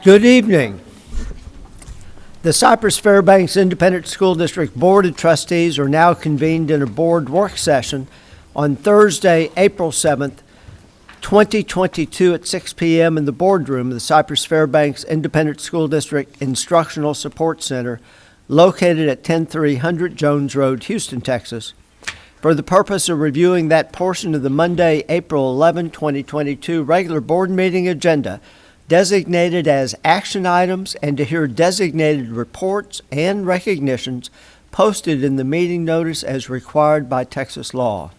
Good evening. The Cypress-Fairbanks Independent School District Board of Trustees are now convened in a board work session on Thursday, April 7th, 2022 at 6 p.m. in the boardroom of the Cypress-Fairbanks Independent School District Instructional Support Center located at 10300 Jones Road, Houston, Texas, for the purpose of reviewing that portion of the Monday, April 11, 2022 regular board meeting agenda designated as action items and to hear designated reports and recognitions posted in the meeting notice as required by Texas law.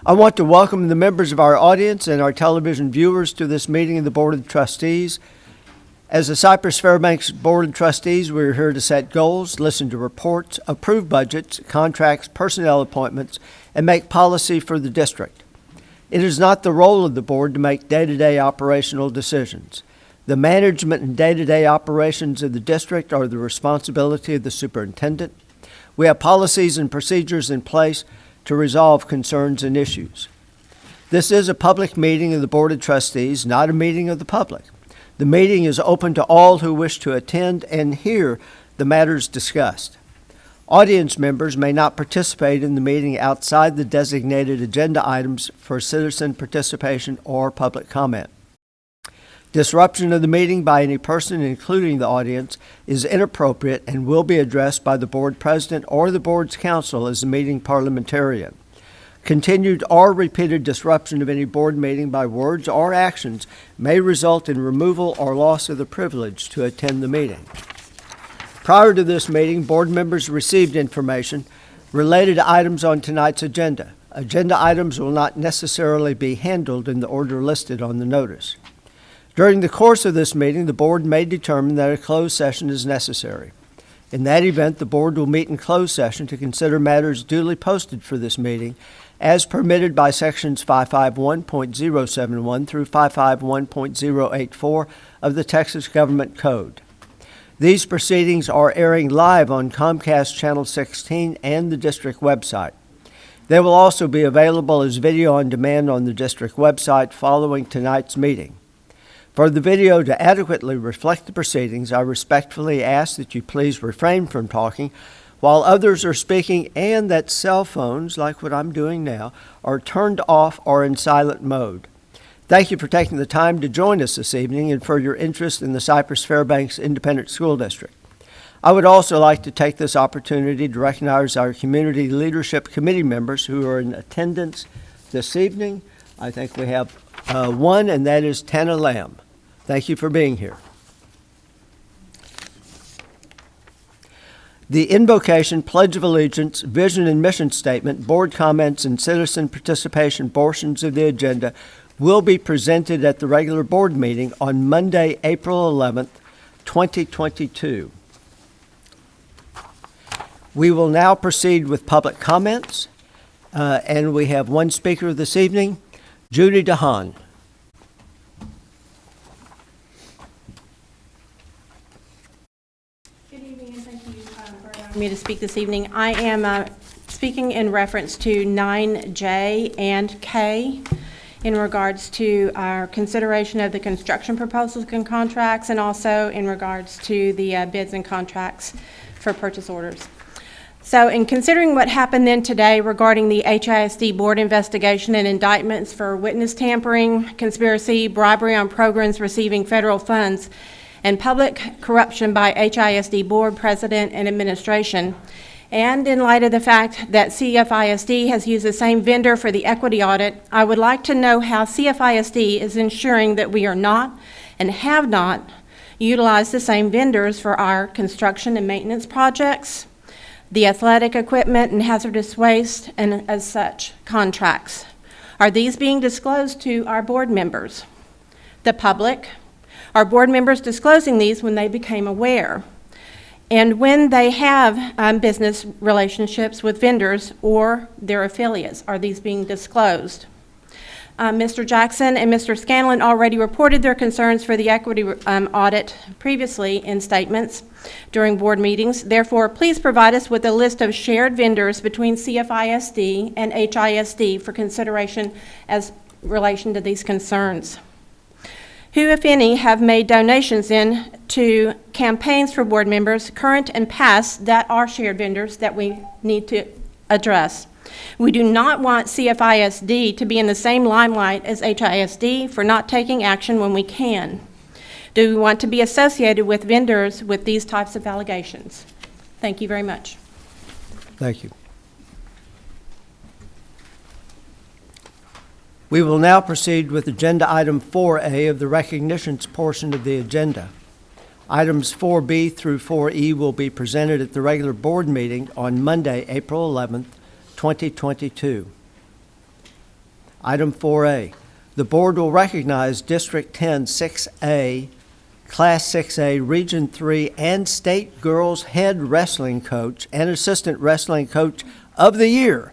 I want to welcome the members of our audience and our television viewers to this meeting of the Board of Trustees. As the Cypress-Fairbanks Board of Trustees, we're here to set goals, listen to reports, approve budgets, contracts, personnel appointments, and make policy for the district. It is not the role of the board to make day-to-day operational decisions. The management and day-to-day operations of the district are the responsibility of the superintendent. We have policies and procedures in place to resolve concerns and issues. This is a public meeting of the Board of Trustees, not a meeting of the public. The meeting is open to all who wish to attend and hear the matters discussed. Audience members may not participate in the meeting outside the designated agenda items for citizen participation or public comment. Disruption of the meeting by any person, including the audience, is inappropriate and will be addressed by the board president or the board's counsel as the meeting parliamentarian. Continued or repeated disruption of any board meeting by words or actions may result in removal or loss of the privilege to attend the meeting. Prior to this meeting, board members received information related to items on tonight's agenda. Agenda items will not necessarily be handled in the order listed on the notice. During the course of this meeting, the board may determine that a closed session is necessary. In that event, the board will meet in closed session to consider matters duly posted for this meeting as permitted by sections 551.071 through 551.084 of the Texas Government Code. These proceedings are airing live on Comcast Channel 16 and the district website. They will also be available as video on demand on the district website following tonight's meeting. For the video to adequately reflect the proceedings, I respectfully ask that you please refrain from talking while others are speaking and that cell phones, like what I'm doing now, are turned off or in silent mode. Thank you for taking the time to join us this evening and for your interest in the Cypress-Fairbanks Independent School District. I would also like to take this opportunity to recognize our Community Leadership Committee members who are in attendance this evening. I think we have one, and that is Tana Lamb. Thank you for being here. The invocation, Pledge of Allegiance, Vision and Mission Statement, Board Comments, and Citizen Participation portions of the agenda will be presented at the regular board meeting on Monday, April 11th, 2022. We will now proceed with public comments, and we have one speaker this evening, Judy DeHaan. Good evening, and thank you for allowing me to speak this evening. I am speaking in reference to 9J and K in regards to our consideration of the construction proposals and contracts, and also in regards to the bids and contracts for purchase orders. So in considering what happened then today regarding the HISD board investigation and indictments for witness tampering, conspiracy, bribery on programs receiving federal funds, and public corruption by HISD board president and administration, and in light of the fact that CFISD has used the same vendor for the equity audit, I would like to know how CFISD is ensuring that we are not and have not utilized the same vendors for our construction and maintenance projects, the athletic equipment and hazardous waste, and as such, contracts. Are these being disclosed to our board members, the public? Are board members disclosing these when they became aware? And when they have business relationships with vendors or their affiliates, are these being disclosed? Mr. Jackson and Mr. Scanlon already reported their concerns for the equity audit previously in statements during board meetings. Therefore, please provide us with a list of shared vendors between CFISD and HISD for consideration as relation to these concerns. Who, if any, have made donations in to campaigns for board members, current and past, that are shared vendors that we need to address. We do not want CFISD to be in the same limelight as HISD for not taking action when we can. Do we want to be associated with vendors with these types of allegations? Thank you very much. Thank you. We will now proceed with Agenda Item 4A of the recognitions portion of the agenda. Items 4B through 4E will be presented at the regular board meeting on Monday, April 11th, 2022. Item 4A, the board will recognize District 10 6A, Class 6A, Region 3, and State Girls Head Wrestling Coach and Assistant Wrestling Coach of the Year.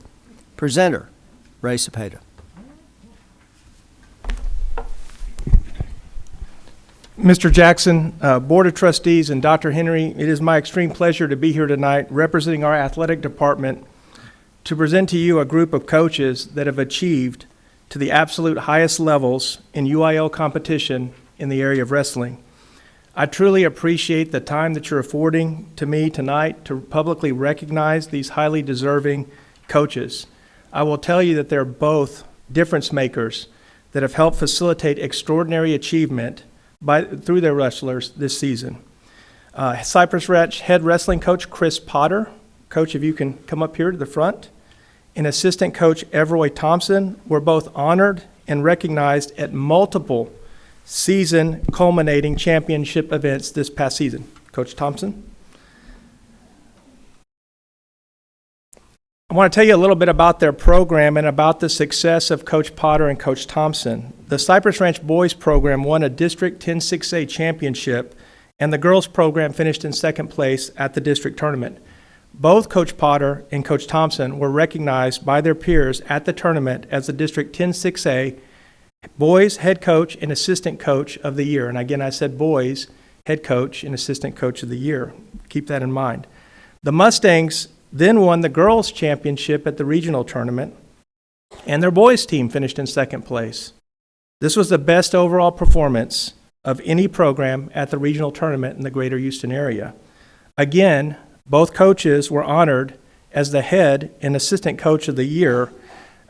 Presenter, Ray Cepeda. Mr. Jackson, Board of Trustees, and Dr. Henry, it is my extreme pleasure to be here tonight representing our athletic department to present to you a group of coaches that have achieved to the absolute highest levels in UIL competition in the area of wrestling. I truly appreciate the time that you're affording to me tonight to publicly recognize these highly deserving coaches. I will tell you that they're both difference makers that have helped facilitate extraordinary achievement through their wrestlers this season. Cypress-Fairbanks head wrestling coach Chris Potter, coach, if you can come up here to the front, and assistant coach Everoy Thompson were both honored and recognized at multiple season culminating championship events this past season. Coach Thompson. I want to tell you a little bit about their program and about the success of Coach Potter and Coach Thompson. The Cypress Ranch boys program won a District 10 6A championship, and the girls program finished in second place at the district tournament. Both Coach Potter and Coach Thompson were recognized by their peers at the tournament as the District 10 6A boys head coach and assistant coach of the year. And again, I said boys head coach and assistant coach of the year. Keep that in mind. The Mustangs then won the girls' championship at the regional tournament, and their boys' team finished in second place. This was the best overall performance of any program at the regional tournament in the greater Houston area. Again, both coaches were honored as the head and assistant coach of the year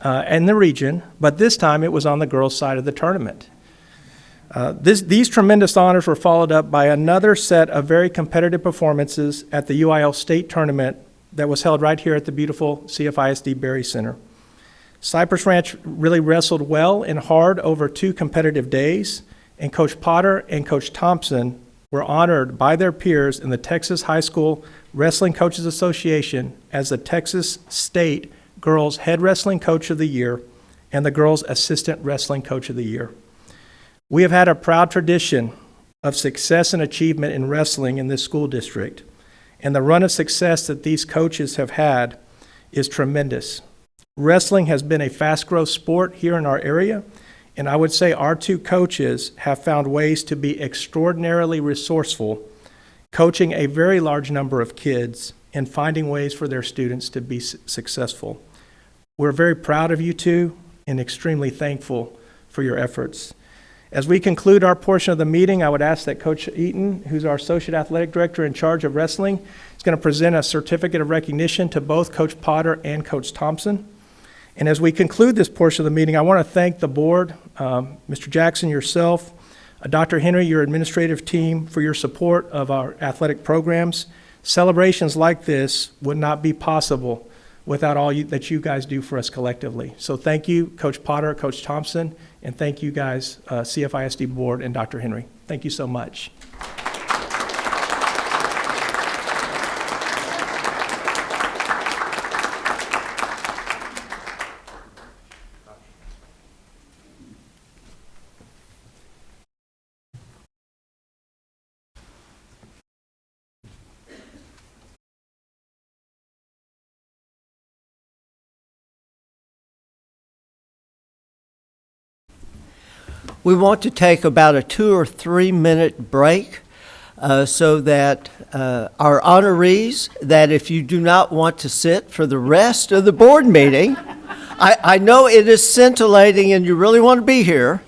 in the region, but this time it was on the girls' side of the tournament. These tremendous honors were followed up by another set of very competitive performances at the UIL state tournament that was held right here at the beautiful CFISD Berry Center. Cypress Ranch really wrestled well and hard over 2 competitive days, and Coach Potter and Coach Thompson were honored by their peers in the Texas High School Wrestling Coaches Association as the Texas State Girls Head Wrestling Coach of the Year and the Girls Assistant Wrestling Coach of the Year. We have had a proud tradition of success and achievement in wrestling in this school district, and the run of success that these coaches have had is tremendous. Wrestling has been a fast-growth sport here in our area, and I would say our 2 coaches have found ways to be extraordinarily resourceful, coaching a very large number of kids and finding ways for their students to be successful. We're very proud of you 2 and extremely thankful for your efforts. As we conclude our portion of the meeting, I would ask that Coach Eaton, who's our Associate Athletic Director in charge of wrestling, is going to present a certificate of recognition to both Coach Potter and Coach Thompson. And as we conclude this portion of the meeting, I want to thank the board, Mr. Jackson, yourself, Dr. Henry, your administrative team, for your support of our athletic programs. Celebrations like this would not be possible without all that you guys do for us collectively. So thank you, Coach Potter, Coach Thompson, and thank you guys, CFISD Board and Dr. Henry. Thank you so much. We want to take about a 2 or 3 minute break so that our honorees, that if you do not want to sit for the rest of the board meeting, I know it is scintillating and you really want to be here,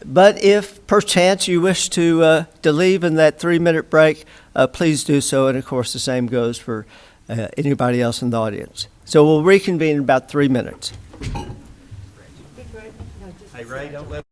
But if perchance you wish to leave in that 3-minute break, please do so. And of course, the same goes for anybody else in the audience. So we'll reconvene in about 3 minutes. Hey, Ray, don't let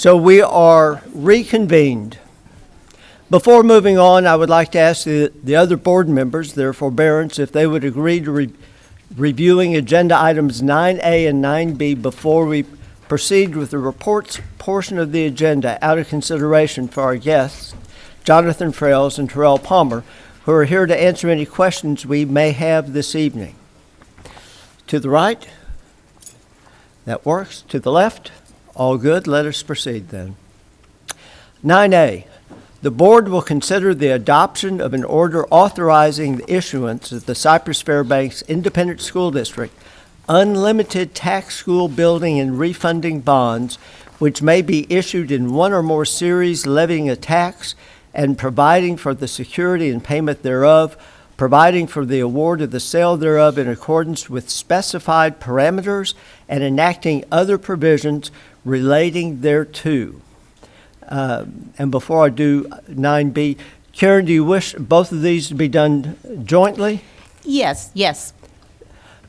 So we are reconvened. Before moving on, I would like to ask the other board members, their forbearance, if they would agree to reviewing agenda items 9A and 9B before we proceed with the reports portion of the agenda out of consideration for our guests, Jonathan Frails and Terrell Palmer, who are here to answer any questions we may have this evening. To the right? That works. To the left? All good. Let us proceed then. 9A. The board will consider the adoption of an order authorizing the issuance of the Cypress-Fairbanks Independent School District unlimited tax school building and refunding bonds, which may be issued in one or more series levying a tax and providing for the security and payment thereof, providing for the award of the sale thereof in accordance with specified parameters, and enacting other provisions relating thereto. And before I do 9B, Karen, do you wish both of these to be done jointly? Yes, yes.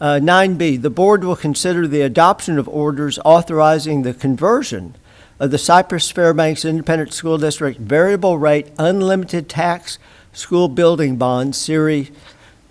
9B, the board will consider the adoption of orders authorizing the conversion of the Cypress-Fairbanks Independent School District variable rate unlimited tax school building bonds series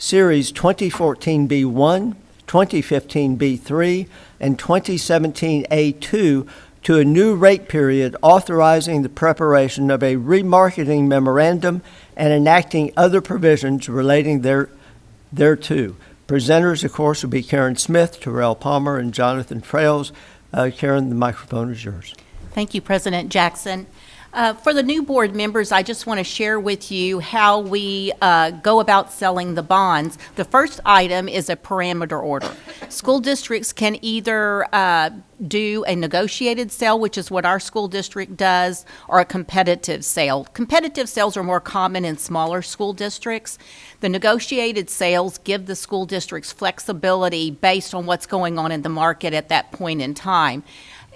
2014-B1, 2015-B3, and 2017-A2 to a new rate period authorizing the preparation of a remarketing memorandum and enacting other provisions relating thereto. Presenters, of course, will be Karen Smith, Terrell Palmer, and Jonathan Trails. Karen, the microphone is yours. Thank you, President Jackson. For the new board members, I just want to share with you how we go about selling the bonds. The first item is a parameter order. School districts can either do a negotiated sale, which is what our school district does, or a competitive sale. Competitive sales are more common in smaller school districts. The negotiated sales give the school districts flexibility based on what's going on in the market at that point in time.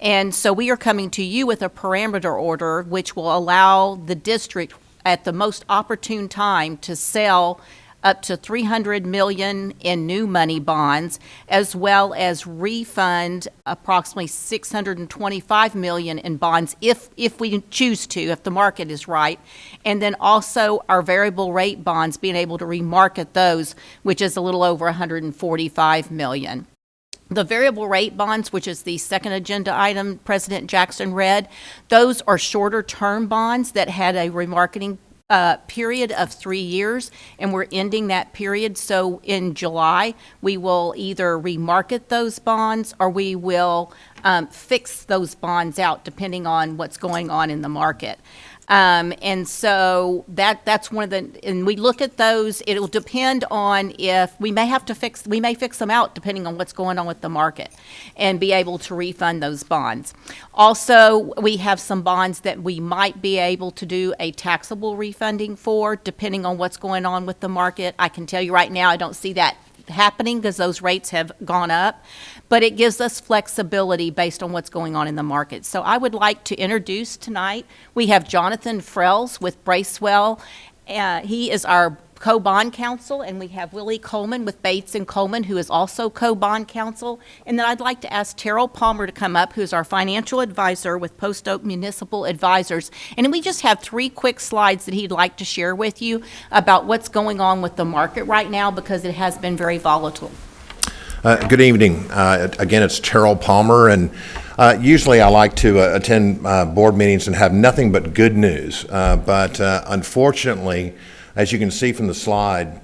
And so we are coming to you with a parameter order which will allow the district at the most opportune time to sell up to $300 million in new money bonds, as well as refund approximately $625 million in bonds if we choose to, if the market is right. And then also our variable rate bonds, being able to remarket those, which is a little over $145 million. The variable rate bonds, which is the second agenda item President Jackson read, those are shorter term bonds that had a remarketing period of 3 years, and we're ending that period. So in July, we will either remarket those bonds or we will fix those bonds out depending on what's going on in the market. And so that's one of the, and we look at those, it'll depend on if, we may fix them out depending on what's going on with the market and be able to refund those bonds. Also, we have some bonds that we might be able to do a taxable refunding for depending on what's going on with the market. I can tell you right now, I don't see that happening because those rates have gone up, but it gives us flexibility based on what's going on in the market. So I would like to introduce tonight, we have Jonathan Frells with Bracewell. He is our co-bond counsel, and we have Willie Coleman with Bates and Coleman, who is also co-bond counsel. And then I'd like to ask Terrell Palmer to come up, who's our financial advisor with Post Oak Municipal Advisors. And we just have 3 quick slides that he'd like to share with you about what's going on with the market right now, because it has been very volatile. Good evening. Again, it's Terrell Palmer, and usually I like to attend board meetings and have nothing but good news. But unfortunately, as you can see from the slide,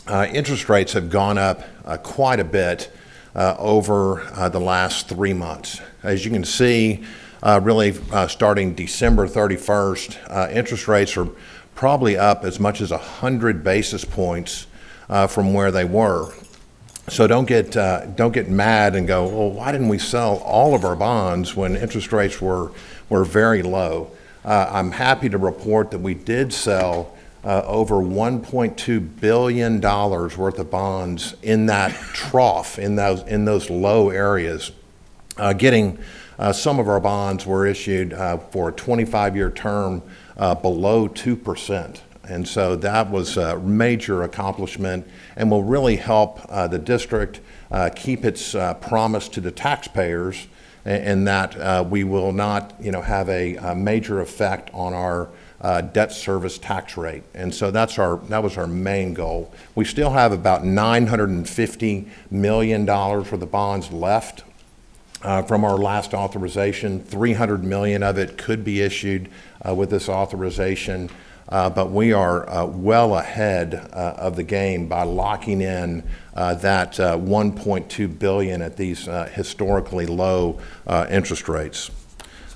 interest rates have gone up quite a bit over the last 3 months. As you can see, really starting December 31st, interest rates are probably up as much as 100 basis points from where they were. So don't get mad and go, well, why didn't we sell all of our bonds when interest rates were very low? I'm happy to report that we did sell over $1.2 billion worth of bonds in that trough, in those low areas. Some of our bonds were issued for a 25-year term below 2%. And so that was a major accomplishment and will really help the district keep its promise to the taxpayers, and that we will not, have a major effect on our debt service tax rate. And so that was our main goal. We still have about $950 million worth of bonds left from our last authorization. $300 million of it could be issued with this authorization. But we are well ahead of the game by locking in that $1.2 billion at these historically low interest rates.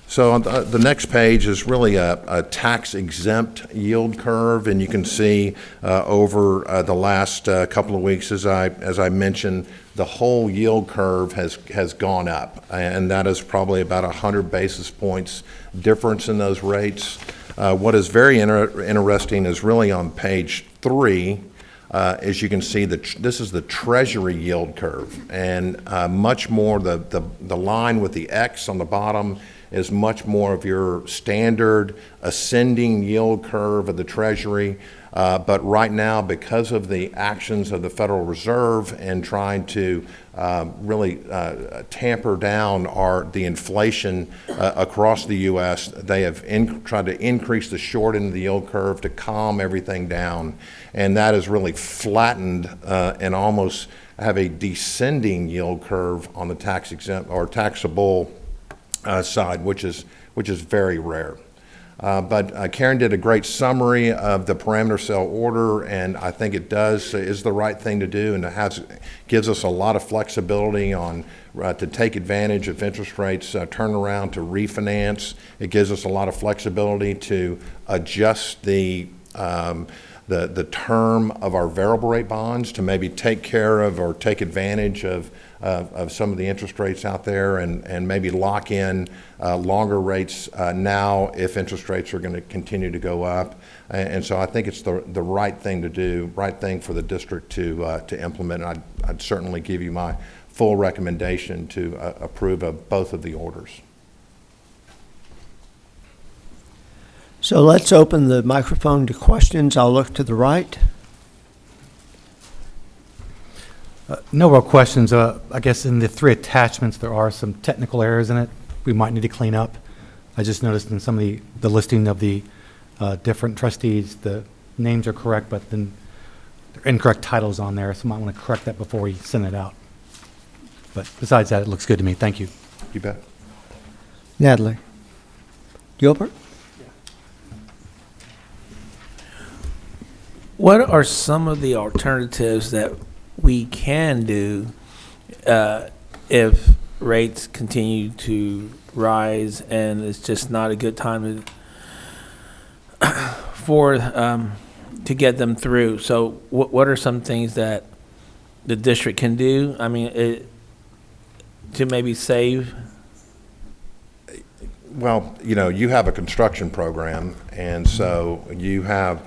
So on the next page is really a tax-exempt yield curve, and you can see over the last couple of weeks, as I mentioned, the whole yield curve has gone up, and that is probably about 100 basis points difference in those rates. What is very interesting is really on page 3. As you can see, this is the Treasury yield curve, and much more the line with the X on the bottom is much more of your standard ascending yield curve of the Treasury. But right now, because of the actions of the Federal Reserve and trying to really tamper down the inflation across the U.S., they have tried to increase the short end of the yield curve to calm everything down. And that has really flattened and almost have a descending yield curve on the tax exempt or taxable side, which is very rare. But Karen did a great summary of the parameter cell order, and I think it is the right thing to do, and it gives us a lot of flexibility on to take advantage of interest rates turn around to refinance. It gives us a lot of flexibility to adjust the term of our variable rate bonds to maybe take care of or take advantage of some of the interest rates out there and maybe lock in longer rates now if interest rates are going to continue to go up. And so I think it's the right thing to do, right thing for the district to implement. I'd certainly give you my full recommendation to approve of both of the orders. So let's open the microphone to questions. I'll look to the right. No real questions. I guess in the 3 attachments, there are some technical errors in it we might need to clean up. I just noticed in some of the listing of the different trustees, the names are correct, but then there are incorrect titles on there, so I might want to correct that before we send it out. But besides that, it looks good to me. Thank you. You bet. Natalie. Gilbert? What are some of the alternatives that we can do if rates continue to rise and it's just not a good time to get them through? So what are some things that the district can do? I mean, to maybe save? Well, you have a construction program, and so you have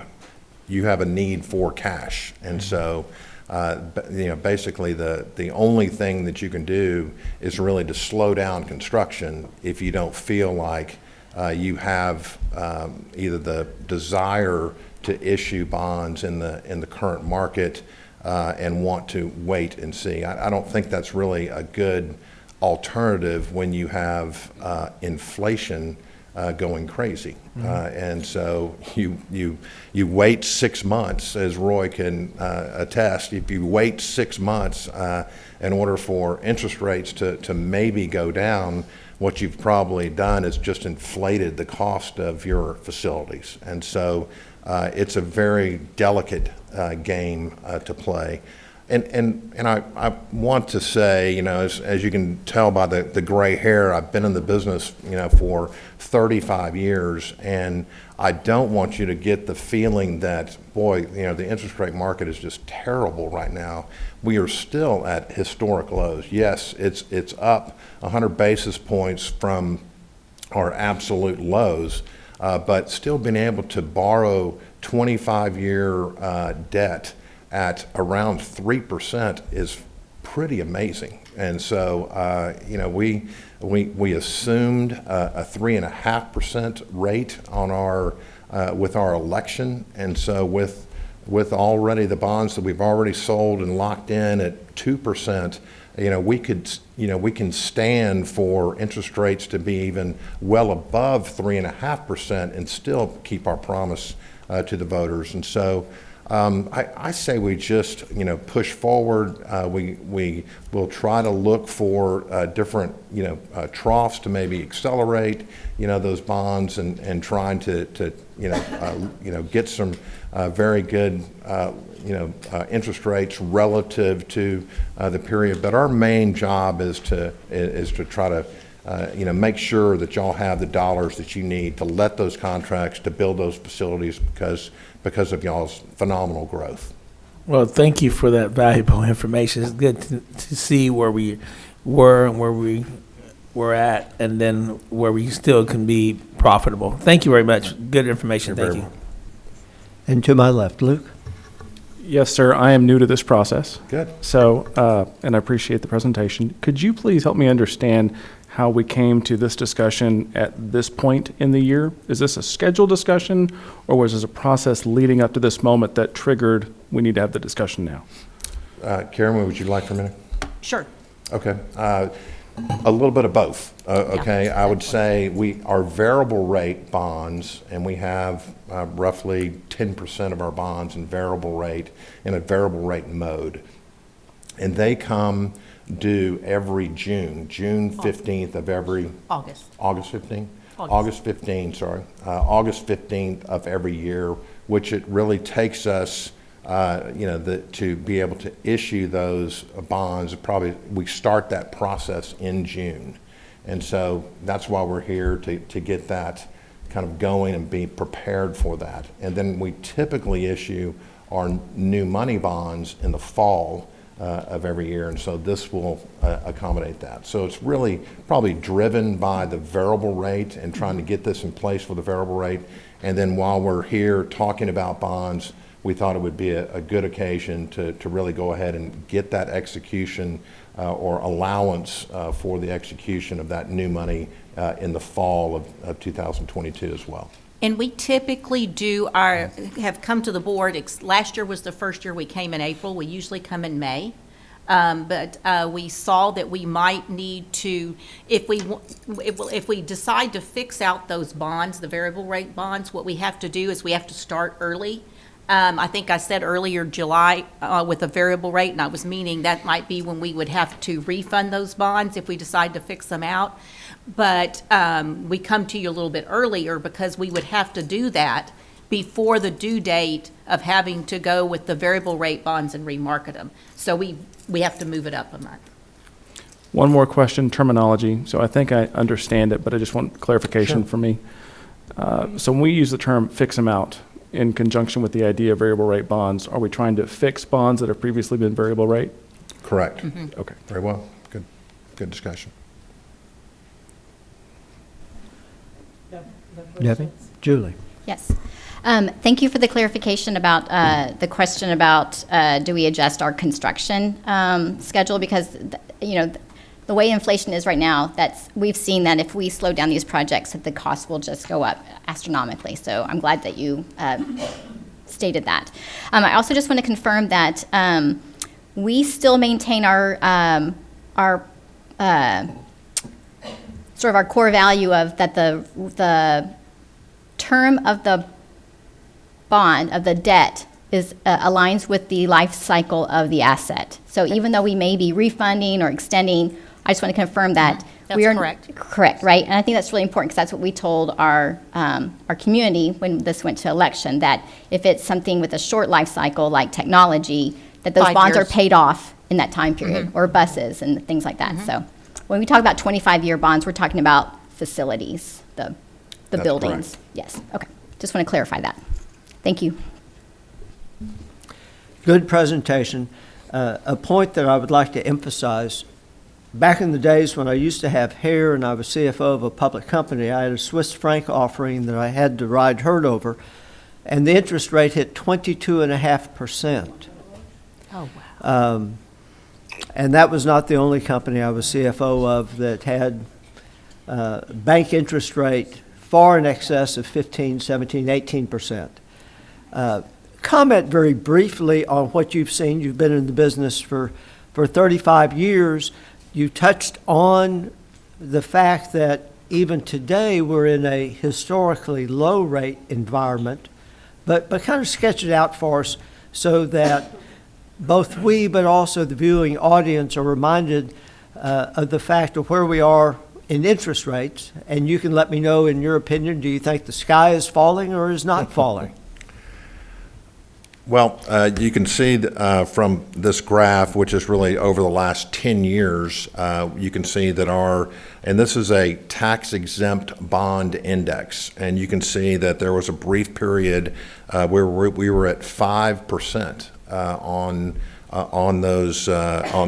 a need for cash. And so, basically the only thing that you can do is really to slow down construction if you don't feel like you have either the desire to issue bonds in the current market and want to wait and see. I don't think that's really a good alternative when you have inflation going crazy. And so you wait 6 months, as Roy can attest. If you wait 6 months in order for interest rates to maybe go down, what you've probably done is just inflated the cost of your facilities. And so it's a very delicate game to play. And I want to say, as you can tell by the gray hair, I've been in the business, for 35 years, and I don't want you to get the feeling that, boy, the interest rate market is just terrible right now. We are still at historic lows. Yes, it's up 100 basis points from our absolute lows, but still being able to borrow 25-year debt at around 3% is pretty amazing. And so, we assumed a 3.5% rate on our with our election, and so with already the bonds that we've already sold and locked in at 2%, we can stand for interest rates to be even well above 3.5% and still keep our promise to the voters. And so I say we just push forward. We will try to look for different troughs to maybe accelerate those bonds and trying to get some very good interest rates relative to the period. But our main job is to try to make sure that y'all have the dollars that you need to let those contracts, to build those facilities because of y'all's phenomenal growth. Well, thank you for that valuable information. It's good to see where we were and where we were at, and then where we still can be profitable. Thank you very much. Good information. You're Thank very you. And to my left, Luke. Yes, sir. I am new to this process. Good. So, and I appreciate the presentation. Could you please help me understand how we came to this discussion at this point in the year? Is this a scheduled discussion, or was this a process leading up to this moment that triggered, we need to have the discussion now? Karen, what would you like for a minute? Sure. Okay. A little bit of both. Okay. I would say we are variable rate bonds, and we have roughly 10% of our bonds in variable rate, in a variable rate mode. And they come due every June 15th of every... August. August 15th? August. August 15th, sorry. August 15th of every year, which it really takes us, to be able to issue those bonds. Probably we start that process in June. And so that's why we're here, to get that kind of going and be prepared for that. And then we typically issue our new money bonds in the fall of every year, and so this will accommodate that. So it's really probably driven by the variable rate and trying to get this in place for the variable rate. And then while we're here talking about bonds, we thought it would be a good occasion to really go ahead and get that execution or allowance for the execution of that new money in the fall of 2022 as well. And we typically have come to the board, last year was the first year we came in April, we usually come in May. But we saw that we might need to, if we decide to fix out those bonds, the variable rate bonds, what we have to do is we have to start early. I think I said earlier July with a variable rate, and I was meaning that might be when we would have to refund those bonds if we decide to fix them out. But we come to you a little bit earlier because we would have to do that before the due date of having to go with the variable rate bonds and remarket them. So we have to move it up a month. One more question, terminology. So I think I understand it, but I just want clarification for me. So when we use the term fix them out in conjunction with the idea of variable rate bonds, are we trying to fix bonds that have previously been variable rate? Correct. Mm-hmm. Okay. Very well. Good discussion. Debbie? Julie? Yes. Thank you for the clarification about the question about do we adjust our construction schedule, because the way inflation is right now, we've seen that if we slow down these projects, that the cost will just go up astronomically. So I'm glad that you stated that. I also just want to confirm that we still maintain our sort of our core value of that the term of the bond, of the debt, is aligns with the life cycle of the asset. So even though we may be refunding or extending, I just want to confirm that That's we are correct. Correct, right? And I think that's really important, because that's what we told our community when this went to election, that if it's something with a short life cycle like technology, that those 5 bonds years. are paid off in that time period, or buses and things like that. So when we talk about 25-year bonds, we're talking about facilities, the That's buildings. correct. Yes, okay. Just want to clarify that. Thank you. Good presentation. A point that I would like to emphasize, back in the days when I used to have hair and I was CFO of a public company, I had a Swiss franc offering that I had to ride herd over, and the interest rate hit 22.5%. Oh, wow. And that was not the only company I was CFO of that had bank interest rate far in excess of 15, 17, 18%. Comment very briefly on what you've seen. You've been in the business for 35 years. You touched on the fact that even today we're in a historically low rate environment, but kind of sketch it out for us so that both we but also the viewing audience are reminded of the fact of where we are in interest rates. And you can let me know, in your opinion, do you think the sky is falling or is not falling? Well, you can see from this graph, which is really over the last 10 years, you can see that and this is a tax-exempt bond index, and you can see that there was a brief period where we were at 5% on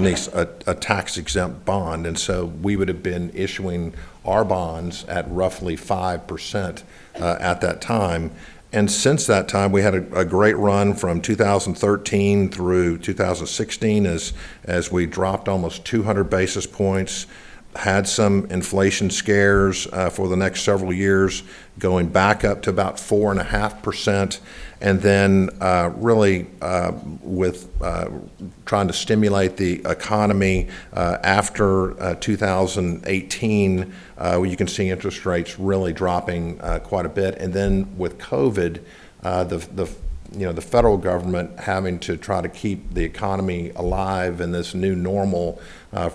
these a tax-exempt bond, and so we would have been issuing our bonds at roughly 5% at that time. And since that time, we had a great run from 2013 through 2016 as we dropped almost 200 basis points. had some inflation scares for the next several years, going back up to about 4.5%, and then really with trying to stimulate the economy after 2018, you can see interest rates really dropping quite a bit. And then with COVID, the federal government having to try to keep the economy alive in this new normal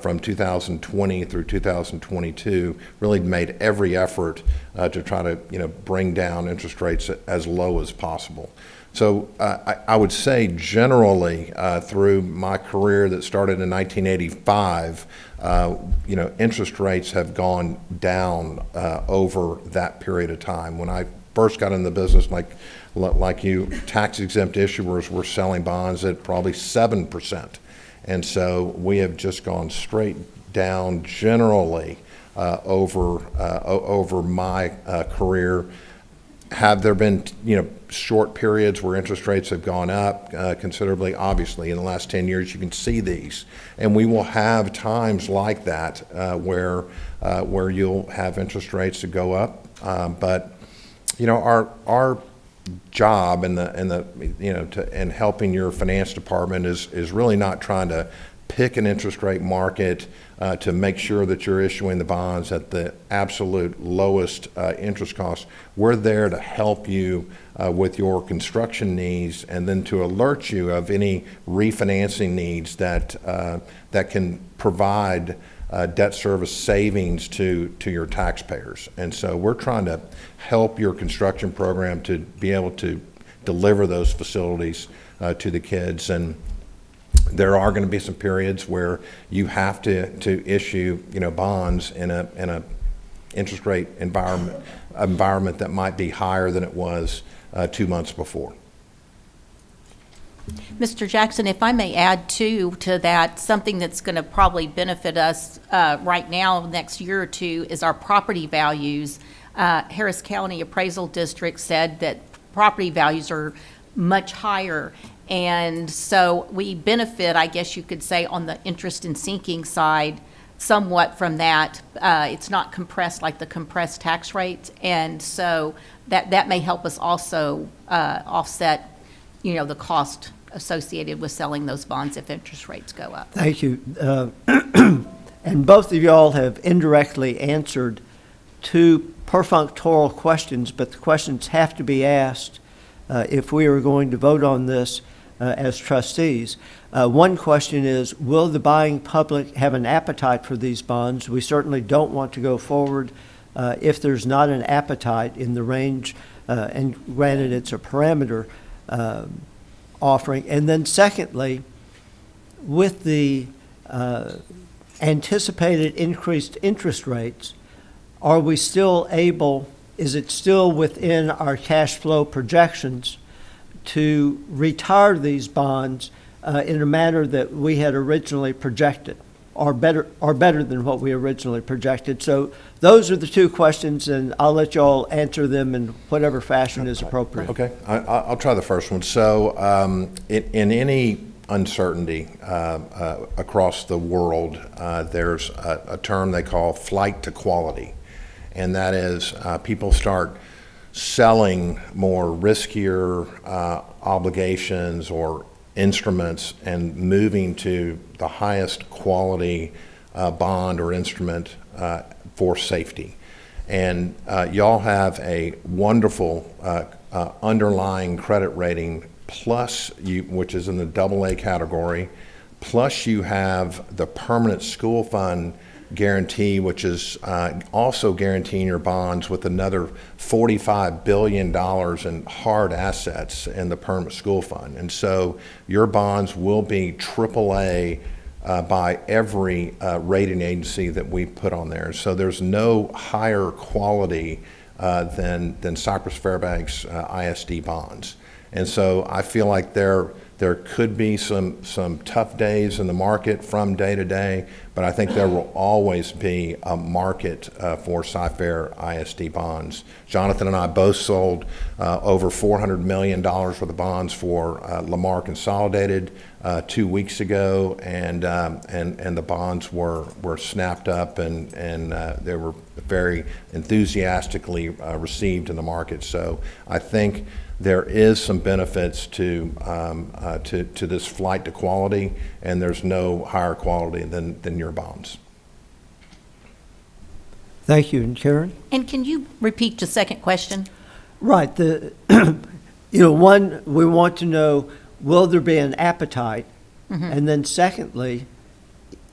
from 2020 through 2022 really made every effort to try to bring down interest rates as low as possible. So I would say generally through my career that started in 1985, interest rates have gone down over that period of time. When I first got in the business, like you, tax-exempt issuers were selling bonds at probably 7%. And so we have just gone straight down generally over my career. Have there been, short periods where interest rates have gone up considerably? Obviously, in the last 10 years, you can see these. And we will have times like that where you'll have interest rates that go up. But our job in helping your finance department is really not trying to pick an interest rate market to make sure that you're issuing the bonds at the absolute lowest interest cost. We're there to help you with your construction needs, and then to alert you of any refinancing needs that can provide debt service savings to your taxpayers. And so we're trying to help your construction program to be able to deliver those facilities to the kids. And there are going to be some periods where you have to issue bonds in a interest rate environment that might be higher than it was 2 months before. Mr. Jackson, if I may add too to that, something that's going to probably benefit us right now, next year or two, is our property values. Harris County Appraisal District said that property values are much higher. And so we benefit, I guess you could say, on the interest and sinking side somewhat from that. It's not compressed like the compressed tax rates. And so that may help us also offset the cost associated with selling those bonds if interest rates go up. Thank you. And both of y'all have indirectly answered two perfunctory questions, but the questions have to be asked if we are going to vote on this as trustees. One question is, will the buying public have an appetite for these bonds? We certainly don't want to go forward if there's not an appetite in the range, and granted it's a parameter offering. And then secondly, with the anticipated increased interest rates, are we still able, is it still within our cash flow projections to retire these bonds in a manner that we had originally projected, or better than what we originally projected? So those are the two questions, and I'll let you all answer them in whatever fashion is appropriate. Okay, I'll try the first one. So in any uncertainty across the world, there's a term they call flight to quality, and that is people start selling more riskier obligations or instruments and moving to the highest quality bond or instrument for safety. And y'all have a wonderful underlying credit rating, plus which is in the AA category, plus you have the permanent school fund guarantee, which is also guaranteeing your bonds with another $45 billion in hard assets in the permanent school fund. And so your bonds will be AAA by every rating agency that we put on there. So there's no higher quality than Cypress-Fairbanks ISD bonds. And so I feel like they're There could be some tough days in the market from day to day, but I think there will always be a market for Cy-Fair ISD bonds. Jonathan and I both sold over $400 million worth of bonds for Lamar Consolidated 2 weeks ago, and the bonds were snapped up, and they were very enthusiastically received in the market. So I think there is some benefits to this flight to quality, and there's no higher quality than your bonds. Thank you. And Karen? And can you repeat the second question? Right. One, we want to know, will there be an appetite? And then secondly,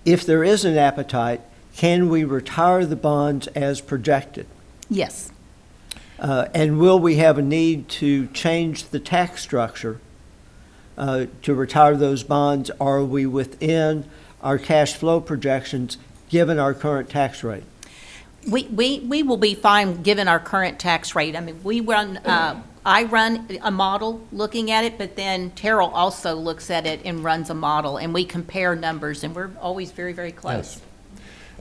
if there is an appetite, can we retire the bonds as projected? Yes. And will we have a need to change the tax structure to retire those bonds? Are we within our cash flow projections given our current tax rate? We will be fine given our current tax rate. I mean, I run a model looking at it, but then Terrell also looks at it and runs a model, and we compare numbers, and we're always very, very close. Yes.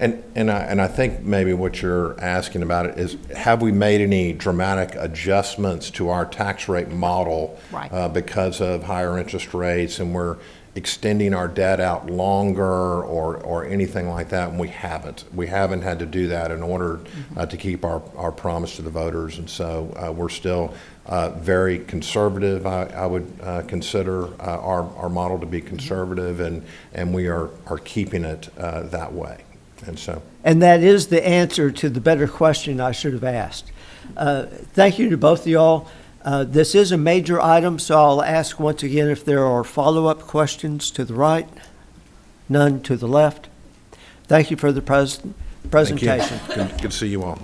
And I think maybe what you're asking about it is, have we made any dramatic adjustments to our tax rate model because of higher interest rates, and we're extending our debt out longer or anything like that? And we haven't. We haven't had to do that in order to keep our promise to the voters. And so we're still very conservative. I would consider our model to be conservative, and we are keeping it that way. And that is the answer to the better question I should have asked. Thank you to both of y'all. This is a major item, so I'll ask once again if there are follow-up questions to the right. None to the left. Thank you for the presentation. Thank you. Good to see you all.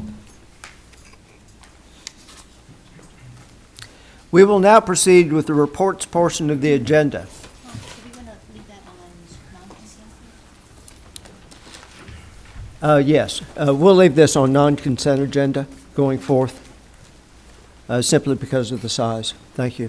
We will now proceed with the reports portion of the agenda. Yes, we'll leave this on non-consent agenda going forth, simply because of the size. Thank you.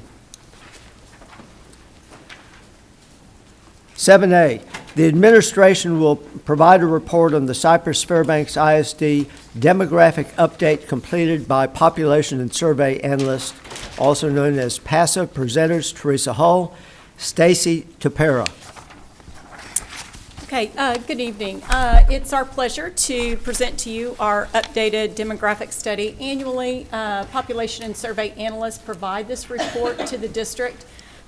7A, the administration will provide a report on the Cypress-Fairbanks ISD demographic update completed by Population and Survey Analyst, also known as PASA. Presenters Teresa Hull, Stacy Tapera. Okay, good evening. It's our pleasure to present to you our updated demographic study. Annually, Population and Survey Analysts provide this report to the district,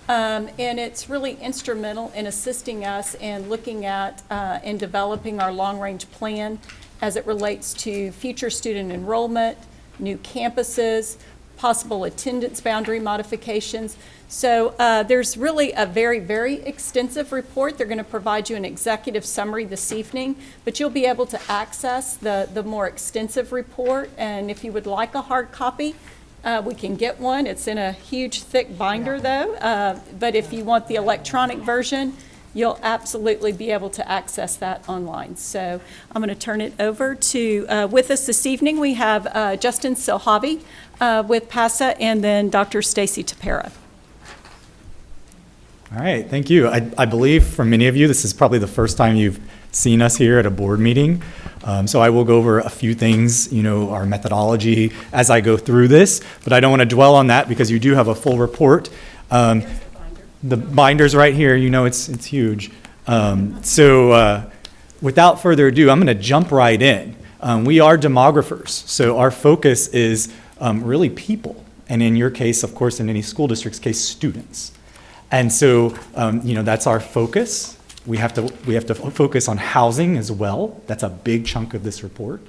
and it's really instrumental in assisting us in looking at and developing our long-range plan as it relates to future student enrollment, new campuses, possible attendance boundary modifications. So there's really a very, very extensive report. They're going to provide you an executive summary this evening, but you'll be able to access the more extensive report. And if you would like a hard copy, we can get one. It's in a huge, thick binder, though. But if you want the electronic version, you'll absolutely be able to access that online. So I'm going to turn it over to, with us this evening, we have Justin Silhavi with PASA, and then Dr. Stacy Tapera. All right, thank you. I believe for many of you, this is probably the first time you've seen us here at a board meeting. So I will go over a few things, our methodology as I go through this, but I don't want to dwell on that because you do have a full report. The binder's right here, it's huge. So without further ado, I'm going to jump right in. We are demographers, so our focus is really people, and in your case, of course, in any school district's case, students. And so, that's our focus. We have to focus on housing as well. That's a big chunk of this report.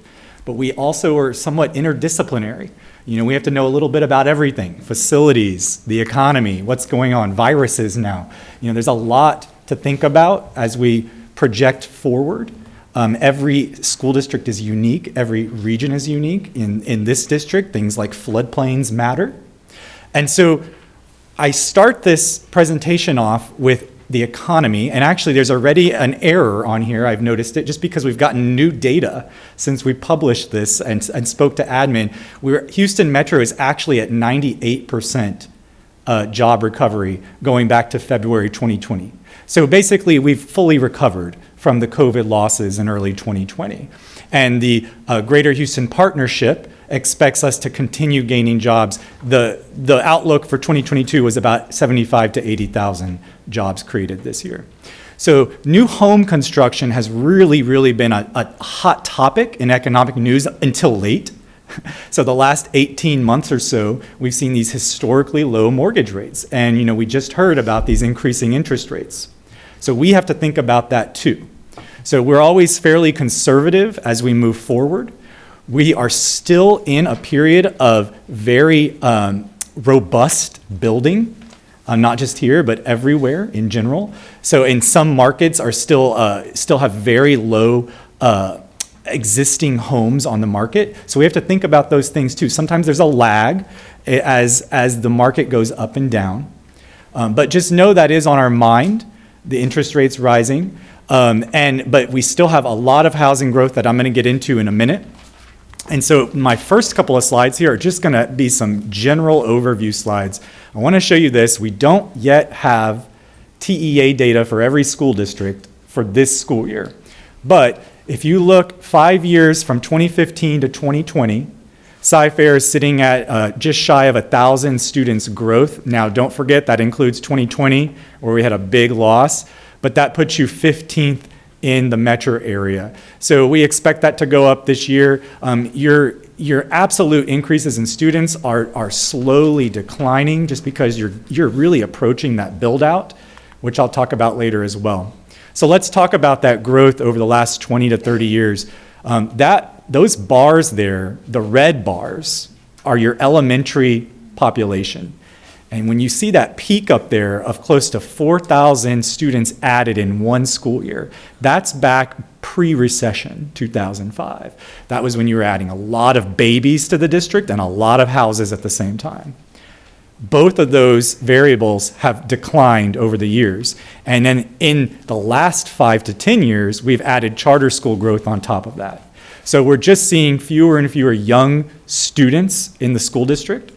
But we also are somewhat interdisciplinary. We have to know a little bit about everything: facilities, the economy, what's going on, viruses now. There's a lot to think about as we project forward. Every school district is unique. Every region is unique. In this district, things like floodplains matter. And so I start this presentation off with the economy, and actually there's already an error on here. I've noticed it just because we've gotten new data since we published this and spoke to admin. Houston Metro is actually at 98% job recovery going back to February 2020. So basically, we've fully recovered from the COVID losses in early 2020. And the Greater Houston Partnership expects us to continue gaining jobs. The outlook for 2022 was about 75 to 80,000 jobs created this year. So new home construction has really been a hot topic in economic news until late. So the last 18 months or so, we've seen these historically low mortgage rates. And we just heard about these increasing interest rates. So we have to think about that too. So we're always fairly conservative as we move forward. We are still in a period of very robust building, not just here, but everywhere in general. So in some markets are still have very low existing homes on the market. So we have to think about those things too. Sometimes there's a lag as the market goes up and down. But just know that is on our mind, the interest rates rising. But we still have a lot of housing growth that I'm going to get into in a minute. And so my first couple of slides here are just going to be some general overview slides. I want to show you this. We don't yet have TEA data for every school district for this school year. But if you look 5 years from 2015 to 2020, Cy-Fair is sitting at just shy of 1,000 students growth. Now, don't forget that includes 2020, where we had a big loss, but that puts you 15th in the metro area. So we expect that to go up this year. Your absolute increases in students are slowly declining just because you're really approaching that build out, which I'll talk about later as well. So let's talk about that growth over the last 20 to 30 years. Those bars there, the red bars, are your elementary population. And when you see that peak up there of close to 4,000 students added in one school year, that's back pre-recession, 2005. That was when you were adding a lot of babies to the district and a lot of houses at the same time. Both of those variables have declined over the years. And then in the last 5 to 10 years, we've added charter school growth on top of that. So we're just seeing fewer and fewer young students in the school district.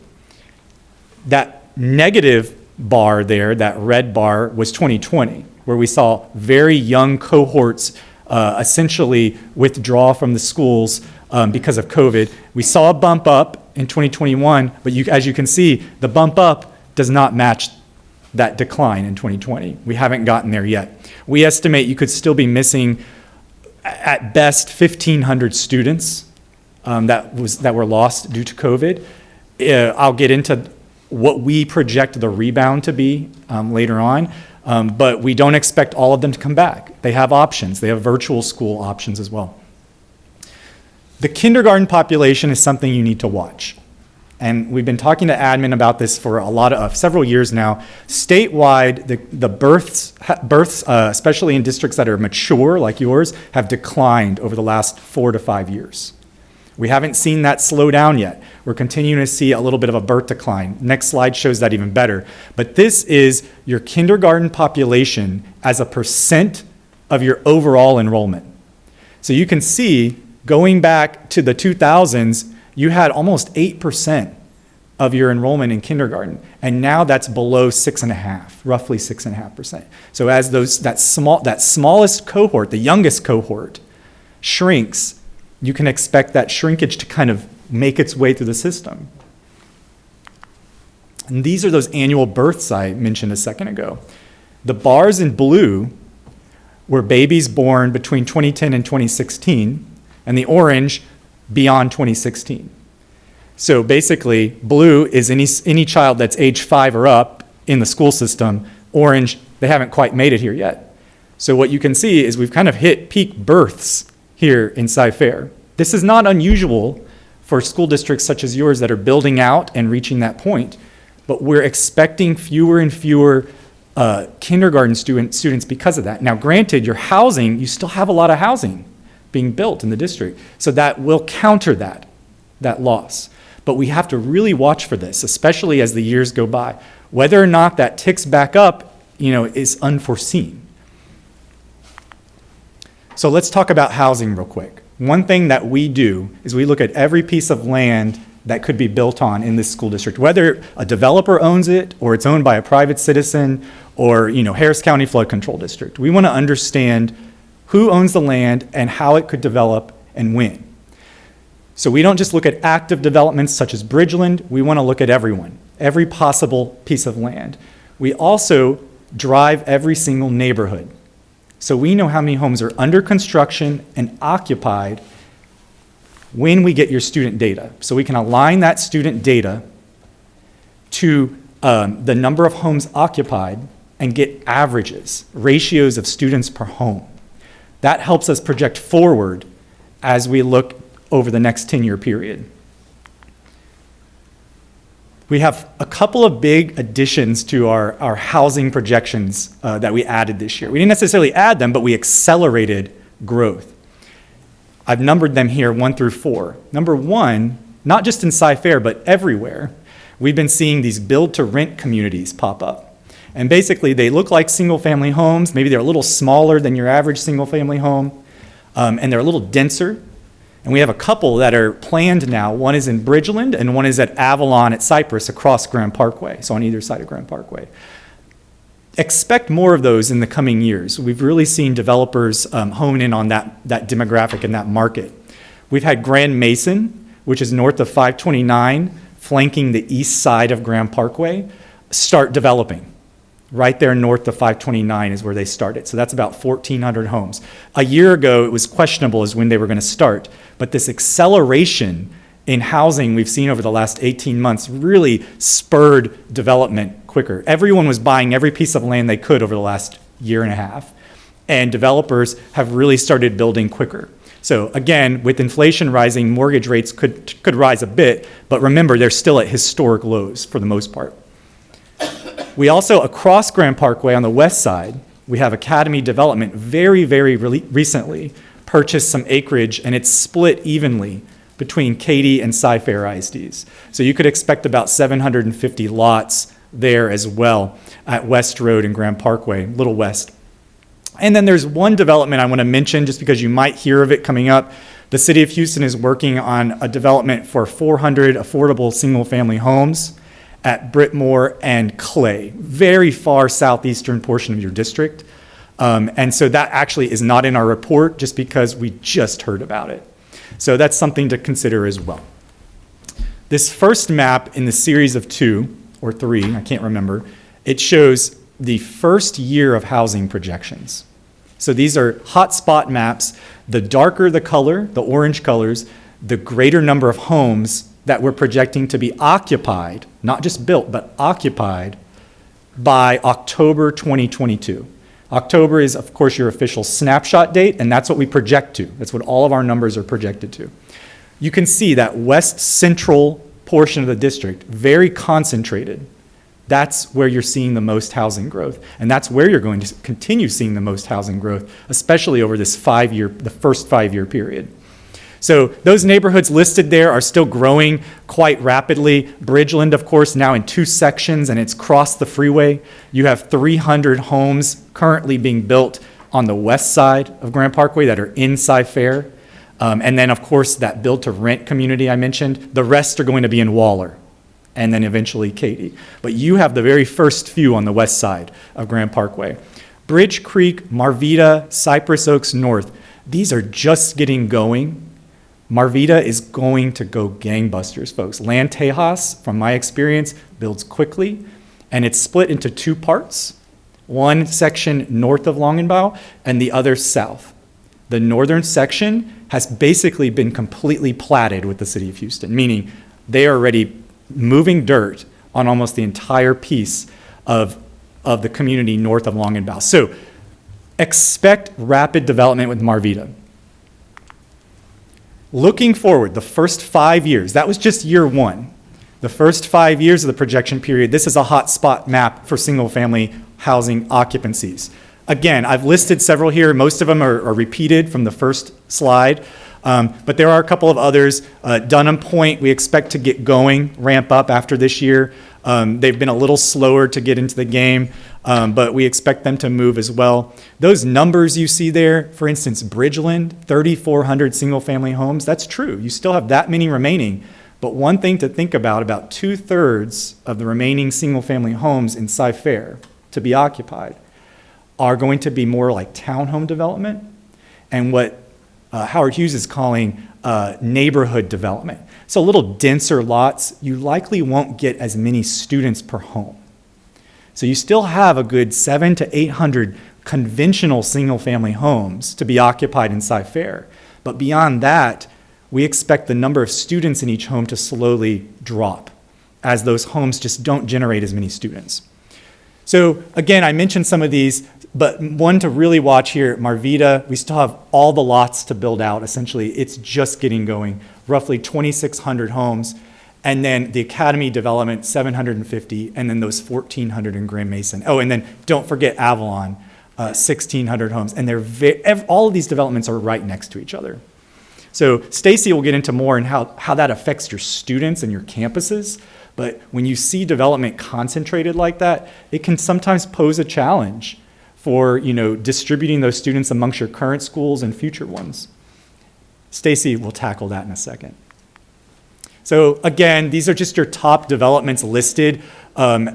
That negative bar there, that red bar, was 2020, where we saw very young cohorts essentially withdraw from the schools because of COVID. We saw a bump up in 2021, but as you can see, the bump up does not match that decline in 2020. We haven't gotten there yet. We estimate you could still be missing at best 1,500 students that were lost due to COVID. I'll get into what we project the rebound to be later on, but we don't expect all of them to come back. They have options. They have virtual school options as well. The kindergarten population is something you need to watch. And we've been talking to admin about this for several years now. Statewide, the births, especially in districts that are mature like yours, have declined over the last 4 to 5 years. We haven't seen that slow down yet. We're continuing to see a little bit of a birth decline. Next slide shows that even better. But this is your kindergarten population as a percent of your overall enrollment. So you can see, going back to the 2000s, you had almost 8% of your enrollment in kindergarten. And now that's below 6.5%, roughly 6.5%. So as that smallest cohort, the youngest cohort, shrinks, you can expect that shrinkage to kind of make its way through the system. And these are those annual births I mentioned a second ago. The bars in blue were babies born between 2010 and 2016, and the orange beyond 2016. So basically, blue is any child that's age 5 or up in the school system. Orange, they haven't quite made it here yet. So what you can see is we've kind of hit peak births here in Cy-Fair. This is not unusual for school districts such as yours that are building out and reaching that point, but we're expecting fewer and fewer kindergarten students because of that. Now, granted, your housing, you still have a lot of housing being built in the district, so that will counter that loss. But we have to really watch for this, especially as the years go by. Whether or not that ticks back up, is unforeseen. So let's talk about housing real quick. One thing that we do is we look at every piece of land that could be built on in this school district, whether a developer owns it or it's owned by a private citizen or, Harris County Flood Control District. We want to understand who owns the land and how it could develop and when. So we don't just look at active developments such as Bridgeland, we want to look at everyone, every possible piece of land. We also drive every single neighborhood. So we know how many homes are under construction and occupied when we get your student data. So we can align that student data to the number of homes occupied and get averages, ratios of students per home. That helps us project forward as we look over the next 10-year period. We have a couple of big additions to our housing projections that we added this year. We didn't necessarily add them, but we accelerated growth. I've numbered them here 1 through 4. Number 1, not just in Cy-Fair, but everywhere, we've been seeing these build-to-rent communities pop up. And basically, they look like single-family homes. Maybe they're a little smaller than your average single-family home, and they're a little denser. And we have a couple that are planned now. One is in Bridgeland, and one is at Avalon at Cypress across Grand Parkway, so on either side of Grand Parkway. Expect more of those in the coming years. We've really seen developers hone in on that demographic and that market. We've had Grand Mason, which is north of 529, flanking the east side of Grand Parkway, start developing. Right there north of 529 is where they started. So that's about 1,400 homes. A year ago, it was questionable as when they were going to start. But this acceleration in housing we've seen over the last 18 months really spurred development quicker. Everyone was buying every piece of land they could over the last year and a half. And developers have really started building quicker. So again, with inflation rising, mortgage rates could rise a bit. But remember, they're still at historic lows for the most part. We also, across Grand Parkway on the west side, we have Academy Development very, very recently purchased some acreage, and it's split evenly between Katy and Cy-Fair ISDs. So you could expect about 750 lots there as well at West Road and Grand Parkway, Little West. And then there's one development I want to mention just because you might hear of it coming up. The city of Houston is working on a development for 400 affordable single-family homes at Brittmore and Clay, very far southeastern portion of your district. And so that actually is not in our report just because we just heard about it. So that's something to consider as well. This first map in the series of 2 or 3, I can't remember, it shows the first year of housing projections. So these are hotspot maps. The darker the color, the orange colors, the greater number of homes that we're projecting to be occupied, not just built, but occupied by October 2022. October is, of course, your official snapshot date, and that's what we project to. That's what all of our numbers are projected to. You can see that west central portion of the district, very concentrated. That's where you're seeing the most housing growth, and that's where you're going to continue seeing the most housing growth, especially over this the first 5-year period. So those neighborhoods listed there are still growing quite rapidly. Bridgeland, of course, now in 2 sections, and it's crossed the freeway. You have 300 homes currently being built on the west side of Grand Parkway that are in Cy-Fair. And then, of course, that build-to-rent community I mentioned. The rest are going to be in Waller, and then eventually Katy. But you have the very first few on the west side of Grand Parkway. Bridge Creek, Marvita, Cypress Oaks North, these are just getting going. Marvita is going to go gangbusters, folks. Land Tejas, from my experience, builds quickly, and it's split into 2 parts. One section north of Longenbau and the other south. The northern section has basically been completely platted with the city of Houston, meaning they are already moving dirt on almost the entire piece of the community north of Longenbau. So expect rapid development with Marvita. Looking forward, the first 5 years, that was just year 1. The first 5 years of the projection period, this is a hot spot map for single-family housing occupancies. Again, I've listed several here. Most of them are repeated from the first slide, but there are a couple of others. Dunham Point, we expect to get going, ramp up after this year. They've been a little slower to get into the game, but we expect them to move as well. Those numbers you see there, for instance, Bridgeland, 3,400 single-family homes, that's true. You still have that many remaining, But one thing to think about 2/3 of the remaining single-family homes in Cy-Fair to be occupied are going to be more like townhome development and what Howard Hughes is calling neighborhood development. So little denser lots, you likely won't get as many students per home. So you still have a good 700 to 800 conventional single-family homes to be occupied in Cy-Fair. But beyond that, we expect the number of students in each home to slowly drop as those homes just don't generate as many students. So again, I mentioned some of these, but one to really watch here, Marvita, we still have all the lots to build out. Essentially, it's just getting going, roughly 2,600 homes. And then the Academy development, 750, and then those 1,400 in Grand Mason. Oh, and then don't forget Avalon, 1,600 homes. And all of these developments are right next to each other. So Stacy will get into more and how that affects your students and your campuses. But when you see development concentrated like that, it can sometimes pose a challenge for distributing those students amongst your current schools and future ones. Stacy will tackle that in a second. So again, these are just your top developments listed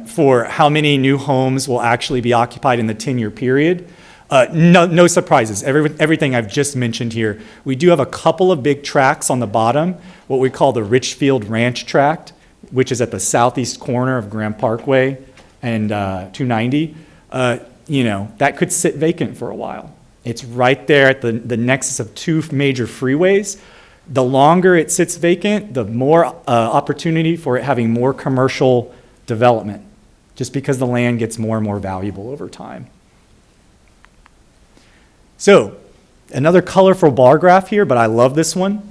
for how many new homes will actually be occupied in the 10-year period. No surprises, everything I've just mentioned here. We do have a couple of big tracts on the bottom, what we call the Richfield Ranch tract, which is at the southeast corner of Grand Parkway and 290. That could sit vacant for a while. It's right there at the nexus of two major freeways. The longer it sits vacant, the more opportunity for it having more commercial development, just because the land gets more and more valuable over time. So, another colorful bar graph here, but I love this one.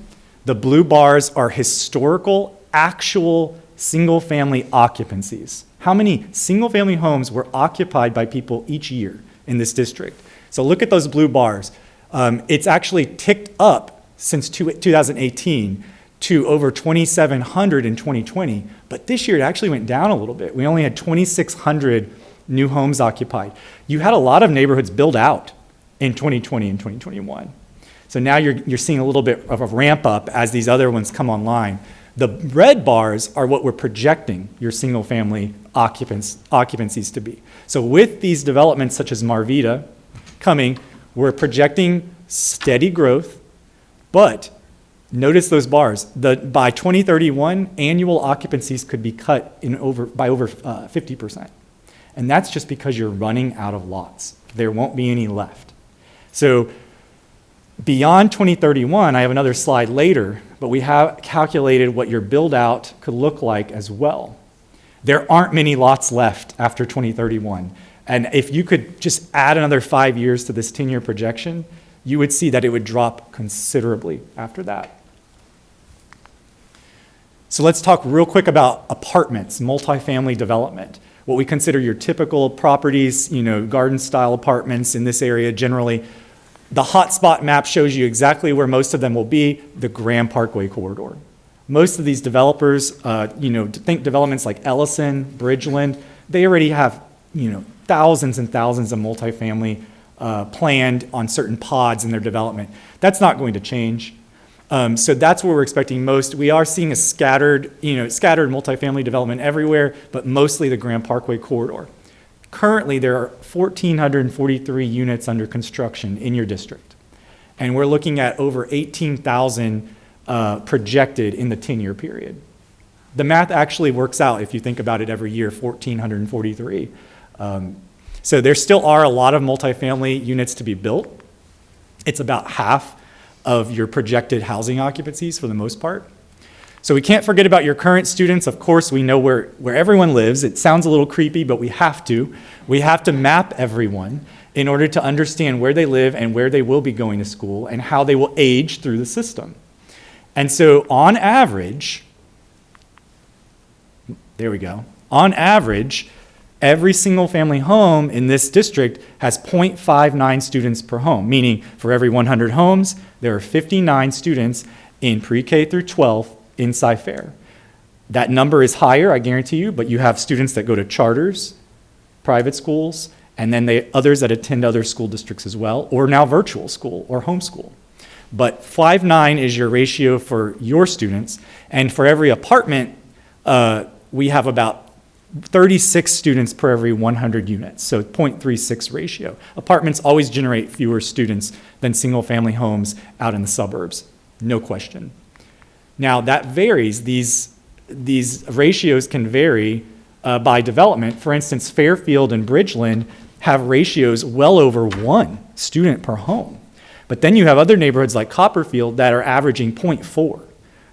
The blue bars are historical, actual single-family occupancies. How many single-family homes were occupied by people each year in this district? So look at those blue bars. It's actually ticked up since 2018 to over 2,700 in 2020, but this year it actually went down a little bit. We only had 2,600 new homes occupied. You had a lot of neighborhoods build out in 2020 and 2021. So now you're seeing a little bit of a ramp up as these other ones come online. The red bars are what we're projecting your single family occupancies to be. So with these developments such as Marvita coming, we're projecting steady growth. But notice those bars. By 2031, annual occupancies could be cut by over 50%. And that's just because you're running out of lots. There won't be any left. So beyond 2031, I have another slide later, but we have calculated what your build out could look like as well. There aren't many lots left after 2031. And if you could just add another 5 years to this 10-year projection, you would see that it would drop considerably after that. So let's talk real quick about apartments, multifamily development. What we consider your typical properties, garden-style apartments in this area generally. The hotspot map shows you exactly where most of them will be, the Grand Parkway corridor. Most of these developers, think developments like Ellison, Bridgeland, they already have, thousands and thousands of multifamily planned on certain pods in their development. That's not going to change. So that's where we're expecting most. We are seeing a scattered multifamily development everywhere, but mostly the Grand Parkway corridor. Currently, there are 1,443 units under construction in your district. And we're looking at over 18,000 projected in the 10-year period. The math actually works out if you think about it every year, 1,443. So there still are a lot of multifamily units to be built. It's about half of your projected housing occupancies for the most part. So we can't forget about your current students. Of course, we know where everyone lives. It sounds a little creepy, but we have to. We have to map everyone in order to understand where they live and where they will be going to school and how they will age through the system. And so on average, there we go. On average, every single family home in this district has 0.59 students per home, meaning for every 100 homes, there are 59 students in pre-K through 12 in Cy-Fair. That number is higher, I guarantee you, but you have students that go to charters, private schools, and then others that attend other school districts as well, or now virtual school or homeschool. But 5.9 is your ratio for your students, and for every apartment, we have about 36 students per every 100 units, so 0.36 ratio. Apartments always generate fewer students than single-family homes out in the suburbs, no question. Now, that varies. These ratios can vary by development. For instance, Fairfield and Bridgeland have ratios well over 1 student per home. But then you have other neighborhoods like Copperfield that are averaging 0.4.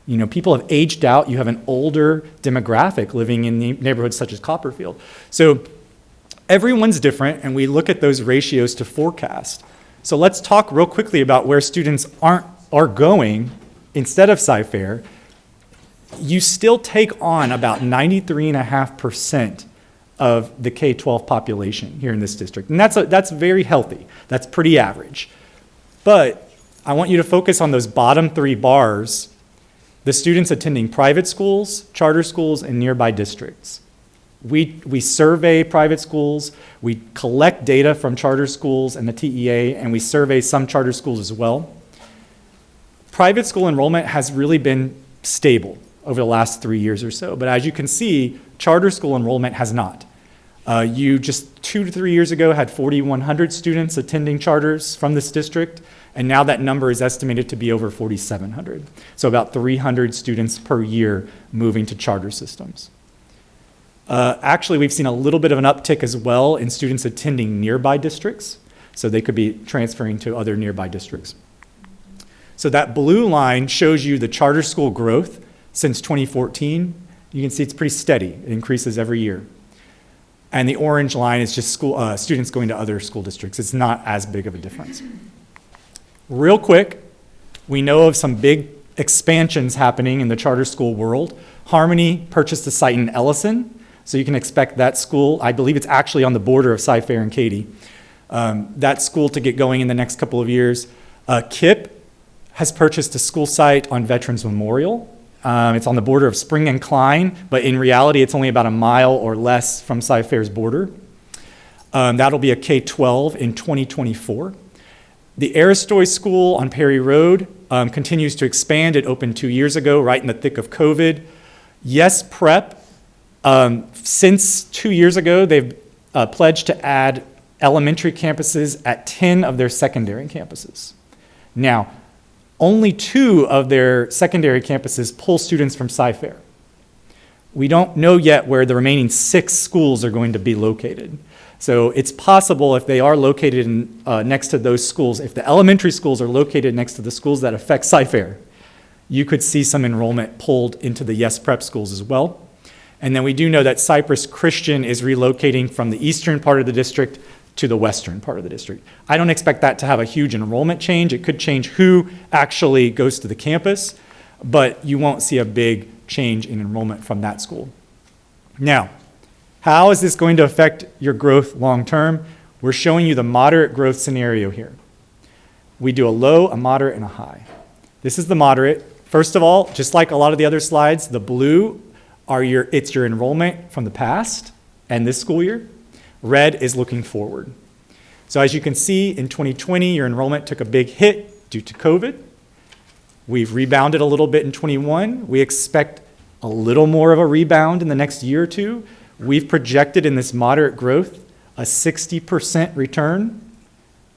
You know, people have aged out. You have an older demographic living in neighborhoods such as Copperfield. So everyone's different, and we look at those ratios to forecast. So let's talk real quickly about where students are going instead of Cy-Fair. You still take on about 93.5% of the K-12 population here in this district. And that's very healthy. That's pretty average. But I want you to focus on those bottom 3 bars, the students attending private schools, charter schools, and nearby districts. We survey private schools, we collect data from charter schools and the TEA, and we survey some charter schools as well. Private school enrollment has really been stable over the last 3 years or so, but as you can see, charter school enrollment has not. You just 2 to 3 years ago had 4,100 students attending charters from this district, and now that number is estimated to be over 4,700. So about 300 students per year moving to charter systems. Actually, we've seen a little bit of an uptick as well in students attending nearby districts, so they could be transferring to other nearby districts. So that blue line shows you the charter school growth since 2014. You can see it's pretty steady. It increases every year. And the orange line is just students going to other school districts. It's not as big of a difference. Real quick, we know of some big expansions happening in the charter school world. Harmony purchased a site in Ellison, so you can expect that school, I believe it's actually on the border of Cy-Fair and Katy, that school to get going in the next couple of years. KIPP has purchased a school site on Veterans Memorial. It's on the border of Spring and Klein, but in reality, it's only about a mile or less from Cy-Fair's border. That'll be a K-12 in 2024. The Aristoy School on Perry Road continues to expand. It opened 2 years ago, right in the thick of COVID. Yes Prep, since 2 years ago, they've pledged to add elementary campuses at 10 of their secondary campuses. Now, only 2 of their secondary campuses pull students from Cy-Fair. We don't know yet where the remaining 6 schools are going to be located. So it's possible if they are located next to those schools, if the elementary schools are located next to the schools that affect Cy-Fair, you could see some enrollment pulled into the Yes Prep schools as well. And then we do know that Cypress Christian is relocating from the eastern part of the district to the western part of the district. I don't expect that to have a huge enrollment change. It could change who actually goes to the campus, but you won't see a big change in enrollment from that school. Now, how is this going to affect your growth long term? We're showing you the moderate growth scenario here. We do a low, a moderate, and a high. This is the moderate. First of all, just like a lot of the other slides, the blue it's your enrollment from the past and this school year. Red is looking forward. So as you can see, in 2020, your enrollment took a big hit due to COVID. We've rebounded a little bit in 21. We expect a little more of a rebound in the next year or two. We've projected in this moderate growth a 60% return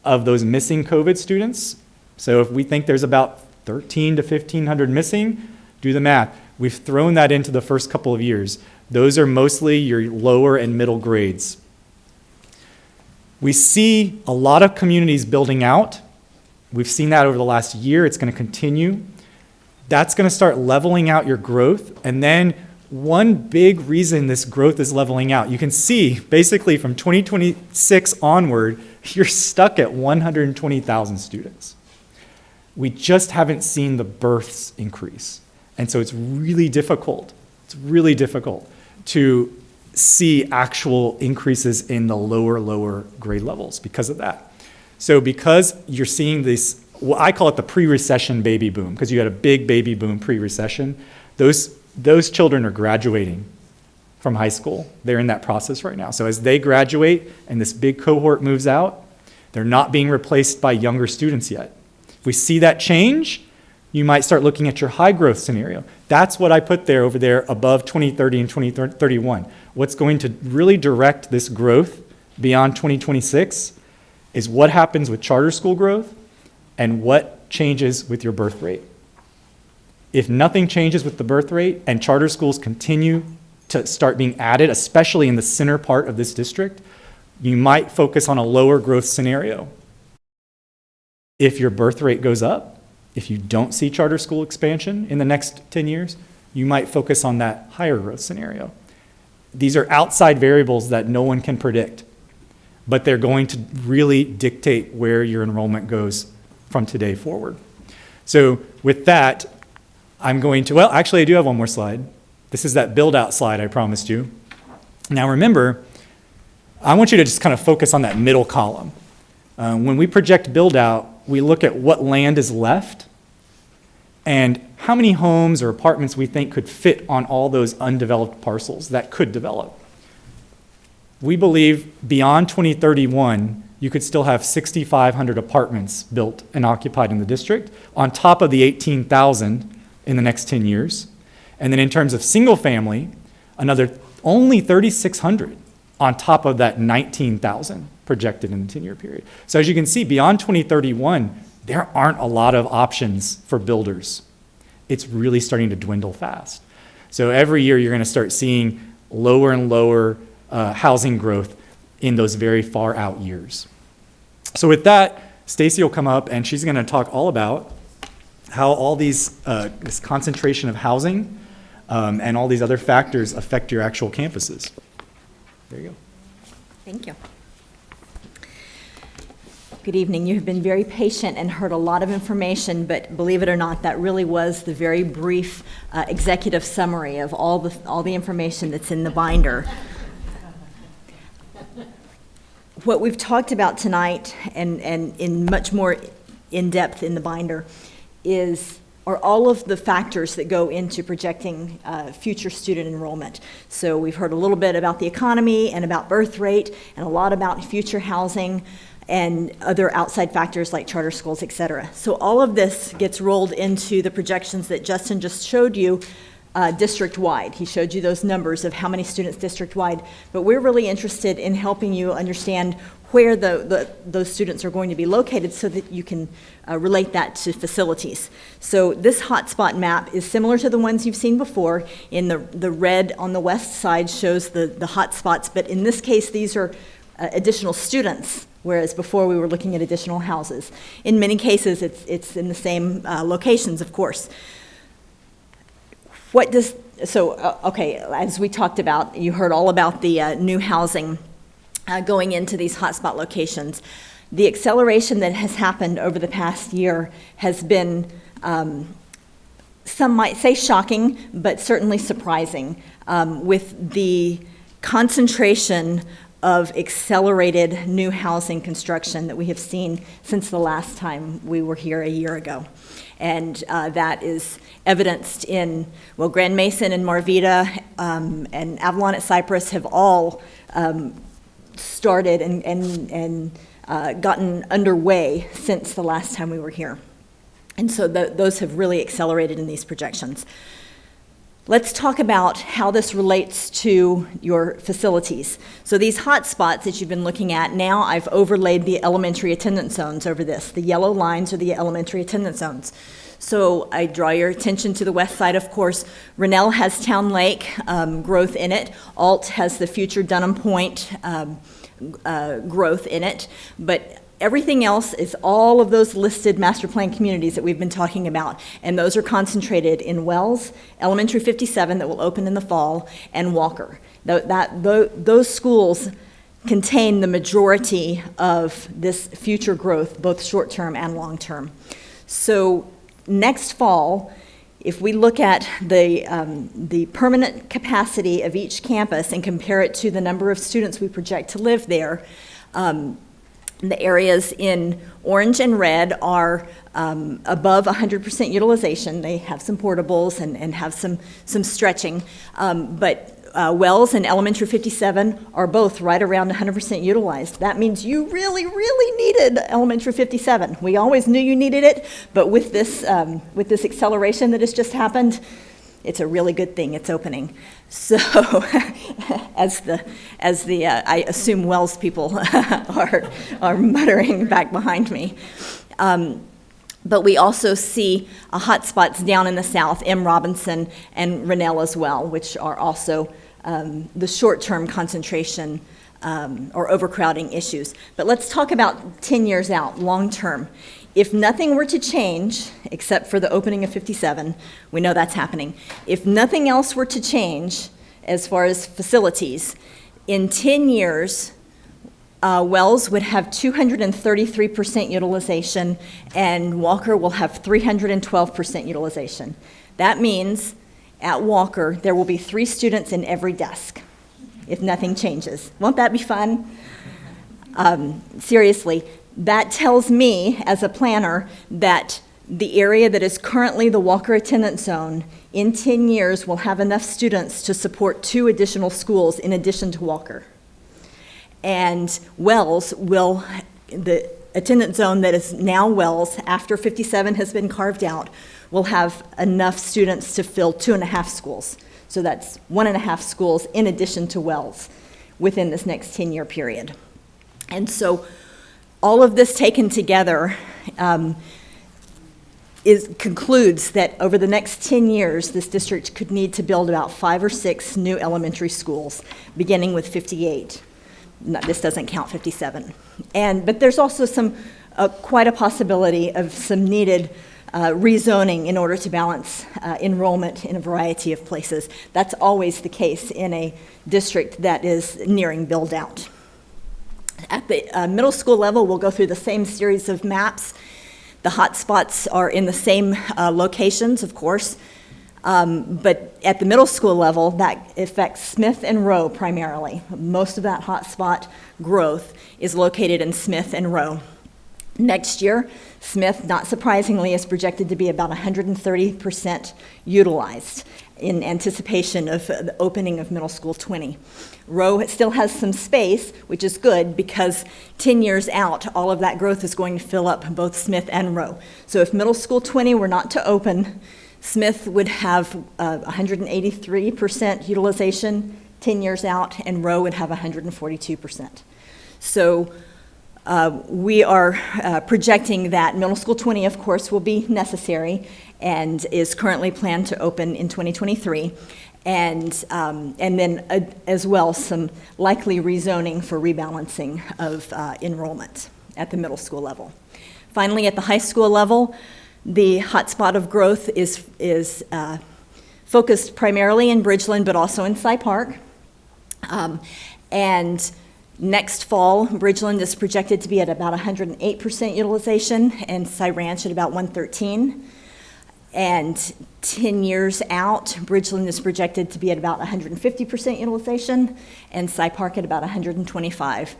of those missing COVID students. So if we think there's about 1,300 to 1,500 missing, do the math. We've thrown that into the first couple of years. Those are mostly your lower and middle grades. We see a lot of communities building out. We've seen that over the last year. It's going to continue. That's going to start leveling out your growth. And then one big reason this growth is leveling out, you can see basically from 2026 onward, you're stuck at 120,000 students. We just haven't seen the births increase. And so it's really difficult to see actual increases in the lower grade levels because of that. So because you're seeing this, well, I call it the pre-recession baby boom, because you had a big baby boom pre-recession, those children are graduating from high school. They're in that process right now. So as they graduate and this big cohort moves out, they're not being replaced by younger students yet. If we see that change, you might start looking at your high growth scenario. That's what I put there over there above 2030 and 2031. What's going to really direct this growth beyond 2026 is what happens with charter school growth and what changes with your birth rate. If nothing changes with the birth rate and charter schools continue to start being added, especially in the center part of this district, you might focus on a lower growth scenario. If your birth rate goes up, if you don't see charter school expansion in the next 10 years, you might focus on that higher growth scenario. These are outside variables that no one can predict, but they're going to really dictate where your enrollment goes from today forward. So with that, I'm going to, well, actually I do have one more slide. This is that build out slide I promised you. Now remember, I want you to just kind of focus on that middle column. When we project build out, we look at what land is left and how many homes or apartments we think could fit on all those undeveloped parcels that could develop. We believe beyond 2031, you could still have 6,500 apartments built and occupied in the district on top of the 18,000 in the next 10 years. And then in terms of single family, another only 3,600 on top of that 19,000 projected in the 10-year period. So as you can see, beyond 2031, there aren't a lot of options for builders. It's really starting to dwindle fast. So every year you're going to start seeing lower and lower housing growth in those very far out years. So with that, Stacy will come up and she's going to talk all about how all these this concentration of housing and all these other factors affect your actual campuses. There you go. Thank you. Good evening. You have been very patient and heard a lot of information, but believe it or not, that really was the very brief executive summary of all the information that's in the binder. What we've talked about tonight and in much more in-depth in the binder are all of the factors that go into projecting future student enrollment. So we've heard a little bit about the economy and about birth rate and a lot about future housing and other outside factors like charter schools, et cetera. So all of this gets rolled into the projections that Justin just showed you district-wide. He showed you those numbers of how many students district-wide, but we're really interested in helping you understand where those students are going to be located so that you can relate that to facilities. So this hotspot map is similar to the ones you've seen before. In the red on the west side shows the hotspots, but in this case, these are additional students, whereas before we were looking at additional houses. In many cases, it's in the same locations, of course. Okay, as we talked about, you heard all about the new housing going into these hotspot locations. The acceleration that has happened over the past year has been, some might say shocking, but certainly surprising, with the concentration of accelerated new housing construction that we have seen since the last time we were here a year ago. And that is evidenced in, well, Grand Mason and Marvita and Avalon at Cypress have all started and gotten underway since the last time we were here. And so those have really accelerated in these projections. Let's talk about how this relates to your facilities. So these hot spots that you've been looking at, now I've overlaid the elementary attendance zones over this. The yellow lines are the elementary attendance zones. So I draw your attention to the west side, of course. Rennell has Town Lake growth in it. Alt has the future Dunham Point growth in it. But everything else is all of those listed master plan communities that we've been talking about, and those are concentrated in Wells, Elementary 57 that will open in the fall, and Walker. Those schools contain the majority of this future growth, both short-term and long-term. So next fall, if we look at the permanent capacity of each campus and compare it to the number of students we project to live there, the areas in orange and red are above 100% utilization. They have some portables and have some stretching, but Wells and Elementary 57 are both right around 100% utilized. That means you really, really needed Elementary 57. We always knew you needed it, but with this acceleration that has just happened, it's a really good thing it's opening. So, I assume Wells people are muttering back behind me. But we also see hotspots down in the south, M. Robinson and Rennell as well, which are also the short-term concentration or overcrowding issues. But let's talk about 10 years out, long-term. If nothing were to change, except for the opening of 57, we know that's happening. If nothing else were to change as far as facilities, in 10 years, Wells would have 233% utilization, and Walker will have 312% utilization. That means at Walker, there will be 3 students in every desk if nothing changes. Won't that be fun? Seriously, that tells me as a planner that the area that is currently the Walker attendance zone in 10 years will have enough students to support 2 additional schools in addition to Walker. And Wells will, the attendance zone that is now Wells, after 57 has been carved out, will have enough students to fill 2.5 schools. So that's 1.5 schools in addition to Wells within this next 10-year period. And so all of this taken together concludes that over the next 10 years, this district could need to build about 5 or 6 new elementary schools, beginning with 58. No, this doesn't count 57. But there's also quite a possibility of some needed rezoning in order to balance enrollment in a variety of places. That's always the case in a district that is nearing build out. At the middle school level, we'll go through the same series of maps. The hot spots are in the same locations, of course, but at the middle school level, that affects Smith and Rowe primarily. Most of that hot spot growth is located in Smith and Rowe. Next year, Smith, not surprisingly, is projected to be about 130% utilized in anticipation of the opening of Middle School 20. Rowe still has some space, which is good because 10 years out, all of that growth is going to fill up both Smith and Rowe. So if Middle School 20 were not to open, Smith would have 183% utilization 10 years out, and Rowe would have 142%. So we are projecting that Middle School 20, of course, will be necessary and is currently planned to open in 2023. And then as well, some likely rezoning for rebalancing of enrollment at the middle school level. Finally, at the high school level, the hotspot of growth is focused primarily in Bridgeland, but also in Cy Park. And next fall, Bridgeland is projected to be at about 108% utilization, and Cy Ranch at about 113. And 10 years out, Bridgeland is projected to be at about 150% utilization, and Cy Park at about 125.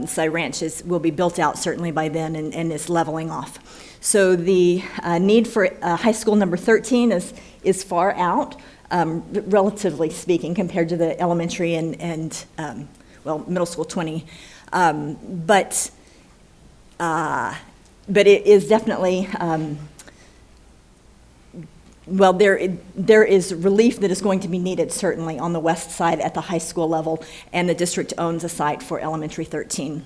Cy Ranch will be built out certainly by then and is leveling off. So the need for high school number 13 is far out, relatively speaking, compared to the elementary and middle school 20. But it is definitely, there is relief that is going to be needed, certainly, on the west side at the high school level, and the district owns a site for elementary 13.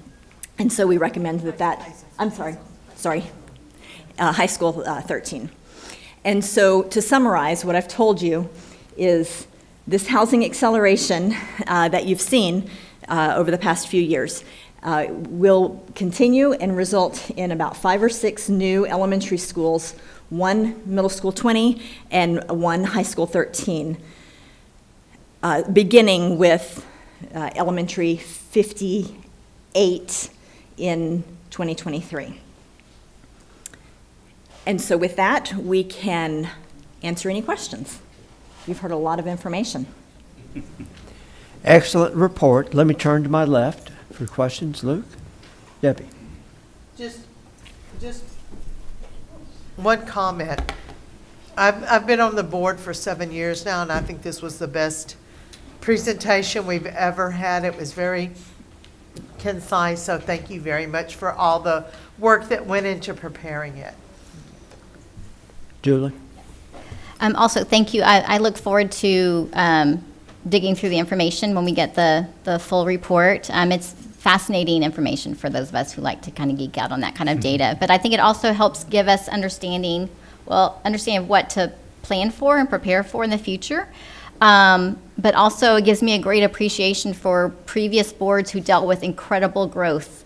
And so we recommend high school 13. And so to summarize, what I've told you is this housing acceleration that you've seen over the past few years will continue and result in about 5 or 6 new elementary schools, 1 middle school 20 and 1 high school 13, beginning with elementary 58 in 2023. And so with that, we can answer any questions. You've heard a lot of information. Excellent report. Let me turn to my left for questions. Luke? Debbie? Just one comment. I've been on the board for 7 years now, and I think this was the best presentation we've ever had. It was very concise, so thank you very much for all the work that went into preparing it. Julie? Also, thank you. I look forward to digging through the information when we get the full report. It's fascinating information for those of us who like to kind of geek out on that kind of data. But I think it also helps give us understanding what to plan for and prepare for in the future. But also it gives me a great appreciation for previous boards who dealt with incredible growth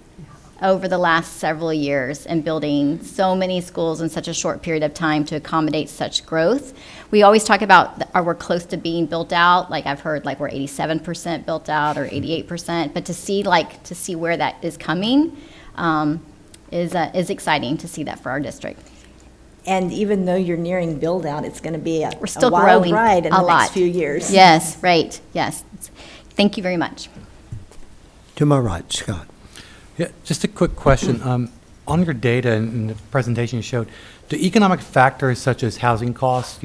over the last several years and building so many schools in such a short period of time to accommodate such growth. We always talk about we're close to being built out. Like I've heard we're 87% built out or 88%, but to see where that is coming is exciting to see that for our district. And even though you're nearing build-out, it's going to be a Still wild growing ride in a the lot. next few years. Yes, right, yes. Thank you very much. To my right, Scott. Yeah, just a quick question. On your data and the presentation you showed, do economic factors such as housing costs,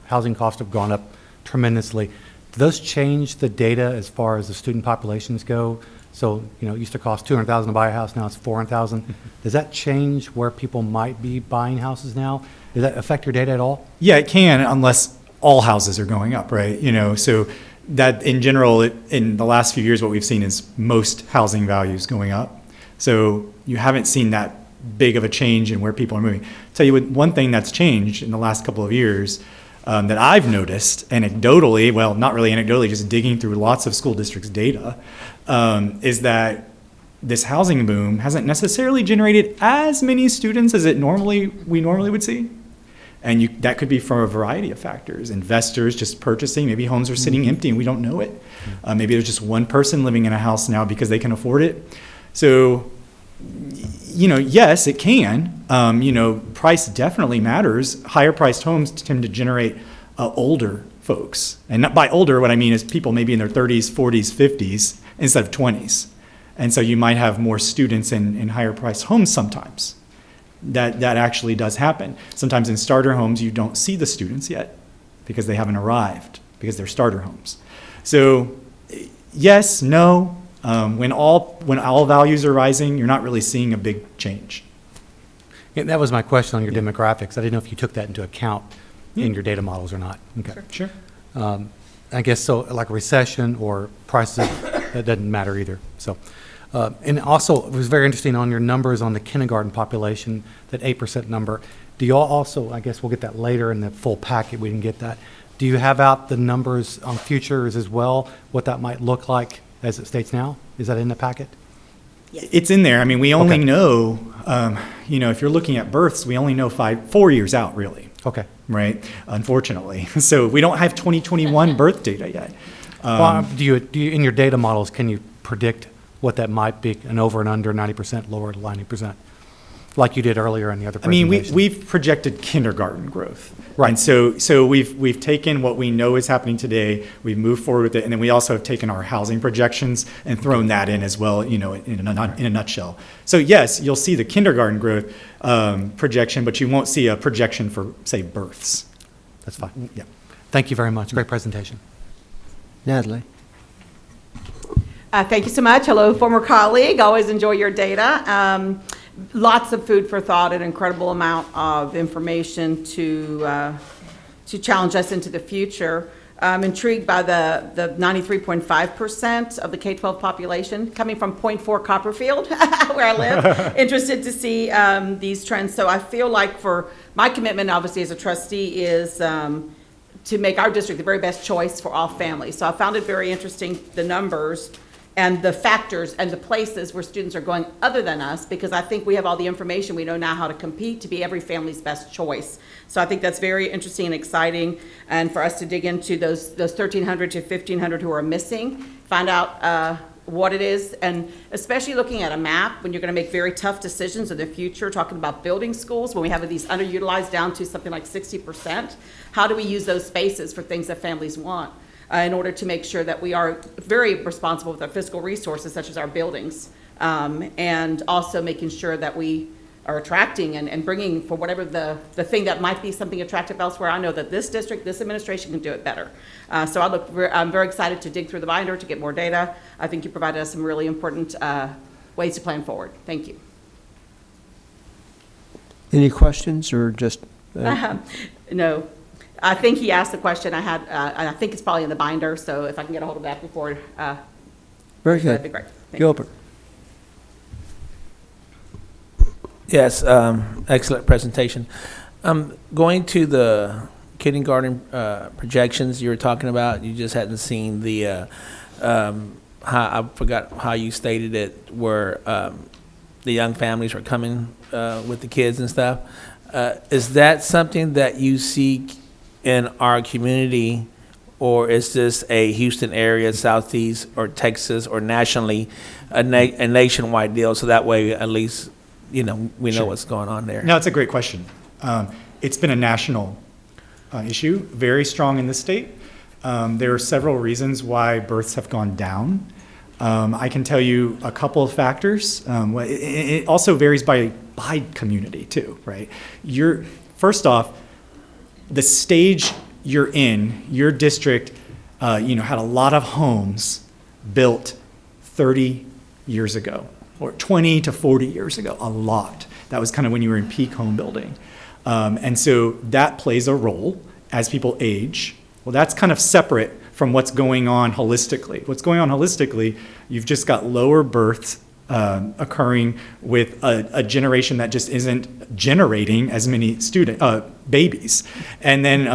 housing costs have gone up tremendously. Do those change the data as far as the student populations go? So, it used to cost $200,000 to buy a house, now it's $400,000. Does that change where people might be buying houses now? Does that affect your data at all? Yeah, it can, unless all houses are going up, right? So that in general, in the last few years, what we've seen is most housing values going up. So you haven't seen that big of a change in where people are moving. Tell you one thing that's changed in the last couple of years that I've noticed anecdotally, well, not really anecdotally, just digging through lots of school districts' data, is that this housing boom hasn't necessarily generated as many students as we normally would see. And that could be from a variety of factors. Investors just purchasing, maybe homes are sitting empty and we don't know it. Maybe there's just one person living in a house now because they can afford it. So, yes, it can. Price definitely matters. Higher priced homes tend to generate older folks. And not by older, what I mean is people maybe in their 30s, 40s, 50s instead of 20s. And so you might have more students in higher priced homes sometimes. That actually does happen. Sometimes in starter homes, you don't see the students yet because they haven't arrived, because they're starter homes. So yes, no. When all values are rising, you're not really seeing a big change. Yeah, that was my question on your demographics. I didn't know if you took that into account in your data models or not. Okay. Sure. I guess so, like a recession or prices, that doesn't matter either. So, and also, it was very interesting on your numbers on the kindergarten population, that 8% number. Do you all also, I guess we'll get that later in the full packet, we can get that. Do you have out the numbers on futures as well, what that might look like as it states now? Is that in the packet? Yes. It's in there. I mean, we only Okay. know, if you're looking at births, we only know 4 years out, really. Okay. Right? Unfortunately. So we don't have 2021 birth data yet. Well, do you, in your data models, can you predict what that might be, an over and under 90%, lower 90%, like you did earlier in the other I mean, presentation? we've projected kindergarten growth. Right. And so we've taken what we know is happening today, we've moved forward with it, and then we also have taken our housing projections and thrown that in as well, in a nutshell. So yes, you'll see the kindergarten growth projection, but you won't see a projection for, say, births. That's fine. Yeah. Thank you very much. Great presentation. Natalie? Thank you so much. Hello, former colleague. Always enjoy your data. Lots of food for thought, an incredible amount of information to challenge us into the future. I'm intrigued by the 93.5% of the K-12 population coming from 0.4 Copperfield, where I live. Interested to see these trends. So I feel like for my commitment, obviously, as a trustee is to make our district the very best choice for all families. So I found it very interesting, the numbers and the factors and the places where students are going other than us, because I think we have all the information. We know now how to compete to be every family's best choice. So I think that's very interesting and exciting, and for us to dig into those 1,300 to 1,500 who are missing, find out what it is, and especially looking at a map when you're going to make very tough decisions in the future, talking about building schools, when we have these underutilized down to something like 60%, how do we use those spaces for things that families want? In order to make sure that we are very responsible with our fiscal resources, such as our buildings, and also making sure that we are attracting and bringing for whatever the thing that might be something attractive elsewhere. I know that this district, this administration can do it better. So I'm very excited to dig through the binder to get more data. I think you provided us some really important ways to plan forward. Thank you. Any questions or just? No, I think he asked the question I had, and I think it's probably in the binder, so if I can get a hold of that before. Very good. That'd be great. Thank you. Gilbert. Yes, excellent presentation. Going to the kindergarten projections you were talking about, you just hadn't seen the, I forgot how you stated it, where the young families are coming with the kids and stuff. Is that something that you see in our community, or is this a Houston area, Southeast, or Texas, or nationally, a nationwide deal? So that way, at least, we know Sure. what's going on there. No, it's a great question. It's been a national issue, very strong in the state. There are several reasons why births have gone down. I can tell you a couple of factors. It also varies by community too, right? First off, the stage you're in, your district, had a lot of homes built 30 years ago, or 20 to 40 years ago, a lot. That was kind of when you were in peak home building. And so that plays a role as people age. Well, that's kind of separate from what's going on holistically. What's going on holistically, you've just got lower births occurring with a generation that just isn't generating as many babies. And then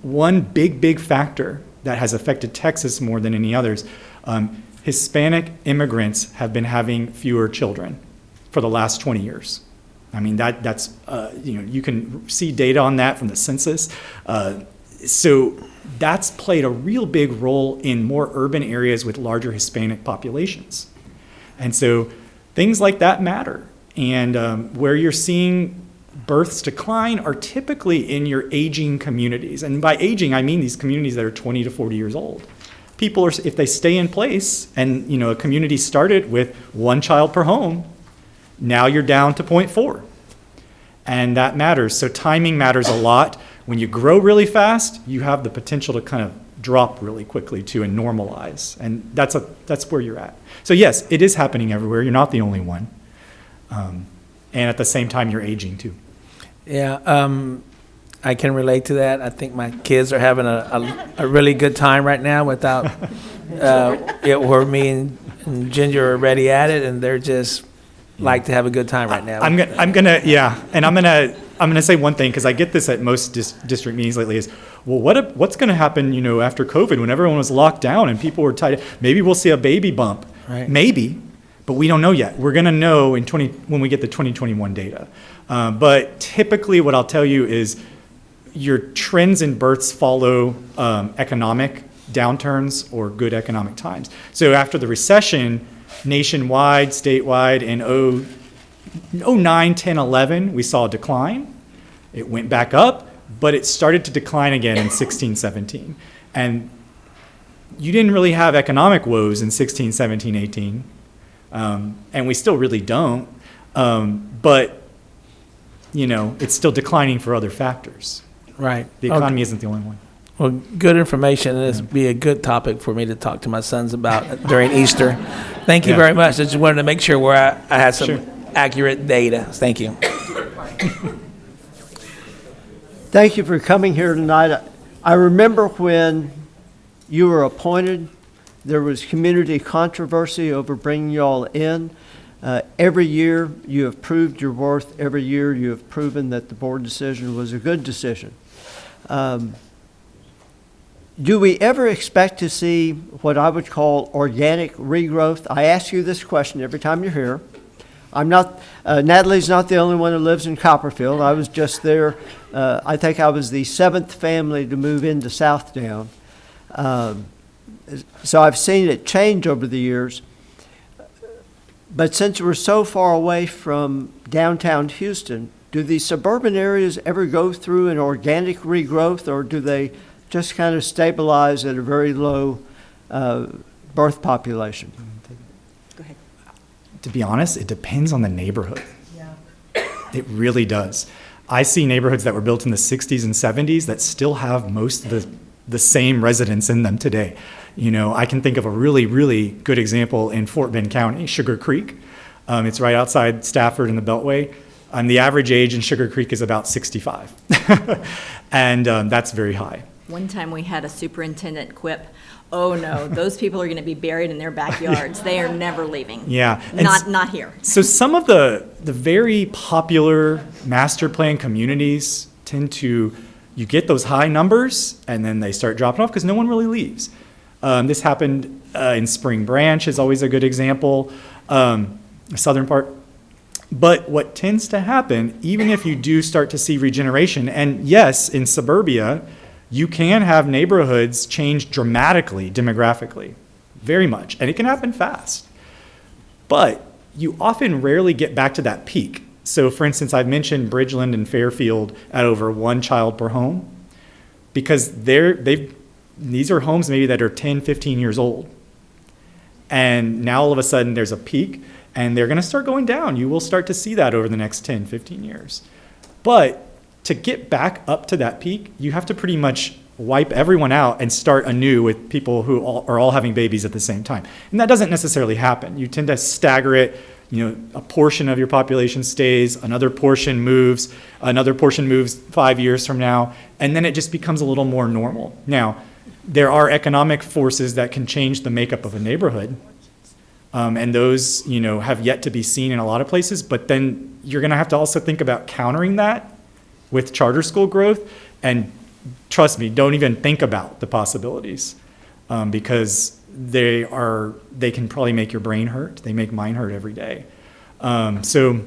one big factor that has affected Texas more than any others, Hispanic immigrants have been having fewer children for the last 20 years. I mean, that's you can see data on that from the census. So that's played a real big role in more urban areas with larger Hispanic populations. And so things like that matter. And where you're seeing births decline are typically in your aging communities. And by aging, I mean these communities that are 20 to 40 years old. People if they stay in place, and a community started with 1 child per home, now you're down to 0.4. And that matters. So timing matters a lot. When you grow really fast, you have the potential to kind of drop really quickly too and normalize. And that's where you're at. So yes, it is happening everywhere. You're not the only one. And at the same time, you're aging too. Yeah, I can relate to that. I think my kids are having a really good time right now without, where me and Ginger are already at it, and they're just like to have a good time right now. I'm gonna say one thing, because I get this at most district meetings lately, is, well, what's gonna happen, after COVID, when everyone was locked down and people were tied? Maybe we'll see a baby bump. Right. Maybe, but we don't know yet. We're gonna know when we get the 2021 data. But typically, what I'll tell you is your trends in births follow economic downturns or good economic times. So after the recession, nationwide, statewide, in 09, 10, 11, we saw a decline. It went back up, but it started to decline again in 16, 17. And you didn't really have economic woes in 16, 17, 18. And we still really don't. But, it's still declining for other factors. Right. The economy isn't the only one. Well, good information, and this would be a good topic for me to talk to my sons about during Easter. Thank you very much. I just wanted to make sure where I had some accurate data. Thank you. Thank you for coming here tonight. I remember when you were appointed, there was community controversy over bringing you all in. Every year you have proved your worth. Every year you have proven that the board decision was a good decision. Do we ever expect to see what I would call organic regrowth? I ask you this question every time you're here. Natalie's not the only one who lives in Copperfield. I was just there. I think I was the 7th family to move into Southdown. So I've seen it change over the years. But since we're so far away from downtown Houston, do the suburban areas ever go through an organic regrowth, or do they just kind of stabilize at a very low birth population? To be honest, it depends on the neighborhood. It really does. I see neighborhoods that were built in the 60s and 70s that still have most of the same residents in them today. You know, I can think of a really, really good example in Fort Bend County, Sugar Creek. It's right outside Stafford in the Beltway. The average age in Sugar Creek is about 65. And that's very high. One time we had a superintendent quip, "Oh no, those people are going to be buried in their backyards. They are never leaving." Yeah. And Not here. So some of the very popular master plan communities tend to, you get those high numbers and then they start dropping off because no one really leaves. This happened in Spring Branch is always a good example, the southern part. But what tends to happen, even if you do start to see regeneration, and yes, in suburbia, you can have neighborhoods change dramatically demographically, very much, and it can happen fast. But you often rarely get back to that peak. So for instance, I've mentioned Bridgeland and Fairfield at over 1 child per home, because these are homes maybe that are 10, 15 years old. And now all of a sudden there's a peak, and they're going to start going down. You will start to see that over the next 10, 15 years. But to get back up to that peak, you have to pretty much wipe everyone out and start anew with people who are all having babies at the same time. And that doesn't necessarily happen. You tend to stagger it. You know, a portion of your population stays, another portion moves 5 years from now, and then it just becomes a little more normal. Now, there are economic forces that can change the makeup of a neighborhood. And those, you know, have yet to be seen in a lot of places, but then you're going to have to also think about countering that with charter school growth. And trust me, don't even think about the possibilities, because they can probably make your brain hurt. They make mine hurt every day. So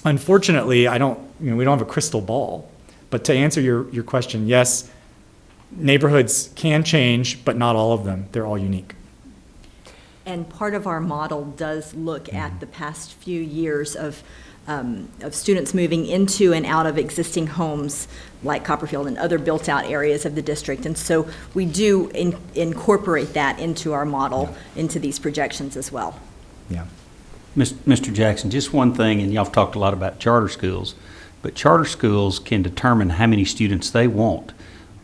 unfortunately, we don't have a crystal ball. But to answer your question, yes, neighborhoods can change, but not all of them. They're all unique. And part of our model does look at the past few years of students moving into and out of existing homes like Copperfield and other built-out areas of the district. And so we do incorporate that into our model, into these projections as well. Yeah. Mr. Jackson, just one thing, and y'all have talked a lot about charter schools, but charter schools can determine how many students they want.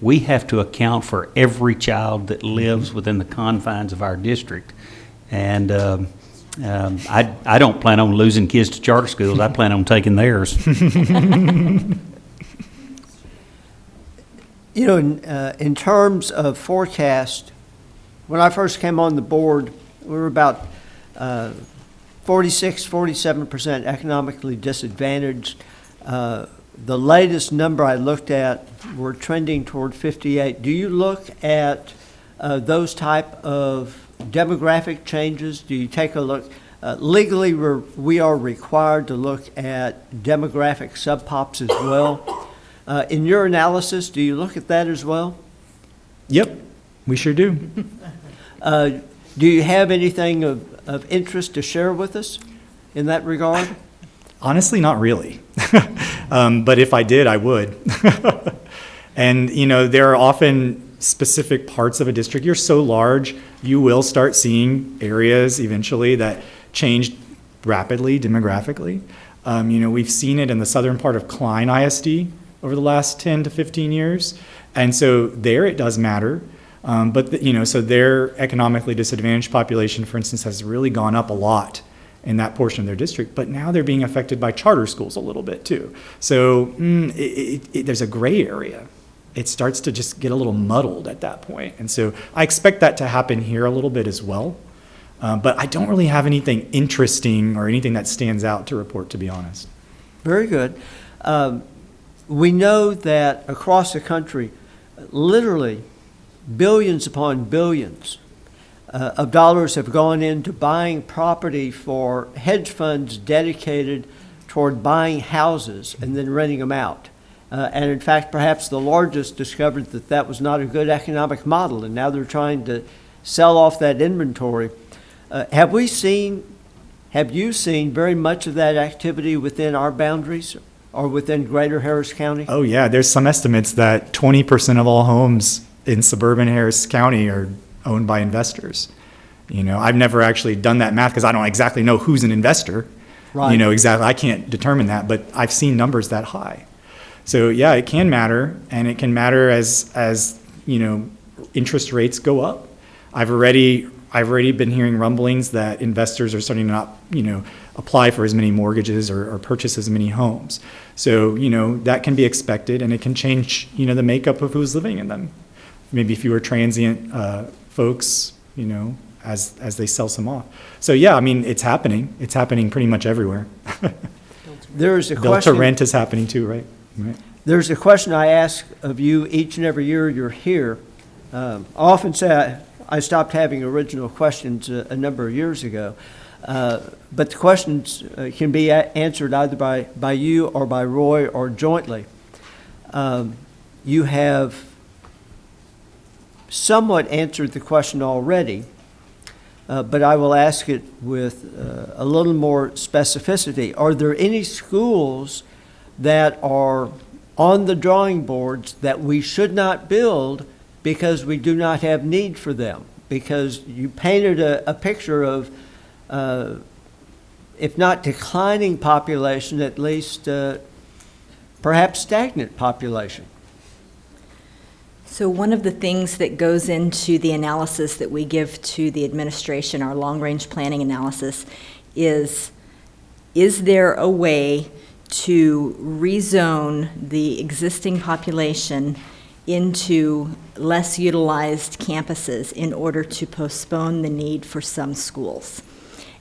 We have to account for every child that lives within the confines of our district. And I don't plan on losing kids to charter schools. I plan on taking theirs. You know, in terms of forecast, when I first came on the board, we were about 47% economically disadvantaged. The latest number I looked at, we're trending toward 58. Do you look at those type of demographic changes? Do you take a look? Legally, we are required to look at demographic subpops as well. In your analysis, do you look at that as well? Yep, we sure do. Do you have anything of interest to share with us in that regard? Honestly, not really. But if I did, I would. And, you know, there are often specific parts of a district. You're so large, you will start seeing areas eventually that change rapidly demographically. You know, we've seen it in the southern part of Klein ISD over the last 10 to 15 years. And so there it does matter. So their economically disadvantaged population, for instance, has really gone up a lot in that portion of their district, but now they're being affected by charter schools a little bit too. So there's a gray area. It starts to just get a little muddled at that point. And so I expect that to happen here a little bit as well. But I don't really have anything interesting or anything that stands out to report, to be honest. Very good. We know that across the country, literally billions upon billions of dollars have gone into buying property for hedge funds dedicated toward buying houses and then renting them out. And in fact, perhaps the largest discovered that that was not a good economic model, and now they're trying to sell off that inventory. Have you seen very much of that activity within our boundaries or within greater Harris County? Oh yeah, there's some estimates that 20% of all homes in suburban Harris County are owned by investors. You know, I've never actually done that math because I don't exactly know who's an investor. Right. Exactly. I can't determine that, but I've seen numbers that high. So yeah, it can matter, and it can matter as interest rates go up. I've already been hearing rumblings that investors are starting to not, apply for as many mortgages or purchase as many homes. So, that can be expected, and it can change, the makeup of who's living in them. Maybe fewer transient folks, as they sell some off. So yeah, it's happening. It's happening pretty much everywhere. There's a Built to question. rent is happening too, right? Right. There's a question I ask of you each and every year you're here. I often say I stopped having original questions a number of years ago, but the questions can be answered either by you or by Roy or jointly. You have somewhat answered the question already, but I will ask it with a little more specificity. Are there any schools that are on the drawing boards that we should not build because we do not have need for them? Because you painted a picture of, if not declining population, at least perhaps stagnant population. So one of the things that goes into the analysis that we give to the administration, our long-range planning analysis, is there a way to rezone the existing population into less utilized campuses in order to postpone the need for some schools?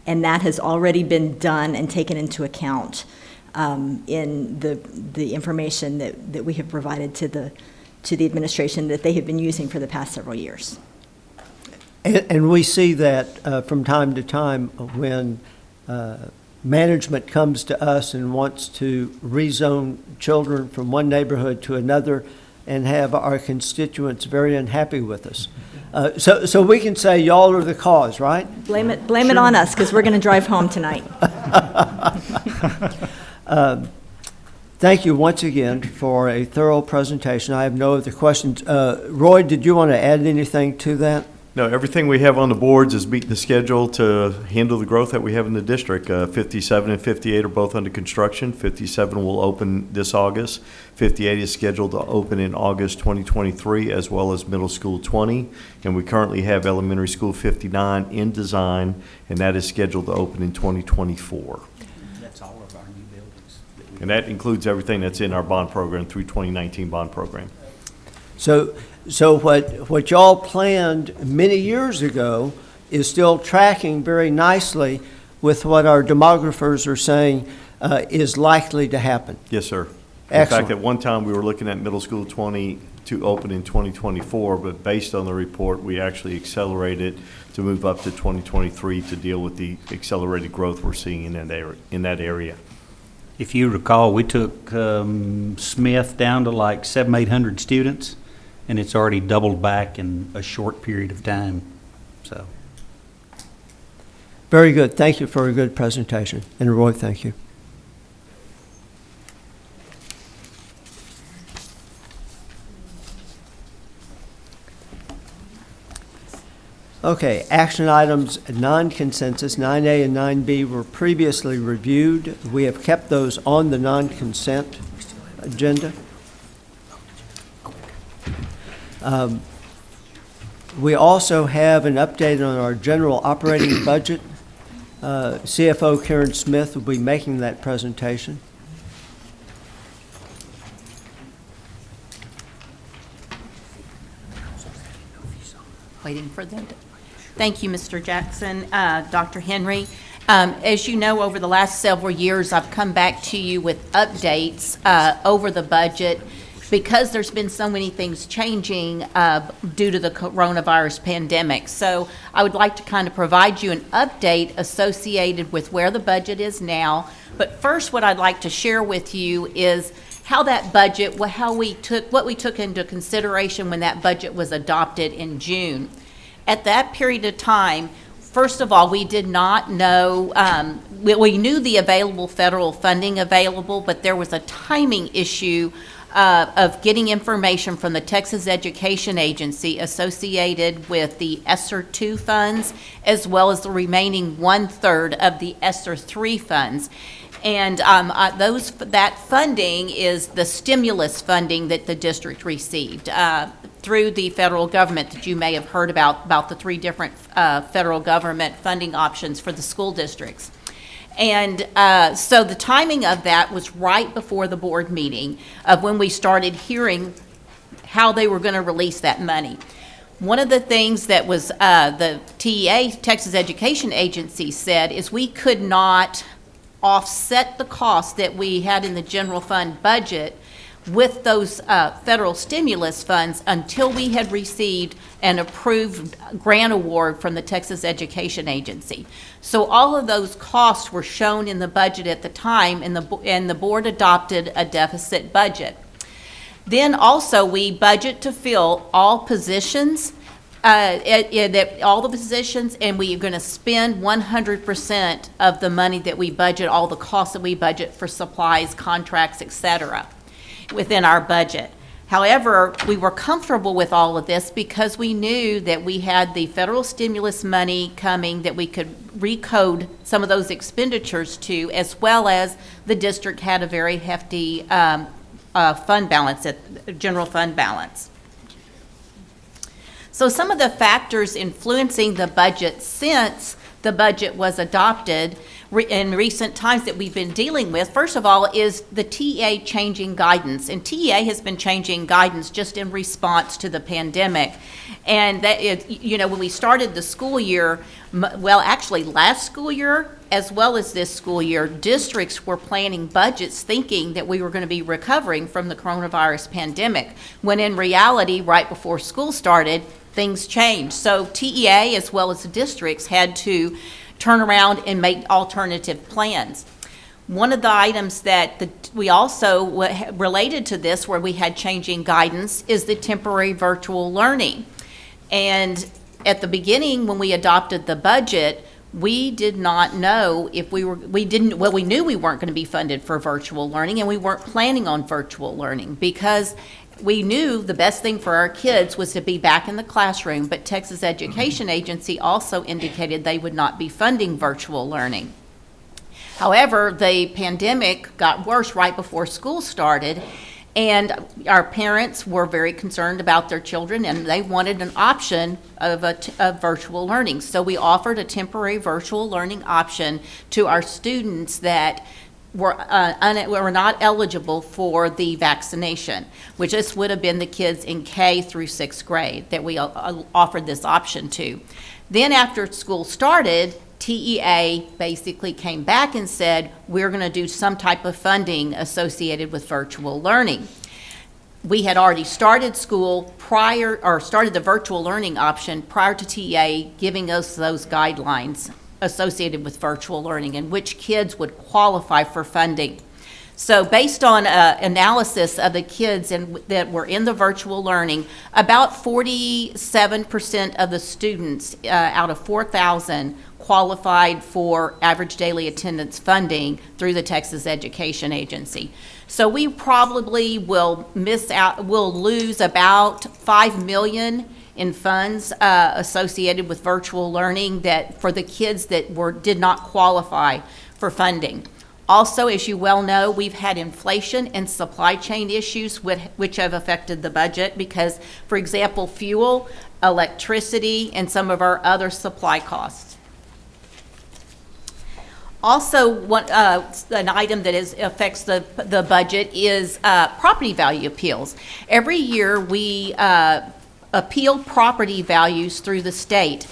And that has already been done and taken into account in the information that we have provided to the administration that they have been using for the past several years. And we see that from time to time when management comes to us and wants to rezone children from one neighborhood to another and have our constituents very unhappy with us. So we can say y'all are the cause, right? Blame it on us, because we're going to drive home tonight. Thank you once again for a thorough presentation. I have no other questions. Roy, did you want to add anything to that? No, everything we have on the boards is meeting the schedule to handle the growth that we have in the district. 57 and 58 are both under construction. 57 will open this August. 58 is scheduled to open in August 2023, as well as middle school 20. And we currently have elementary school 59 in design, and that is scheduled to open in 2024. That's all of our new buildings. And that includes everything that's in our bond program through 2019 bond program. So what y'all planned many years ago is still tracking very nicely with what our demographers are saying is likely to happen. Yes, sir. Excellent. In fact, at one time, we were looking at middle school 20 to open in 2024, but based on the report, we actually accelerated to move up to 2023 to deal with the accelerated growth we're seeing in that area. If you recall, we took Smith down to like 700-800 students, and it's already doubled back in a short period of time. So, Very good. Thank you for a good presentation. And Roy, thank you. Okay, action items, non-consensus, 9A and 9B were previously reviewed. We have kept those on the non-consent agenda. We also have an update on our general operating budget. CFO Karen Smith will be making that presentation. Waiting for them to. Thank you, Mr. Jackson. Dr. Henry, as you know, over the last several years, I've come back to you with updates over the budget because there's been so many things changing due to the coronavirus pandemic. So I would like to kind of provide you an update associated with where the budget is now. But first, what I'd like to share with you is how that budget, what we took into consideration when that budget was adopted in June. At that period of time, first of all, we did not know, we knew the available federal funding available, but there was a timing issue of getting information from the Texas Education Agency associated with the ESSER II funds, as well as the remaining 1/3 of the ESSER III funds. And that funding is the stimulus funding that the district received through the federal government that you may have heard about the 3 different federal government funding options for the school districts. And so the timing of that was right before the board meeting of when we started hearing how they were going to release that money. One of the things that was the TEA, Texas Education Agency, said is we could not offset the cost that we had in the general fund budget with those federal stimulus funds until we had received an approved grant award from the Texas Education Agency. So all of those costs were shown in the budget at the time, and the board adopted a deficit budget. Then also we budget to fill all positions, all the positions, and we are going to spend 100% of the money that we budget, all the costs that we budget for supplies, contracts, etc., within our budget. However, we were comfortable with all of this because we knew that we had the federal stimulus money coming that we could recode some of those expenditures to, as well as the district had a very hefty fund balance, general fund balance. So some of the factors influencing the budget since the budget was adopted in recent times that we've been dealing with, first of all, is the TEA changing guidance. And TEA has been changing guidance just in response to the pandemic. And that is, when we started the school year, well, actually last school year, as well as this school year, districts were planning budgets thinking that we were going to be recovering from the coronavirus pandemic, when in reality, right before school started, things changed. So TEA, as well as the districts, had to turn around and make alternative plans. One of the items that we also related to this, where we had changing guidance, is the temporary virtual learning. And at the beginning, when we adopted the budget, we did not know if we knew we weren't going to be funded for virtual learning, and we weren't planning on virtual learning because we knew the best thing for our kids was to be back in the classroom, but Texas Education Agency also indicated they would not be funding virtual learning. However, the pandemic got worse right before school started, and our parents were very concerned about their children, and they wanted an option of virtual learning. So we offered a temporary virtual learning option to our students that were not eligible for the vaccination, which this would have been the kids in K through 6th grade that we offered this option to. Then after school started, TEA basically came back and said, we're going to do some type of funding associated with virtual learning. We had already started school started the virtual learning option prior to TEA giving us those guidelines associated with virtual learning and which kids would qualify for funding. So based on analysis of the kids that were in the virtual learning, about 47% of the students out of 4,000 qualified for average daily attendance funding through the Texas Education Agency. So we probably will lose about $5 million in funds associated with virtual learning that for the kids that did not qualify for funding. Also, as you well know, we've had inflation and supply chain issues which have affected the budget because, for example, fuel, electricity, and some of our other supply costs. Also, an item that affects the budget is property value appeals. Every year we appeal property values through the state.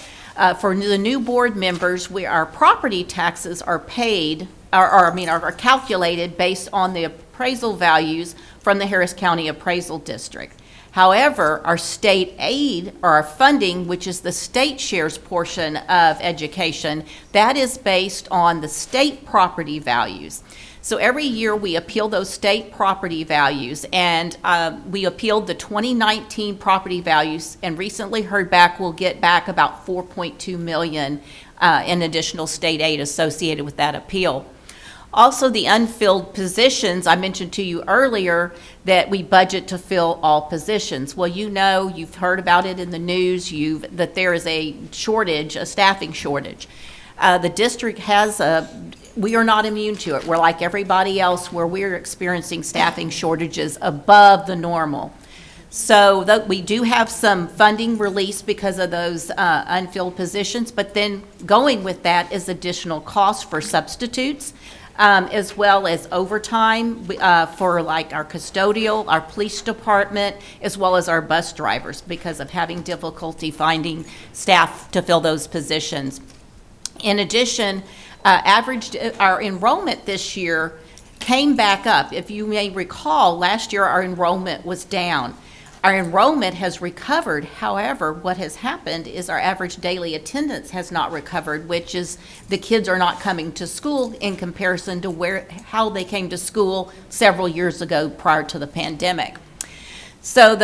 For the new board members, our property taxes are paid, are calculated based on the appraisal values from the Harris County Appraisal District. However, our state aid, or our funding, which is the state shares portion of education, that is based on the state property values. So every year we appeal those state property values, and we appealed the 2019 property values and recently heard back we'll get back about $4.2 million in additional state aid associated with that appeal. Also, the unfilled positions, I mentioned to you earlier that we budget to fill all positions. Well, you know, you've heard about it in the news, that there is a shortage, a staffing shortage. The district we are not immune to it. We're like everybody else where we're experiencing staffing shortages above the normal. So we do have some funding released because of those unfilled positions, but then going with that is additional costs for substitutes, as well as overtime for like our custodial, our police department, as well as our bus drivers because of having difficulty finding staff to fill those positions. In addition, our enrollment this year came back up. If you may recall, last year our enrollment was down. Our enrollment has recovered. However, what has happened is our average daily attendance has not recovered, which is the kids are not coming to school in comparison to how they came to school several years ago prior to the pandemic. So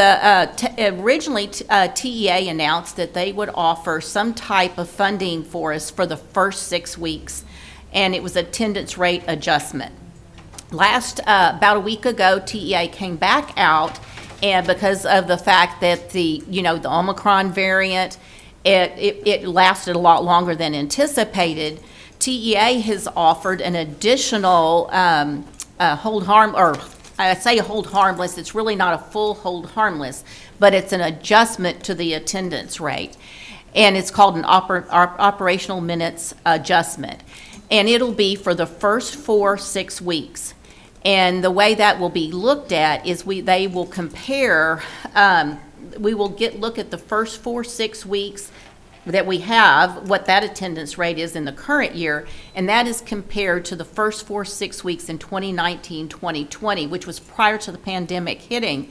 originally TEA announced that they would offer some type of funding for us for the first 6 weeks, and it was attendance rate adjustment. About a week ago, TEA came back out, and because of the fact that the Omicron variant, it lasted a lot longer than anticipated, TEA has offered an additional hold harmless, it's really not a full hold harmless, but it's an adjustment to the attendance rate. And it's called an operational minutes adjustment. And it'll be for the first 6 weeks. And the way that will be looked at is they will compare, we will look at the first 6 weeks that we have, what that attendance rate is in the current year, and that is compared to the first 6 weeks in 2019-2020, which was prior to the pandemic hitting,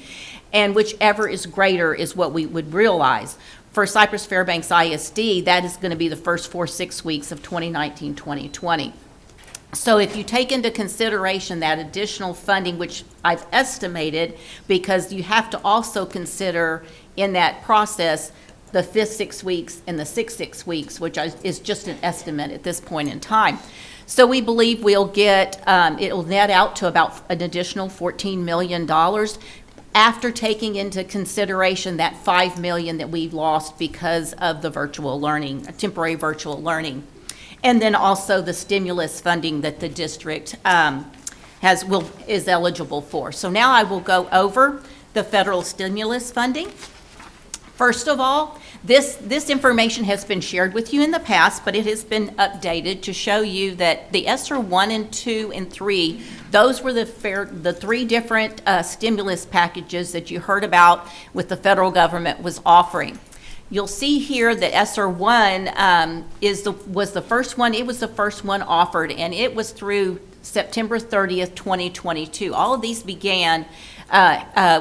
and whichever is greater is what we would realize. For Cypress-Fairbanks ISD, that is going to be the first 6 weeks of 2019-2020. So if you take into consideration that additional funding, which I've estimated, because you have to also consider in that process the 5th 6 weeks and the 6th 6 weeks, which is just an estimate at this point in time. So we believe we'll get, it'll net out to about an additional $14 million after taking into consideration that $5 million that we've lost because of the virtual learning, temporary virtual learning. And then also the stimulus funding that the district is eligible for. So now I will go over the federal stimulus funding. First of all, this information has been shared with you in the past, but it has been updated to show you that the ESSER 1 and 2 and 3, those were the 3 different stimulus packages that you heard about with the federal government was offering. You'll see here that ESSER 1 was the first one. It was the first one offered, and it was through September 30th, 2022. All of these began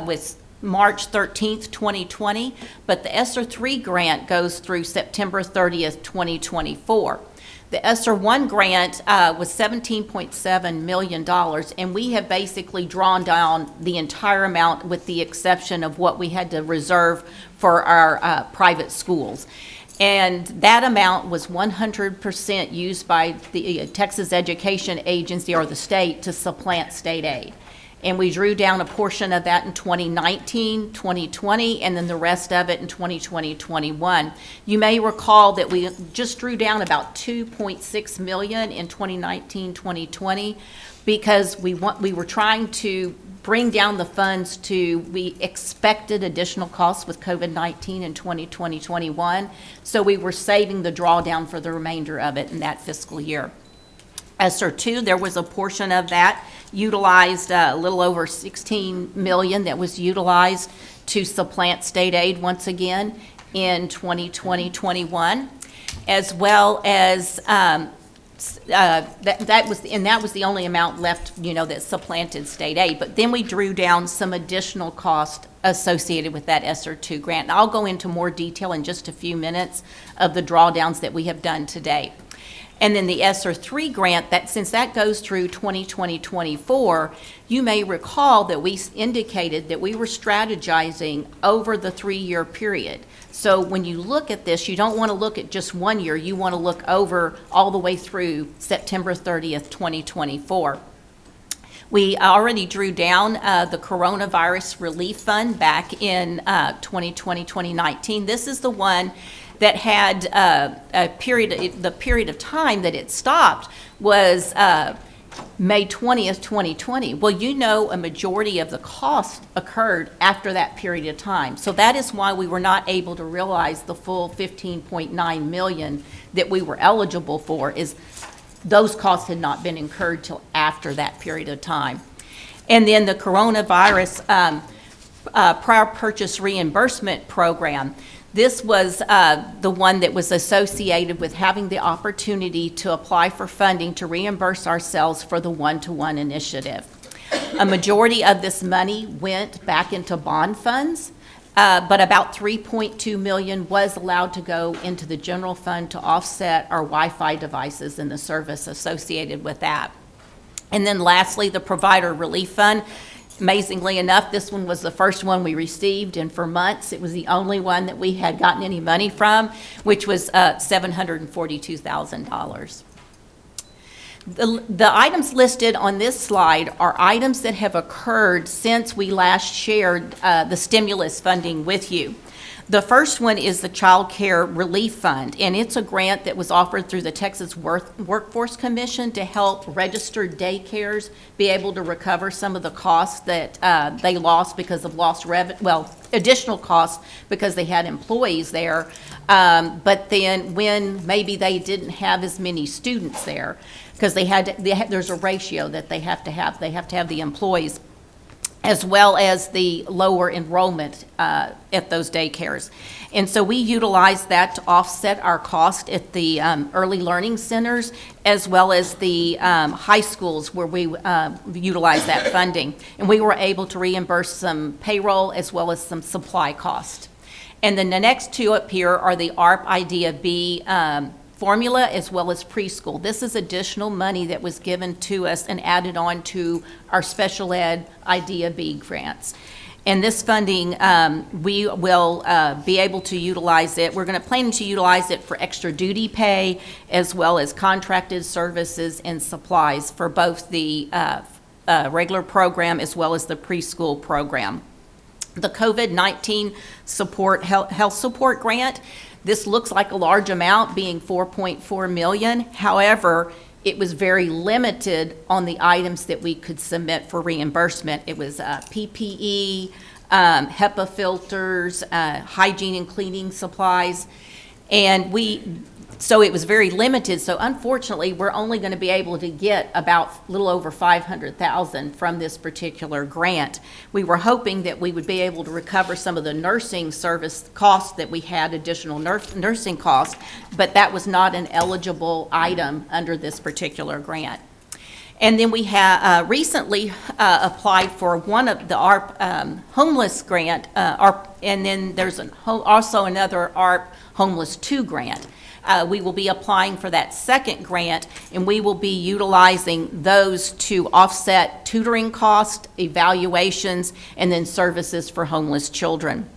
with March 13th, 2020, but the ESSER 3 grant goes through September 30th, 2024. The ESSER 1 grant was $17.7 million, and we have basically drawn down the entire amount with the exception of what we had to reserve for our private schools. And that amount was 100% used by the Texas Education Agency or the state to supplant state aid. And we drew down a portion of that in 2019, 2020, and then the rest of it in 2020, 21. You may recall that we just drew down about $2.6 million in 2019, 2020, because we were trying to bring down the funds we expected additional costs with COVID-19 in 2020, 21. So we were saving the drawdown for the remainder of it in that fiscal year. ESSER 2, there was a portion of that utilized, a little over $16 million that was utilized to supplant state aid once again in 2020-21, as well as that was the only amount left, that supplanted state aid. But then we drew down some additional cost associated with that ESSER 2 grant. And I'll go into more detail in just a few minutes of the drawdowns that we have done today. And then the ESSER 3 grant, that since that goes through 2020-24, you may recall that we indicated that we were strategizing over the 3-year period. So when you look at this, you don't want to look at just 1 year, you want to look over all the way through September 30th, 2024. We already drew down the coronavirus relief fund back in 2020-2019. This is the one that had the period of time that it stopped was May 20th, 2020. Well, you know, a majority of the cost occurred after that period of time. So that is why we were not able to realize the full $15.9 million that we were eligible for, is those costs had not been incurred till after that period of time. And then the coronavirus prior purchase reimbursement program. This was the one that was associated with having the opportunity to apply for funding to reimburse ourselves for the one-to-one initiative. A majority of this money went back into bond funds, but about $3.2 million was allowed to go into the general fund to offset our Wi-Fi devices and the service associated with that. And then lastly, the provider relief fund. Amazingly enough, this one was the first one we received, and for months it was the only one that we had gotten any money from, which was $742,000. The items listed on this slide are items that have occurred since we last shared the stimulus funding with you. The first one is the Child Care Relief Fund, and it's a grant that was offered through the Texas Workforce Commission to help registered daycares be able to recover some of the costs that they lost because of additional costs because they had employees there. But then when maybe they didn't have as many students there, because there's a ratio that they have to have. They have to have the employees as well as the lower enrollment at those daycares. And so we utilize that to offset our cost at the early learning centers as well as the high schools where we utilize that funding. And we were able to reimburse some payroll as well as some supply cost. And then the next two up here are the ARP Idea B formula as well as preschool. This is additional money that was given to us and added on to our special ed Idea B grants. And this funding, we will be able to utilize it. We're going to plan to utilize it for extra duty pay as well as contracted services and supplies for both the regular program as well as the preschool program. The COVID-19 health support grant. This looks like a large amount, being $4.4 million. However, it was very limited on the items that we could submit for reimbursement. It was PPE, HEPA filters, hygiene and cleaning supplies, and so it was very limited. So unfortunately, we're only going to be able to get about a little over $500,000 from this particular grant. We were hoping that we would be able to recover some of the nursing service costs that we had, additional nursing costs, but that was not an eligible item under this particular grant. And then we have recently applied for one of the ARP homeless grant, and then there's also another ARP Homeless 2 grant. We will be applying for that second grant, and we will be utilizing those to offset tutoring costs, evaluations, and then services for homeless children.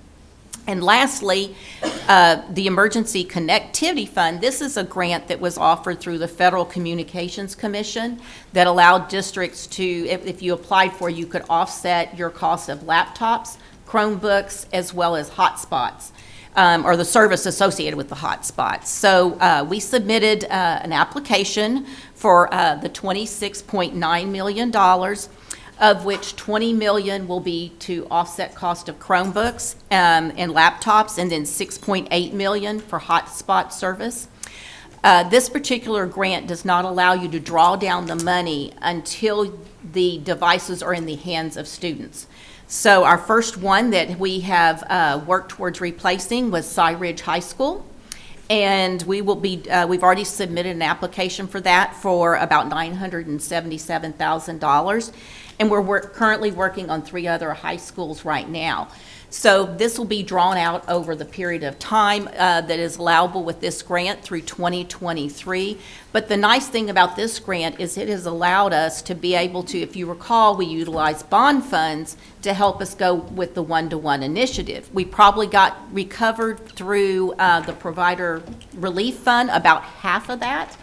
And lastly, the Emergency Connectivity Fund. This is a grant that was offered through the Federal Communications Commission that allowed districts to, if you applied for, you could offset your cost of laptops, Chromebooks, as well as hotspots. Or the service associated with the hotspots. So we submitted an application for the $26.9 million, of which $20 million will be to offset cost of Chromebooks and laptops, and then $6.8 million for hotspot service. This particular grant does not allow you to draw down the money until the devices are in the hands of students. So our first one that we have worked towards replacing was Cy Ridge High School. And we will be, we've already submitted an application for that for about $977,000. And we're currently working on 3 other high schools right now. So this will be drawn out over the period of time that is allowable with this grant through 2023. But the nice thing about this grant is it has allowed us to be able to, if you recall, we utilize bond funds to help us go with the one-to-one initiative. We probably got recovered through the provider relief fund about half of that.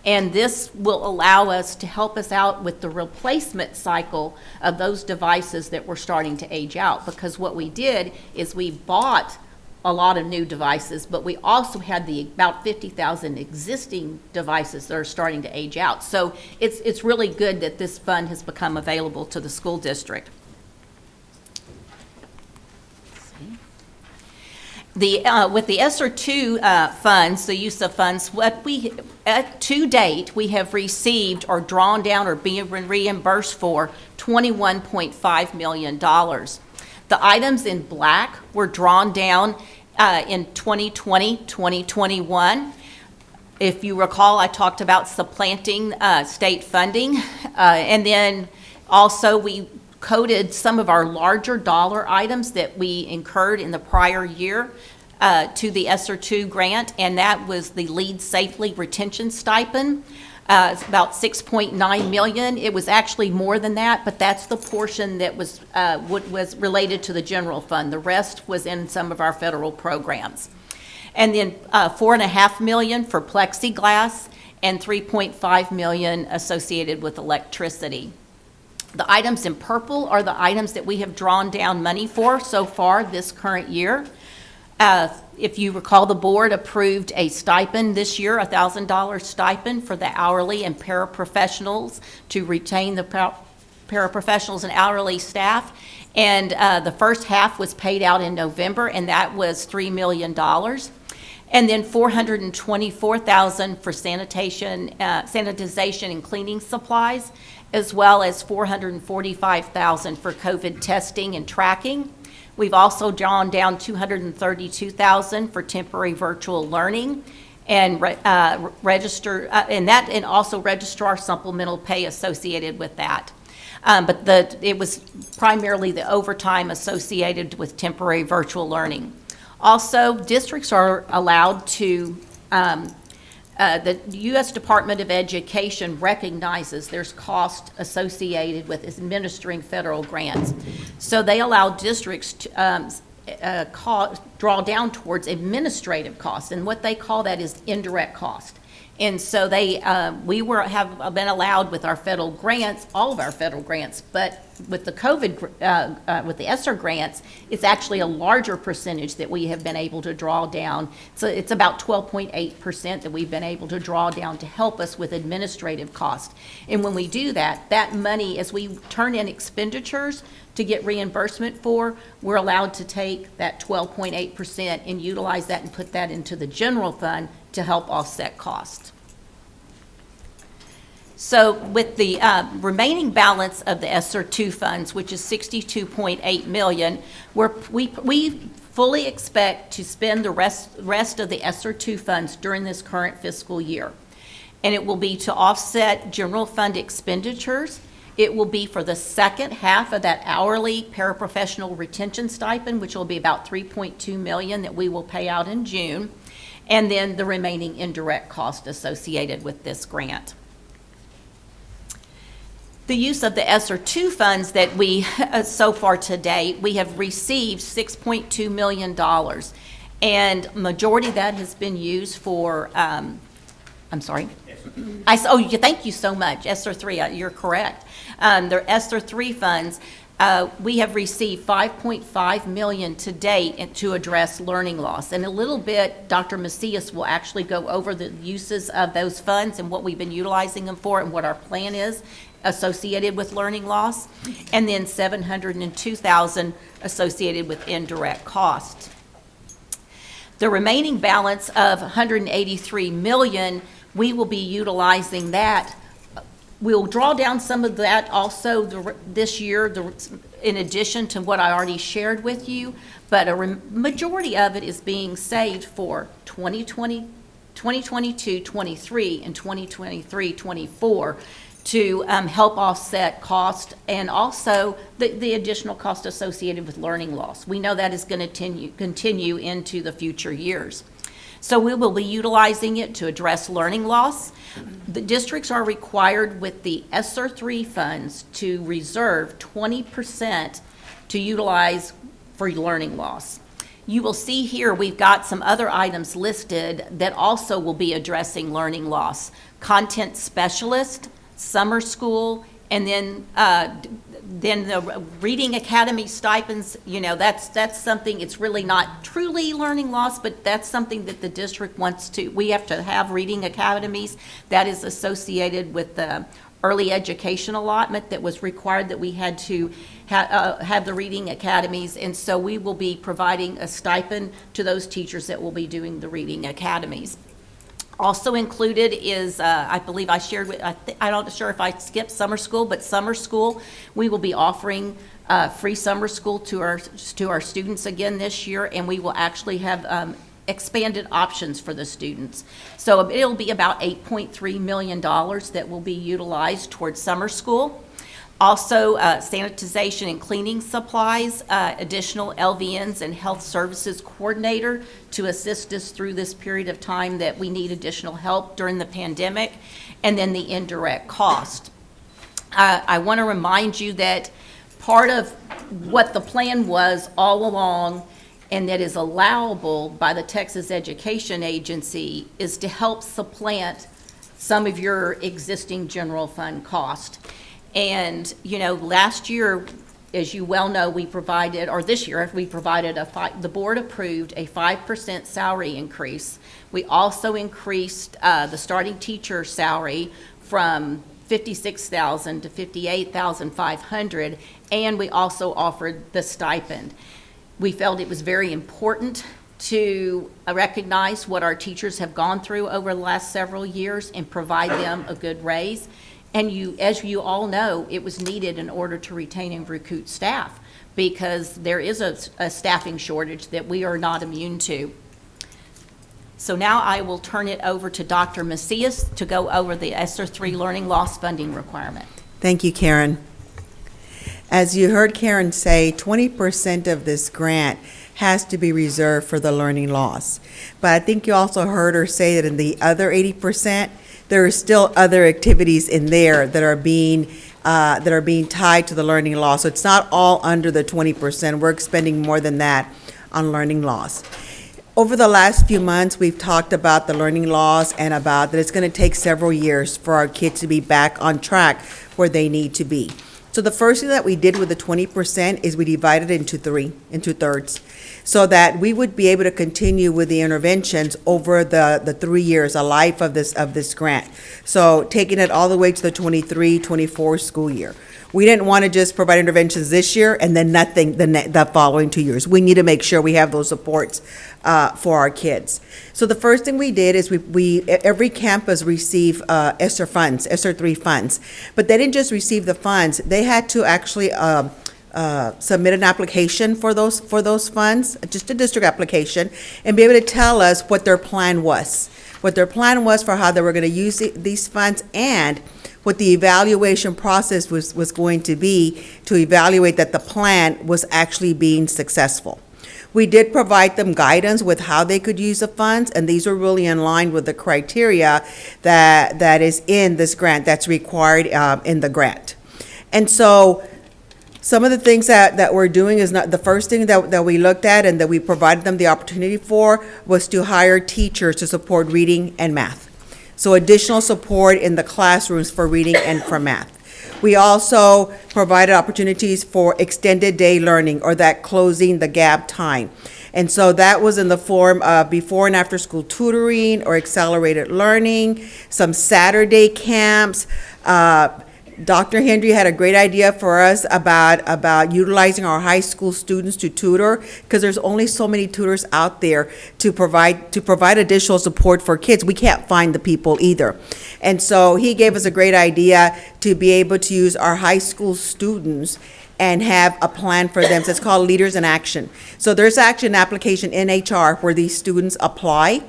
And this will allow us to help us out with the replacement cycle of those devices that were starting to age out. Because what we did is we bought a lot of new devices, but we also had about 50,000 existing devices that are starting to age out. So it's really good that this fund has become available to the school district. With the ESSER II funds, the use of funds, to date, we have received or drawn down or being reimbursed for $21.5 million. The items in black were drawn down in 2020, 2021. If you recall, I talked about supplanting state funding, and then also we coded some of our larger dollar items that we incurred in the prior year to the ESSER II grant, and that was the Lead Safely retention stipend. It's about $6.9 million. It was actually more than that, but that's the portion that was related to the general fund. The rest was in some of our federal programs. And then $4.5 million for plexiglass and $3.5 million associated with electricity. The items in purple are the items that we have drawn down money for so far this current year. If you recall, the board approved a stipend this year, a $1,000 stipend for the hourly and paraprofessionals to retain the paraprofessionals and hourly staff. And the first half was paid out in November, and that was $3 million. And then $424,000 for sanitization and cleaning supplies, as well as $445,000 for COVID testing and tracking. We've also drawn down $232,000 for temporary virtual learning and also registrar supplemental pay associated with that. But it was primarily the overtime associated with temporary virtual learning. Also, districts are allowed to the U.S. Department of Education recognizes there's cost associated with administering federal grants. So they allow districts to draw down towards administrative costs, and what they call that is indirect cost. And so have been allowed with our federal grants, all of our federal grants, but with the with the ESSER grants, it's actually a larger percentage that we have been able to draw down. So it's about 12.8% that we've been able to draw down to help us with administrative costs. And when we do that, that money, as we turn in expenditures to get reimbursement for, we're allowed to take that 12.8% and utilize that and put that into the general fund to help offset costs. So with the remaining balance of the ESSER II funds, which is $62.8 million, we fully expect to spend the rest of the ESSER II funds during this current fiscal year. And it will be to offset general fund expenditures. It will be for the second half of that hourly paraprofessional retention stipend, which will be about $3.2 million that we will pay out in June, and then the remaining indirect cost associated with this grant. The use of the ESSER II funds that we, so far to date, we have received $6.2 million, and majority of that has been used for, I'm sorry? Thank you so much, ESSER III, you're correct. The ESSER III funds, we have received $5.5 million to date to address learning loss. In a little bit, Dr. Macias will actually go over the uses of those funds and what we've been utilizing them for and what our plan is associated with learning loss, and then $702,000 associated with indirect costs. The remaining balance of $183 million, we will be utilizing that. We'll draw down some of that also this year, in addition to what I already shared with you, but a majority of it is being saved for 2020, 2022-23, and 2023-24 to help offset cost and also the additional cost associated with learning loss. We know that is going to continue into the future years. So we will be utilizing it to address learning loss. The districts are required with the ESSER 3 funds to reserve 20% to utilize for learning loss. You will see here we've got some other items listed that also will be addressing learning loss. Content specialist, summer school, and then the Reading Academy stipends, that's something, it's really not truly learning loss, but that's something that the district wants to, we have to have reading academies. That is associated with the early education allotment that was required that we had to have the reading academies. And so we will be providing a stipend to those teachers that will be doing the reading academies. Also included is, I believe I shared with, I'm not sure if I skipped summer school, but summer school, we will be offering free summer school to our students again this year, and we will actually have expanded options for the students. So it'll be about $8.3 million that will be utilized towards summer school. Also, sanitization and cleaning supplies, additional LVNs and health services coordinator to assist us through this period of time that we need additional help during the pandemic, and then the indirect cost. I want to remind you that part of what the plan was all along, and that is allowable by the Texas Education Agency, is to help supplant some of your existing general fund cost. And, last year, as you well know, we provided, or this year, we provided the board approved a 5% salary increase. We also increased the starting teacher salary from $56,000 to $58,500, and we also offered the stipend. We felt it was very important to recognize what our teachers have gone through over the last several years and provide them a good raise. And as you all know, it was needed in order to retain and recruit staff, because there is a staffing shortage that we are not immune to. So now I will turn it over to Dr. Macias to go over the ESSER 3 learning loss funding requirement. Thank you, Karen. As you heard Karen say, 20% of this grant has to be reserved for the learning loss. But I think you also heard her say that in the other 80%, there are still other activities in there that are being tied to the learning loss. So it's not all under the 20%. We're expending more than that on learning loss. Over the last few months, we've talked about the learning loss and about that it's going to take several years for our kids to be back on track where they need to be. So the first thing that we did with the 20% is we divided it into thirds, so that we would be able to continue with the interventions over the 3 years, a life of this grant. So taking it all the way to the 23-24 school year. We didn't want to just provide interventions this year and then nothing the following 2 years. We need to make sure we have those supports for our kids. So the first thing we did is every campus received ESSER funds, ESSER 3 funds, but they didn't just receive the funds. They had to actually submit an application for those funds, just a district application, and be able to tell us what their plan was. What their plan was for how they were going to use these funds, and what the evaluation process was going to be to evaluate that the plan was actually being successful. We did provide them guidance with how they could use the funds, and these are really in line with the criteria that is in this grant, that's required in the grant. And so some of the things that we're doing is not, the first thing that we looked at and that we provided them the opportunity for was to hire teachers to support reading and math. So additional support in the classrooms for reading and for math. We also provided opportunities for extended day learning, or that closing the gap time. And so that was in the form of before and after school tutoring or accelerated learning, some Saturday camps. Dr. Hendry had a great idea for us about utilizing our high school students to tutor, because there's only so many tutors out there to provide additional support for kids. We can't find the people either. And so he gave us a great idea to be able to use our high school students and have a plan for them. So it's called Leaders in Action. So there's actually an application in HR where these students apply,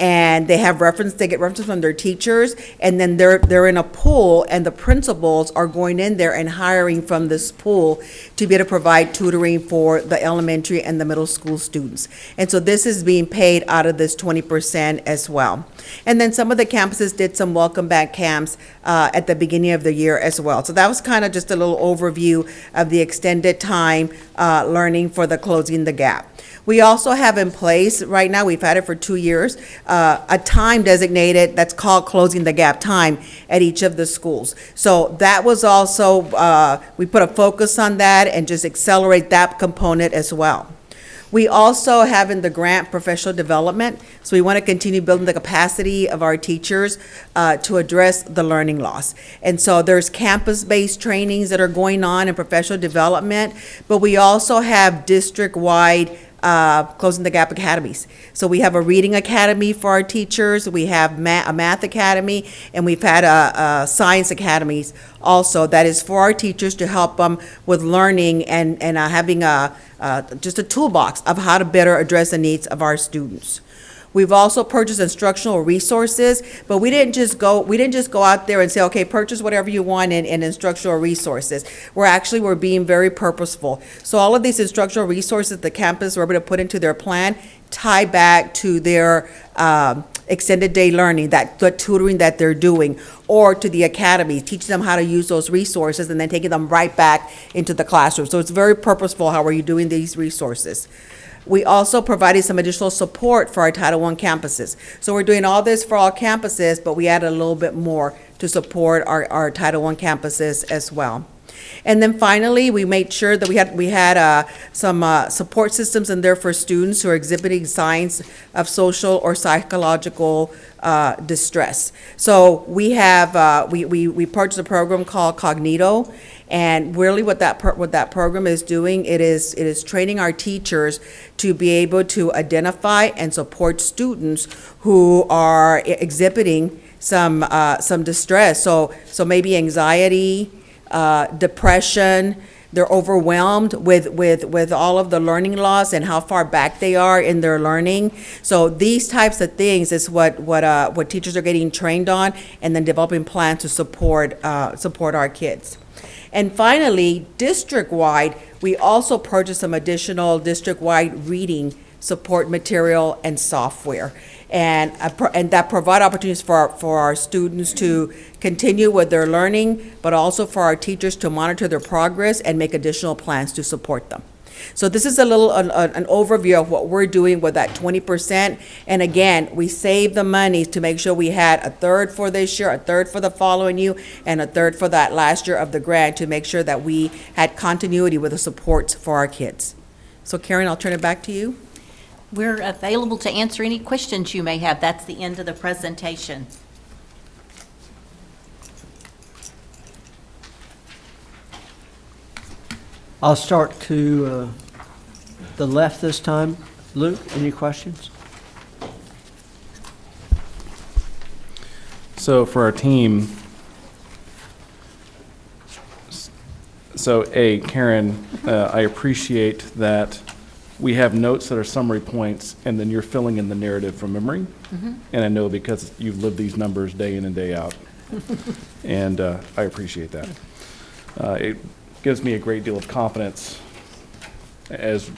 and they get references from their teachers, and then they're in a pool, and the principals are going in there and hiring from this pool to be able to provide tutoring for the elementary and the middle school students. And so this is being paid out of this 20% as well. And then some of the campuses did some welcome back camps at the beginning of the year as well. So that was kind of just a little overview of the extended time learning for the Closing the Gap. We also have in place, right now, we've had it for 2 years, a time designated that's called Closing the Gap time at each of the schools. So that was also, we put a focus on that and just accelerate that component as well. We also have in the grant professional development, so we want to continue building the capacity of our teachers to address the learning loss. And so there's campus-based trainings that are going on in professional development, but we also have district-wide Closing the Gap academies. So we have a reading academy for our teachers, we have a math academy, and we've had science academies also that is for our teachers to help them with learning and having just a toolbox of how to better address the needs of our students. We've also purchased instructional resources, but we didn't just go out there and say, okay, purchase whatever you want in instructional resources. We're being very purposeful. So all of these instructional resources the campus were able to put into their plan tie back to their extended day learning, the tutoring that they're doing, or to the academy, teaching them how to use those resources and then taking them right back into the classroom. So it's very purposeful how are you doing these resources. We also provided some additional support for our Title I campuses. So we're doing all this for all campuses, but we added a little bit more to support our Title I campuses as well. And then finally, we made sure that we had some support systems in there for students who are exhibiting signs of social or psychological distress. So we have we purchased a program called Cognito, and really what that program is doing, it is training our teachers to be able to identify and support students who are exhibiting some distress. So maybe anxiety, depression. They're overwhelmed with all of the learning loss and how far back they are in their learning. So these types of things is what teachers are getting trained on, and then developing plans to support our kids. And finally, district-wide, we also purchased some additional district-wide reading support material and software. And that provide opportunities for our students to continue with their learning, but also for our teachers to monitor their progress and make additional plans to support them. So this is an overview of what we're doing with that 20%. And again, we saved the money to make sure we had a third for this year, a third for the following year, and a third for that last year of the grant to make sure that we had continuity with the supports for our kids. So Karen, I'll turn it back to you. We're available to answer any questions you may have. That's the end of the presentation. I'll start to the left this time. Luke, any questions? So for our team, Karen, I appreciate that we have notes that are summary points, and then you're filling in the narrative from memory. Mm-hmm. And I know because you've lived these numbers day in and day out. And I appreciate that. It gives me a great deal of confidence as,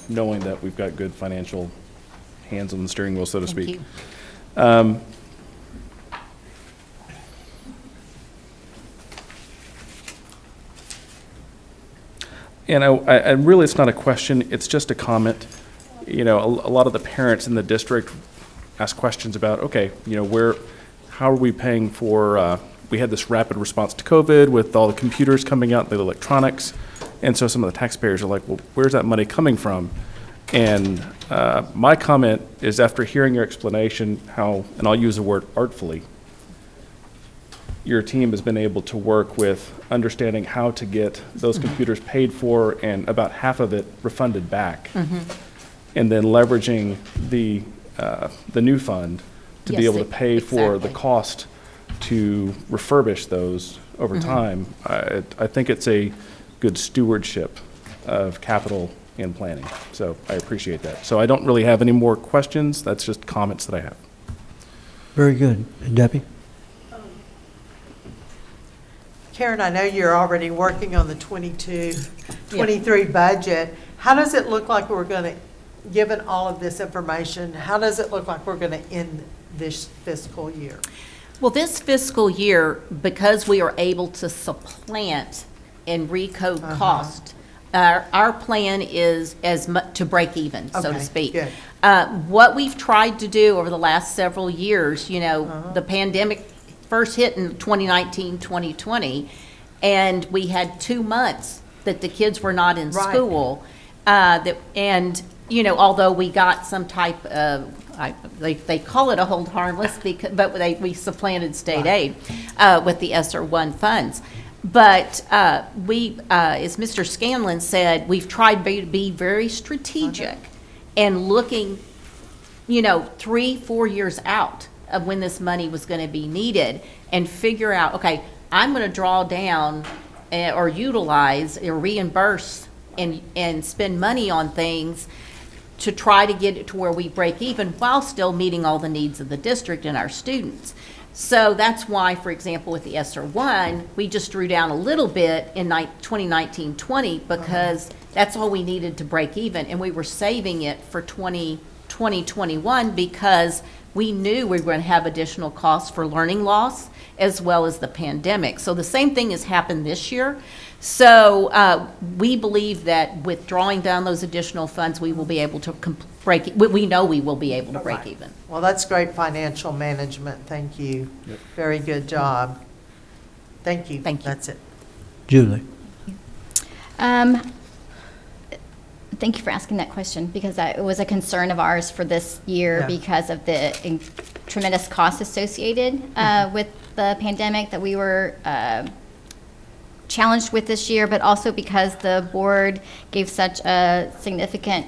knowing that we've got good financial hands on the steering wheel, so to speak. Thank you. And I really, it's not a question, it's just a comment. A lot of the parents in the district ask questions about, okay, how are we paying for, we had this rapid response to COVID with all the computers coming out, the electronics, and so some of the taxpayers are like, well, where's that money coming from? And my comment is, after hearing your explanation, how, and I'll use the word artfully, your team has been able to work with understanding how to get those computers paid for and about half of it refunded back. Mm-hmm. And then leveraging the new fund to be able to pay for the cost to refurbish those over time. I think it's a good stewardship of capital and planning. So I appreciate that. So I don't really have any more questions. That's just comments that I have. Very good. And Debbie? Karen, I know you're already working on the 23 budget. How does it look like we're going to, given all of this information, how does it look like we're going to end this fiscal year? Well, this fiscal year, because we are able to supplant and recode cost, our plan is to break even, so to Okay, speak. good. What we've tried to do over the last several years, the pandemic first hit in 2019, 2020, and we had 2 months that the kids were not in Right. school. Although we got some type of, they call it a hold harmless, but we supplanted state aid with the ESSER 1 funds. But as Mr. Scanlon said, we've tried to be very strategic and looking, 3-4 years out of when this money was going to be needed and figure out, okay, I'm going to draw down or utilize or reimburse and spend money on things to try to get it to where we break even while still meeting all the needs of the district and our students. So that's why, for example, with the ESSER 1, we just drew down a little bit in 2019-20 because that's all we needed to break even. And we were saving it for 2021 because we knew we were going to have additional costs for learning loss as well as the pandemic. So the same thing has happened this year. So we believe that with drawing down those additional funds, we will be able to we know we will be able to break even. Well, that's great financial management. Thank you. Yep. Very good job. Thank you. Thank you. That's it. Julie? Thank you for asking that question, because it was a concern of ours for this year Yeah. because of the tremendous costs associated with the pandemic that we were challenged with this year, but also because the board gave such a significant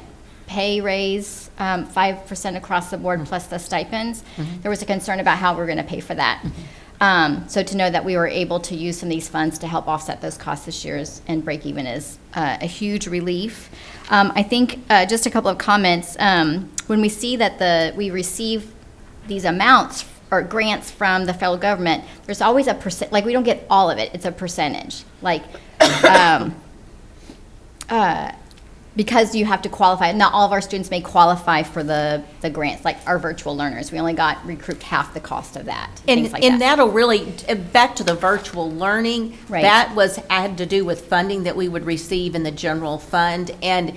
pay raise, 5% across the board plus the stipends. There was a concern about how we're going to pay for that. So to know that we were able to use some of these funds to help offset those costs this year and break even is a huge relief. I think just a couple of comments. When we see that we receive these amounts or grants from the federal government, there's always a percent, like we don't get all of it, it's a percentage. Like, because you have to qualify, not all of our students may qualify for the grants, like our virtual learners. We only got recouped half the cost of that, things like And that. that'll really, back to the virtual learning, Right. that had to do with funding that we would receive in the general fund. And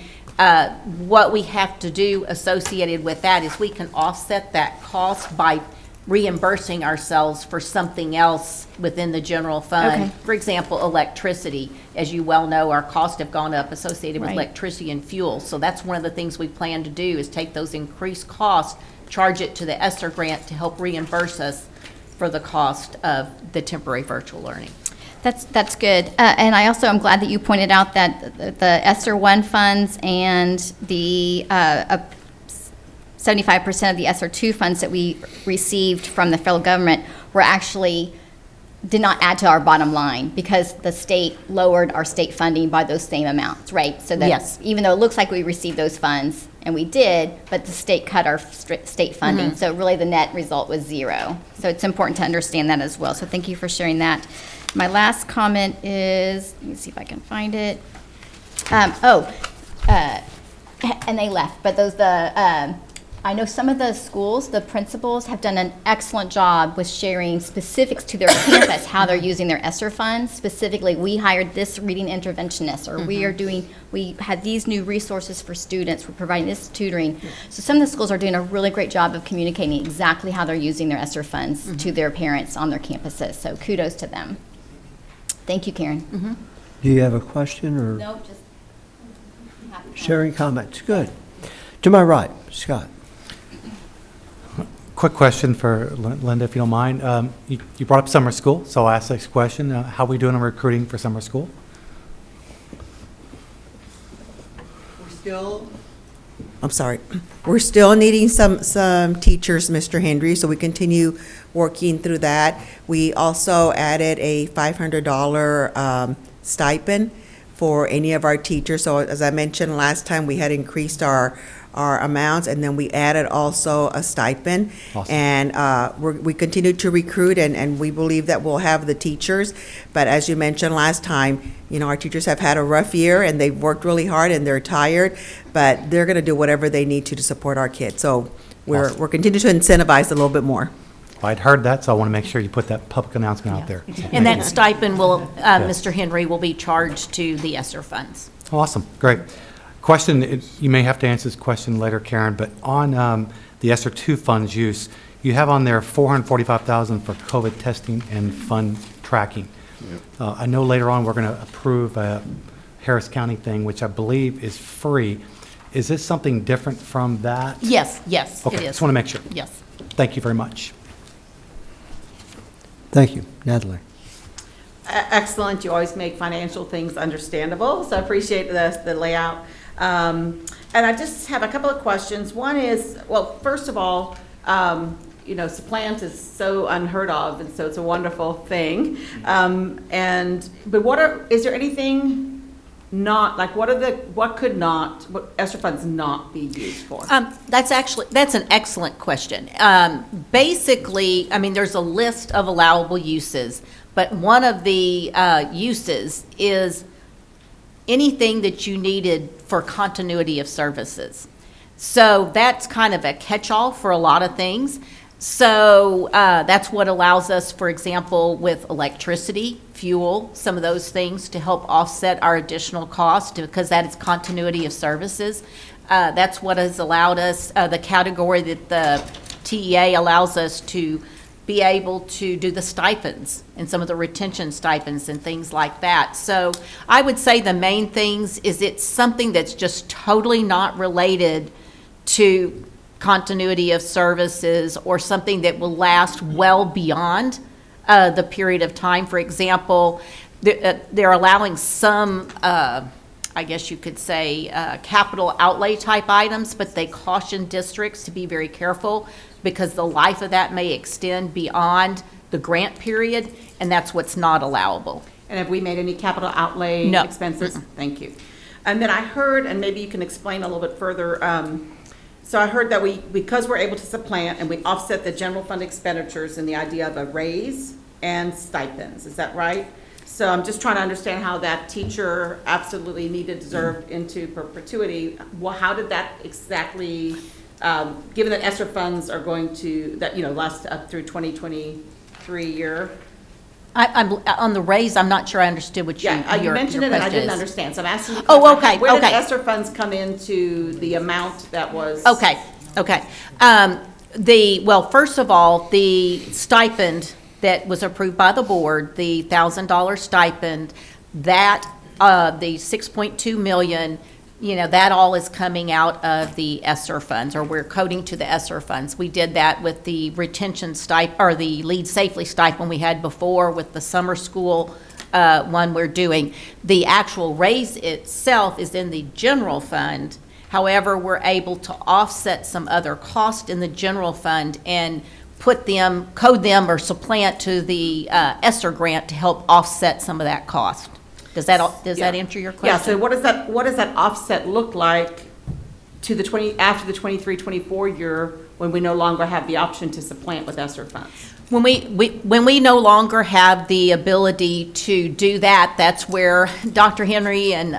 what we have to do associated with that is we can offset that cost by reimbursing ourselves for something else within the general fund. Okay. For example, electricity. As you well know, our costs have gone up associated with Right. electricity and fuel. So that's one of the things we plan to do is take those increased costs, charge it to the ESSER grant to help reimburse us for the cost of the temporary virtual learning. That's good. And I also am glad that you pointed out that the ESSER 1 funds and the 75% of the ESSER 2 funds that we received from the federal government did not add to our bottom line because the state lowered our state funding by those same amounts, right? So that Yes. even though it looks like we received those funds, and we did, but the state cut our state funding. So really the net result was zero. So it's important to understand that as well. So thank you for sharing that. My last comment is, let me see if I can find it. And they left, but I know some of the schools, the principals have done an excellent job with sharing specifics to their campus, how they're using their ESSER funds. Specifically, we hired this reading interventionist, or we had these new resources for students, we're providing this tutoring. So some of the schools are doing a really great job of communicating exactly how they're using their ESSER funds to their parents on their campuses. So kudos to them. Thank you, Karen. Do you have a question or No, just sharing comments? Good. To my right, Scott. Quick question for Linda, if you don't mind. You brought up summer school, so I'll ask this question. How are we doing on recruiting for summer school? We're still needing some teachers, Mr. Hendry, so we continue working through that. We also added a $500 stipend for any of our teachers. So as I mentioned last time, we had increased our amounts, and then we added also a stipend. Awesome. And we continue to recruit, and we believe that we'll have the teachers. But as you mentioned last time, our teachers have had a rough year, and they've worked really hard, and they're tired, but they're going to do whatever they need to support our kids. So we're continuing to incentivize a little bit more. I'd heard that, so I want to make sure you put that public announcement out there. And that stipend will, Mr. Henry, will be charged to the ESSER funds. Awesome, great. Question, you may have to answer this question later, Karen, but on the ESSER 2 funds use, you have on there $445,000 for COVID testing and fund tracking. I know later on we're going to approve a Harris County thing, which I believe is free. Is this something different from that? Yes, Okay, it is. just want to make sure. Yes. Thank you very much. Thank you. Natalie? Excellent. You always make financial things understandable, so I appreciate the layout. And I just have a couple of questions. One is, well, first of all, supplant is so unheard of, and so it's a wonderful thing. But is there anything not, like, what ESSER funds not be used for? That's an excellent question. Basically, I mean, there's a list of allowable uses, but one of the uses is anything that you needed for continuity of services. So that's kind of a catch-all for a lot of things. So that's what allows us, for example, with electricity, fuel, some of those things to help offset our additional cost, because that is continuity of services. That's what has allowed us, the category that the TEA allows us to be able to do the stipends and some of the retention stipends and things like that. So I would say the main things is it's something that's just totally not related to continuity of services or something that will last well beyond the period of time. For example, they're allowing some, I guess you could say, capital outlay type items, but they caution districts to be very careful because the life of that may extend beyond the grant period, and that's what's not allowable. And have we made any capital outlay expenses? Thank you. And then I heard, and maybe you can explain a little bit further, so I heard that because we're able to supplant and we offset the general fund expenditures in the idea of a raise and stipends, is that right? So I'm just trying to understand how that teacher absolutely needed, deserved into perpetuity. Well, how did that exactly, given that ESSER funds are going to, last up through 2023 year? I'm on the raise, I'm not sure I understood what you mentioned it and I didn't is. understand, so I'm asking. Oh, okay, Where did okay. ESSER funds come into the amount that was? Okay. Well, first of all, the stipend that was approved by the board, the $1,000 stipend, that, the 6.2 million, that all is coming out of the ESSER funds, or we're coding to the ESSER funds. We did that with the retention stipend, or the Lead Safely stipend we had before with the summer school one we're doing. The actual raise itself is in the general fund. However, we're able to offset some other cost in the general fund and code them or supplant to the ESSER grant to help offset some of that cost. Does that answer your question? Yeah, so what does that offset look like to after the 23-24 year when we no longer have the option to supplant with ESSER funds? When we no longer have the ability to do that, that's where Dr. Henry and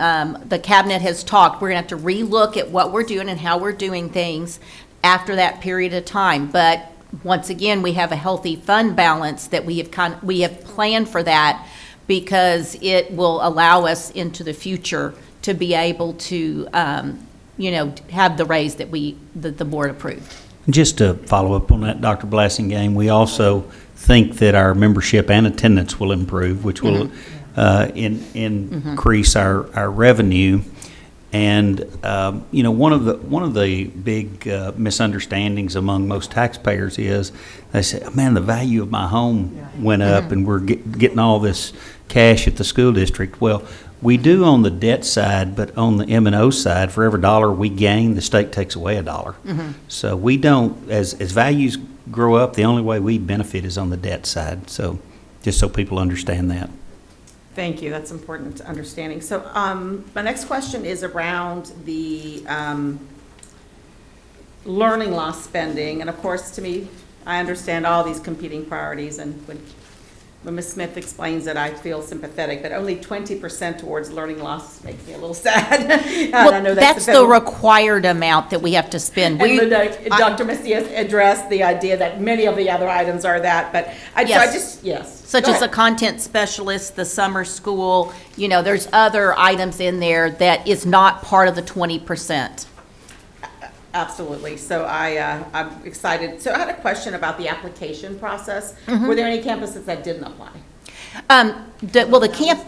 the cabinet has talked. We're going to have to relook at what we're doing and how we're doing things after that period of time. But once again, we have a healthy fund balance that we have planned for that, because it will allow us into the future to be able to, have the raise that the board approved. Just to follow up on that, Dr. Blassingame, we also think that our membership and attendance will improve, which will increase our revenue. And one of the big misunderstandings among most taxpayers is they say, "Man, the value of my home went up, and we're getting all this cash at the school district." Well, we do on the debt side, but on the M&O side, for every dollar we gain, the state takes away a dollar. So we don't, as values grow up, the only way we benefit is on the debt side. So just so people understand that. Thank you, that's important understanding. So my next question is around the learning loss spending. And of course, to me, I understand all these competing priorities, and when Ms. Smith explains it, I feel sympathetic, but only 20% towards learning loss makes me a little sad. And Well, I know that's the federal- required amount that we have to spend. And Dr. Macias addressed the idea that many of the other items are that, but yes. Such Go as a ahead. content specialist, the summer school, there's other items in there that is not part of the 20%. Absolutely. So I'm excited. So I had a question about the application process. Mhm. Were there any campuses that didn't apply? The camp.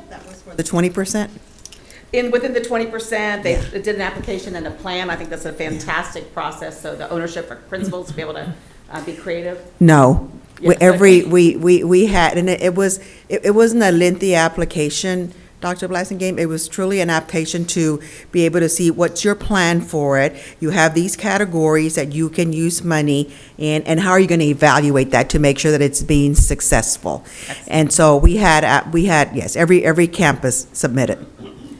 The 20%? Within the 20%, they did an application and a plan. I think that's a fantastic process. So the ownership for principals to be able to be creative. No. Yes, We had, and it wasn't a lengthy application, Dr. Blasingame. It was truly an application to be able to see what's your plan for it. You have these categories that you can use money in, and how are you going to evaluate that to make sure that it's being successful? And so we had, yes, every campus submitted.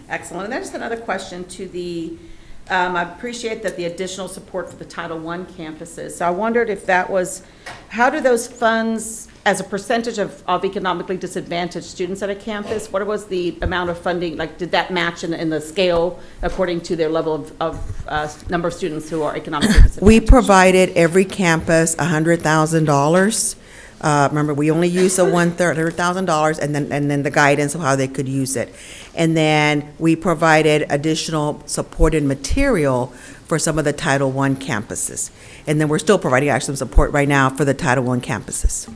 Excellent. And then just another question to the, I appreciate that the additional support for the Title I campuses. So I wondered if that was, how do those funds, as a percentage of economically disadvantaged students at a campus, what was the amount of funding, like did that match in the scale according to their level of number of students who are economically disadvantaged? We provided every campus $100,000. Remember, we only used the $100,000, and then the guidance of how they could use it. And then we provided additional support and material for some of the Title I campuses. And then we're still providing actually some support right now for the Title I campuses.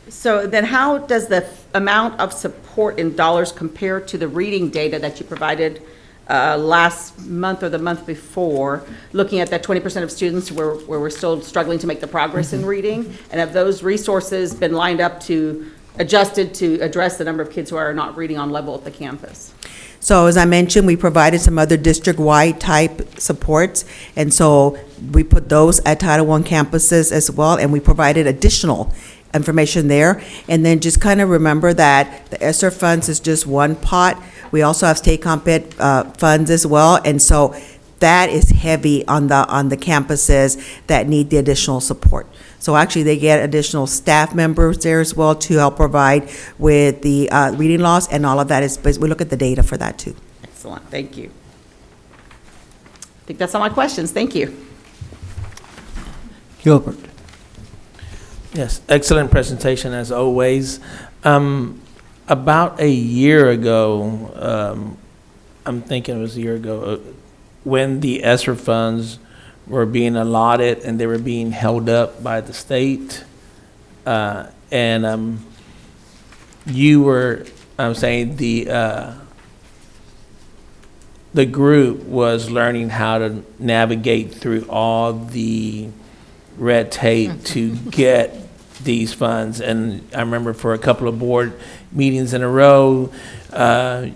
So then how does the amount of support in dollars compare to the reading data that you provided last month or the month before, looking at that 20% of students where we're still struggling to make the progress in reading? And have those resources been lined up adjusted to address the number of kids who are not reading on level at the campus? So as I mentioned, we provided some other district-wide type supports, and so we put those at Title I campuses as well, and we provided additional information there. And then just kind of remember that the ESSER funds is just one pot. We also have state comp ed funds as well, and so that is heavy on the campuses that need the additional support. So actually, they get additional staff members there as well to help provide with the reading loss, and all of that is, we look at the data for that too. Excellent, thank you. I think that's all my questions, thank you. Gilbert. Yes, excellent presentation as always. About a year ago, I'm thinking it was a year ago, when the ESSER funds were being allotted and they were being held up by the state, and you were, I'm saying the group was learning how to navigate through all the red tape to get these funds. And I remember for a couple of board meetings in a row,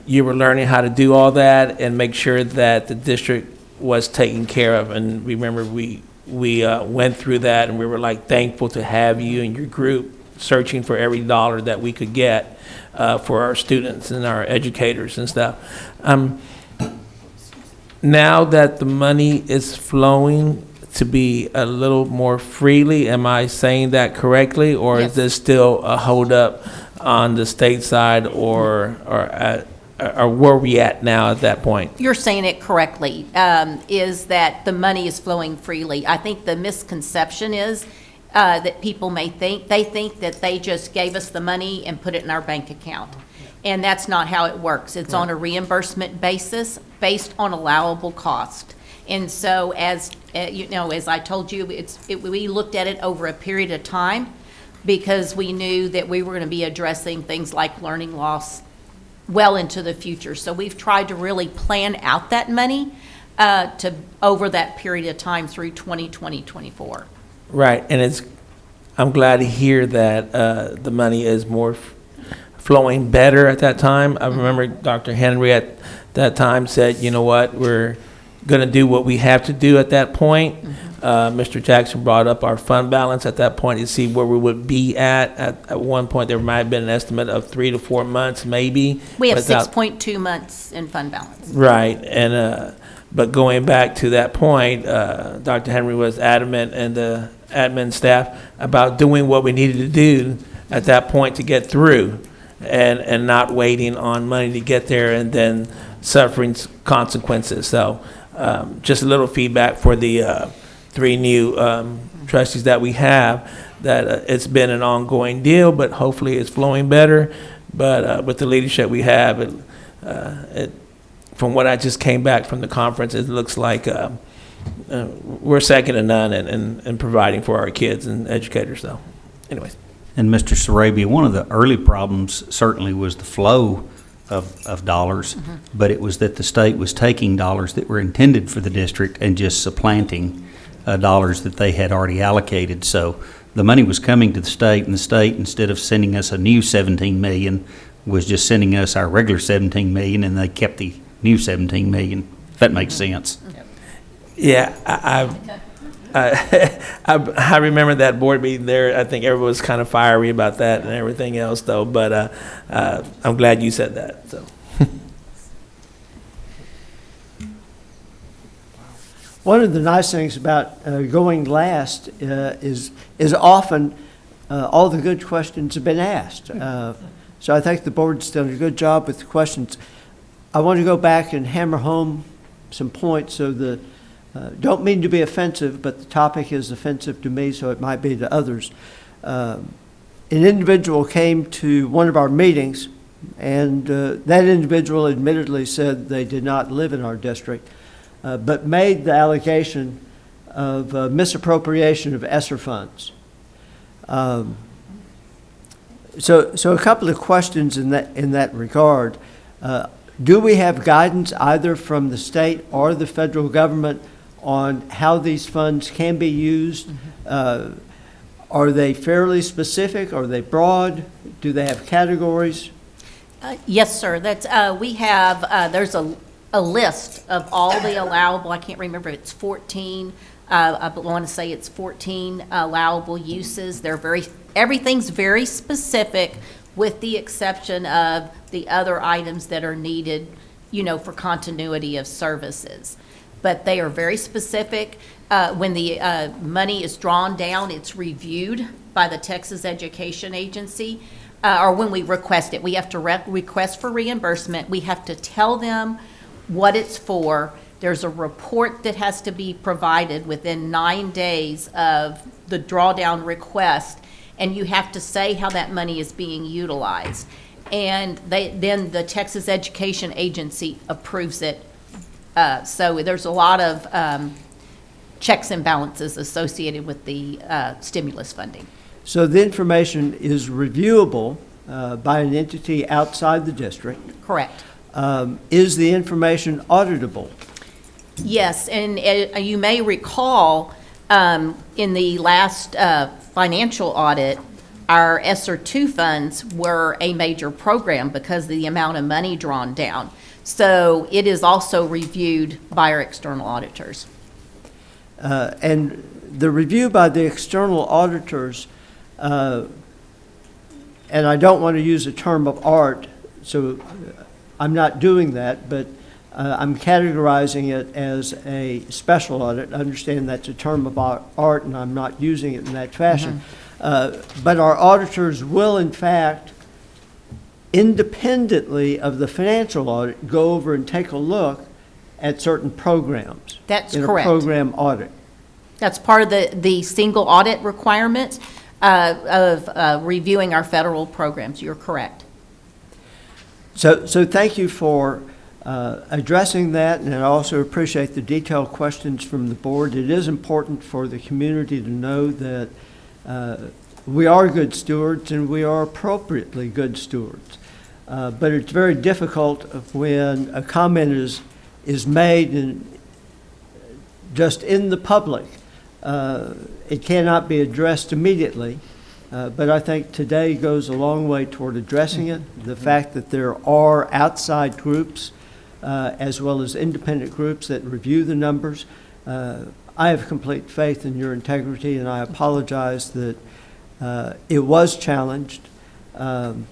you were learning how to do all that and make sure that the district was taken care of. And remember, we went through that, and we were like thankful to have you and your group searching for every dollar that we could get for our students and our educators and stuff. Now that the money is flowing to be a little more freely, am I saying that correctly, or Yes. is this still a holdup on the state side, or where we at now at that point? You're saying it correctly, is that the money is flowing freely. I think the misconception is that people may think, that they just gave us the money and put it in our bank account. And that's not how it works. It's on a reimbursement basis based on allowable cost. And so as I told you, we looked at it over a period of time because we knew that we were going to be addressing things like learning loss well into the future. So we've tried to really plan out that money to over that period of time through 2024. Right, and I'm glad to hear that the money is more flowing better at that time. I remember Dr. Henry at that time said, you know what, we're going to do what we have to do at that point. Mr. Jackson brought up our fund balance at that point to see where we would be at one point. There might have been an estimate of 3 to 4 months, maybe. We have without- 6.2 months in fund balance. Right, and, but going back to that point, Dr. Henry was adamant and the admin staff about doing what we needed to do at that point to get through and not waiting on money to get there and then suffering consequences. So just a little feedback for the 3 new trustees that we have, that it's been an ongoing deal, but hopefully it's flowing better. But with the leadership we have, from what I just came back from the conference, it looks like we're second to none in providing for our kids and educators. So anyways. And Mr. Sarabia, one of the early problems certainly was the flow of dollars, but it was that the state was taking dollars that were intended for the district and just supplanting dollars that they had already allocated. So the money was coming to the state, and the state, instead of sending us a new $17 million, was just sending us our regular $17 million, and they kept the new $17 million, if that makes sense. Yeah, I remember that board meeting there. I think everyone was kind of fiery about that and everything else, though. But I'm glad you said that. So. One of the nice things about going last is often all the good questions have been asked. So I think the board's done a good job with the questions. I want to go back and hammer home some points. So don't mean to be offensive, but the topic is offensive to me, so it might be to others. An individual came to one of our meetings, and that individual admittedly said they did not live in our district, but made the allegation of misappropriation of ESSER funds. So a couple of questions in that regard. Do we have guidance either from the state or the federal government on how these funds can be used? Are they fairly specific? Are they broad? Do they have categories? Yes, sir. That's we have. There's a list of all the allowable. I can't remember. It's 14. I want to say it's 14 allowable uses. Everything's very specific, with the exception of the other items that are needed, for continuity of services. But they are very specific. When the money is drawn down, it's reviewed by the Texas Education Agency, or when we request it. We have to request for reimbursement. We have to tell them what it's for. There's a report that has to be provided within 9 days of the drawdown request, and you have to say how that money is being utilized. And then the Texas Education Agency approves it. So there's a lot of checks and balances associated with the stimulus funding. So the information is reviewable by an entity outside the district. Correct. Is the information auditable? Yes, and you may recall in the last financial audit, our ESSER 2 funds were a major program because of the amount of money drawn down. So it is also reviewed by our external auditors. And the review by the external auditors, and I don't want to use a term of art, so I'm not doing that, but I'm categorizing it as a special audit. I understand that's a term of art, and I'm not using it in that fashion. But our auditors will, in fact, independently of the financial audit, go over and take a look at certain programs. That's in correct. A program audit. That's part of the single audit requirement of reviewing our federal programs. You're correct. So thank you for addressing that, and I also appreciate the detailed questions from the board. It is important for the community to know that we are good stewards and we are appropriately good stewards. But it's very difficult when a comment is made and just in the public. It cannot be addressed immediately, but I think today goes a long way toward addressing it. The fact that there are outside groups as well as independent groups that review the numbers. I have complete faith in your integrity, and I apologize that it was challenged. And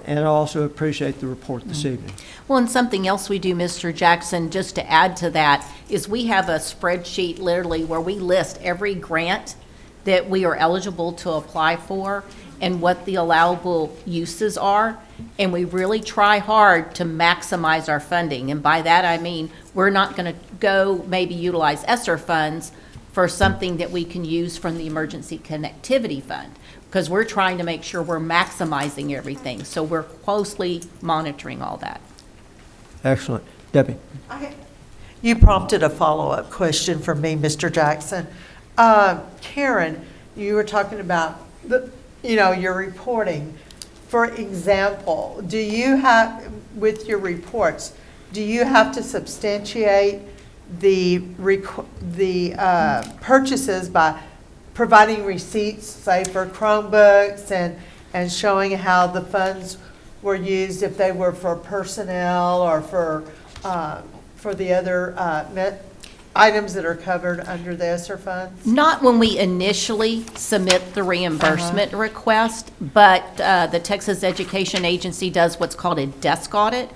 I also appreciate the report this evening. Well, and something else we do, Mr. Jackson, just to add to that, is we have a spreadsheet literally where we list every grant that we are eligible to apply for and what the allowable uses are. And we really try hard to maximize our funding. And by that, I mean, we're not going to go maybe utilize ESSER funds for something that we can use from the Emergency Connectivity Fund, because we're trying to make sure we're maximizing everything. So we're closely monitoring all that. Excellent. Debbie? You prompted a follow-up question from me, Mr. Jackson. Karen, you were talking about your reporting. For example, do you have, with your reports, do you have to substantiate the purchases by providing receipts, say for Chromebooks, and showing how the funds were used, if they were for personnel or for the other items that are covered under the ESSER funds? Not when we initially submit the reimbursement request, but the Texas Education Agency does what's called a desk audit,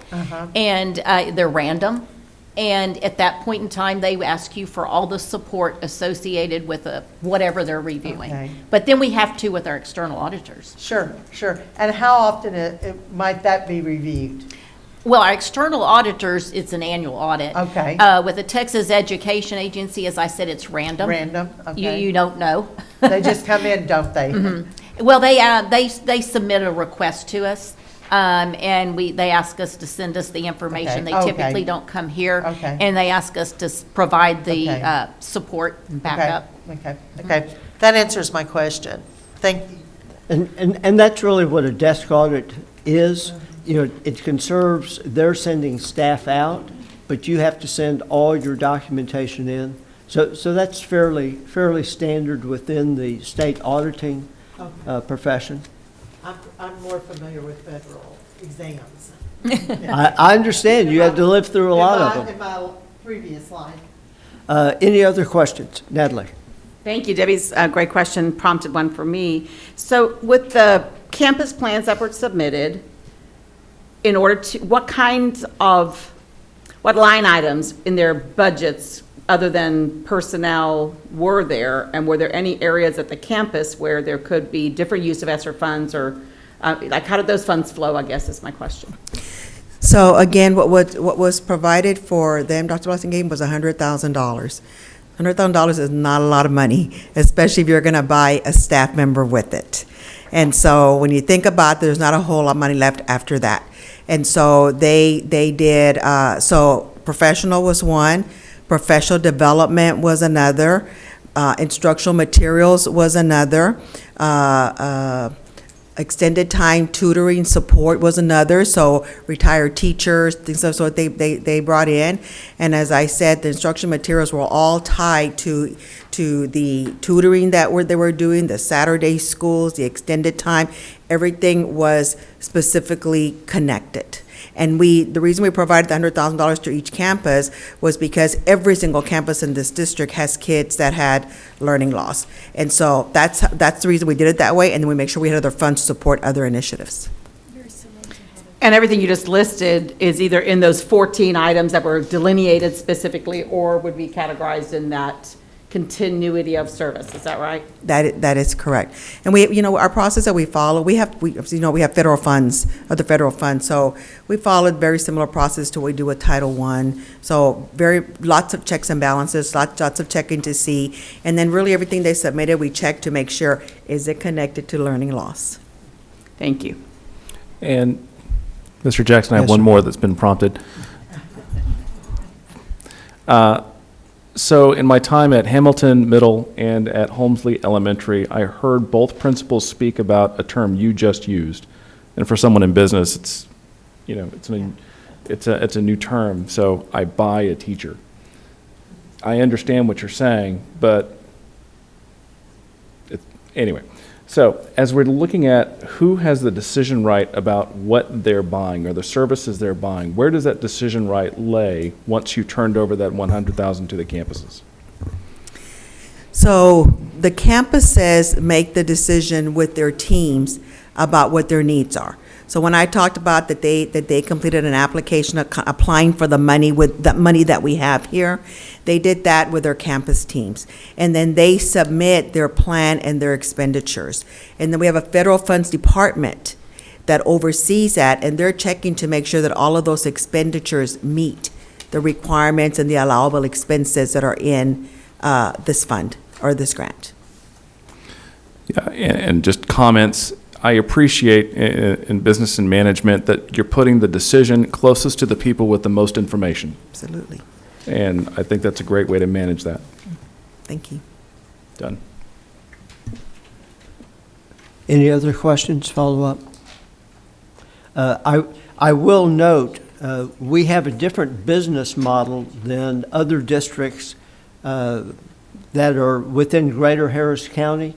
and they're random. And at that point in time, they ask you for all the support associated with whatever they're reviewing. Okay. But then we have to with our external auditors. Sure. And how often might that be reviewed? Well, our external auditors, it's an annual audit. Okay. With the Texas Education Agency, as I said, it's random. Random, okay. You don't know. They just come in, don't they? Well, they submit a request to us, and they ask us to send us the information. Okay. They typically don't come here. Okay. And they ask us to provide the support and backup. Okay. That answers my question. Thank you. And that's really what a desk audit is. It conserves, they're sending staff out, but you have to send all your documentation in. So that's fairly standard within the state auditing profession. I'm more familiar with federal exams. I understand. You had to live through a lot of them. In my previous life. Any other questions? Natalie? Thank you. Debbie's great question prompted one for me. So with the campus plans that were submitted, in order to, what line items in their budgets other than personnel were there? And were there any areas at the campus where there could be different use of ESSER funds, or how did those funds flow, I guess is my question. So again, what was provided for them, Dr. Blessing gave was $100,000. $100,000 is not a lot of money, especially if you're going to buy a staff member with it. And so when you think about it, there's not a whole lot of money left after that. And so they did, so professional was one, professional development was another, instructional materials was another, extended time tutoring support was another, so retired teachers, things of sort they brought in. And as I said, the instruction materials were all tied to the tutoring that they were doing, the Saturday schools, the extended time, everything was specifically connected. And the reason we provided the $100,000 to each campus was because every single campus in this district has kids that had learning loss. And so that's the reason we did it that way, and then we make sure we had other funds to support other initiatives. And everything you just listed is either in those 14 items that were delineated specifically, or would be categorized in that continuity of service, is that right? That is correct. And we, our process that we follow, we have federal funds, other federal funds, so we followed very similar process to what we do with Title I. So lots of checks and balances, lots of checking to see, and then really everything they submitted, we check to make sure, is it connected to learning loss? Thank you. And Mr. Jackson, I have Yes, one sir. more that's been prompted. So in my time at Hamilton Middle and at Holmesley Elementary, I heard both principals speak about a term you just used. And for someone in business, it's a new term. So I buy a teacher. I understand what you're saying, but anyway. So as we're looking at who has the decision right about what they're buying or the services they're buying, where does that decision right lay once you turned over that 100,000 to the campuses? So the campuses make the decision with their teams about what their needs are. So when I talked about that they completed an application applying for the money with the money that we have here, they did that with their campus teams. And then they submit their plan and their expenditures. And then we have a federal funds department that oversees that, and they're checking to make sure that all of those expenditures meet the requirements and the allowable expenses that are in this fund or this grant. Yeah, and just comments. I appreciate in business and management that you're putting the decision closest to the people with the most information. Absolutely. And I think that's a great way to manage that. Thank you. Done. Any other questions, follow-up? I will note, we have a different business model than other districts that are within Greater Harris County.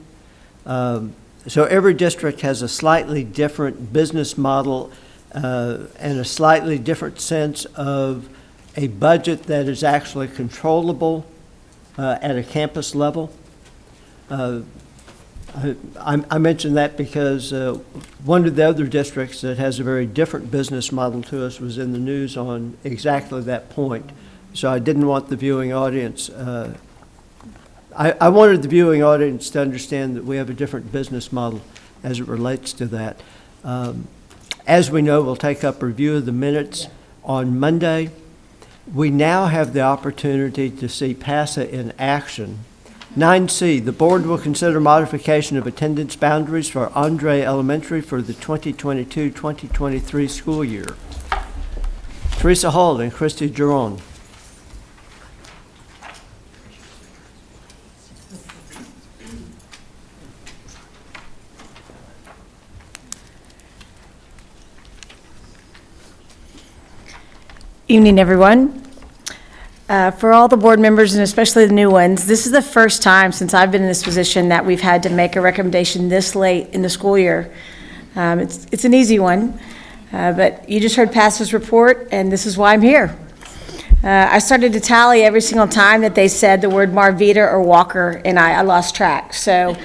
So every district has a slightly different business model and a slightly different sense of a budget that is actually controllable at a campus level. I mention that because one of the other districts that has a very different business model to us was in the news on exactly that point. So I didn't want the viewing audience I wanted the viewing audience to understand that we have a different business model as it relates to that. As we know, we'll take up review of the minutes on Monday. We now have the opportunity to see PASA in action. 9C, the board will consider modification of attendance boundaries for Andre Elementary for the 2022-2023 school year. Teresa Hall and Christy Giron. Evening, everyone. For all the board members and especially the new ones, this is the first time since I've been in this position that we've had to make a recommendation this late in the school year. It's an easy one, but you just heard PASA's report, and this is why I'm here. I started to tally every single time that they said the word Marvita or Walker, and I lost track. So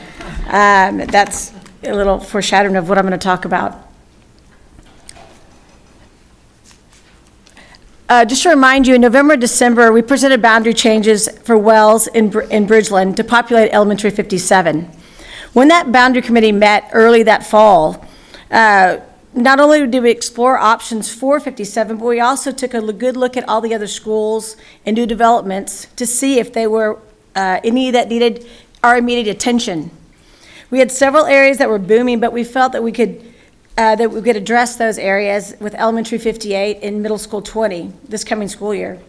that's a little foreshadowing of what I'm going to talk about. Just to remind you, in November and December, we presented boundary changes for Wells in Bridgeland to populate Elementary 57. When that boundary committee met early that fall, not only did we explore options for 57, but we also took a good look at all the other schools and new developments to see if they were any that needed our immediate attention. We had several areas that were booming, but we felt that we could address those areas with Elementary 58 and Middle School 20 this coming school year.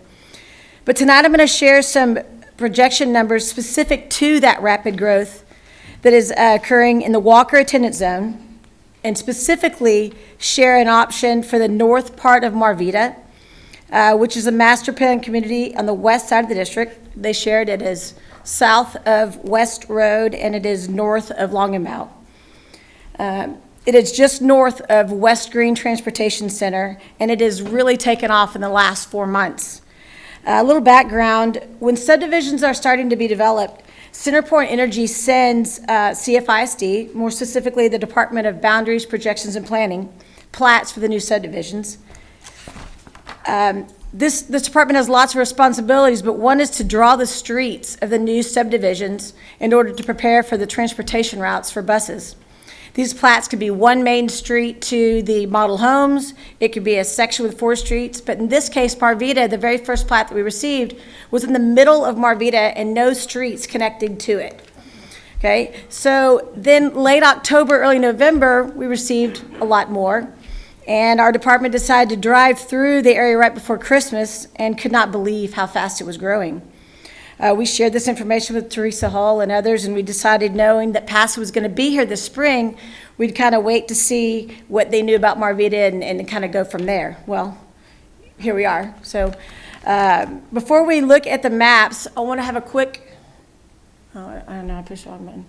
But tonight I'm going to share some projection numbers specific to that rapid growth that is occurring in the Walker attendance zone, and specifically share an option for the north part of Marvita, which is a master plan community on the west side of the district. They shared it as south of West Road and it is north of Longmont. It is just north of West Green Transportation Center, and it has really taken off in the last 4 months. A little background, when subdivisions are starting to be developed, CenterPoint Energy sends CFISD, more specifically the Department of Boundaries, Projections, and Planning, plats for the new subdivisions. This department has lots of responsibilities, but one is to draw the streets of the new subdivisions in order to prepare for the transportation routes for buses. These plats could be one main street to the model homes. It could be a section with 4 streets. But in this case, Marvita, the very first plat that we received, was in the middle of Marvita and no streets connecting to it. Okay, so then late October, early November, we received a lot more. And our department decided to drive through the area right before Christmas and could not believe how fast it was growing. We shared this information with Teresa Hall and others, and we decided, knowing that PASA was going to be here this spring, we'd kind of wait to see what they knew about Marvita and kind of go from there. Well, here we are. So before we look at the maps, I want to have a quick, I don't know, I pushed the wrong button.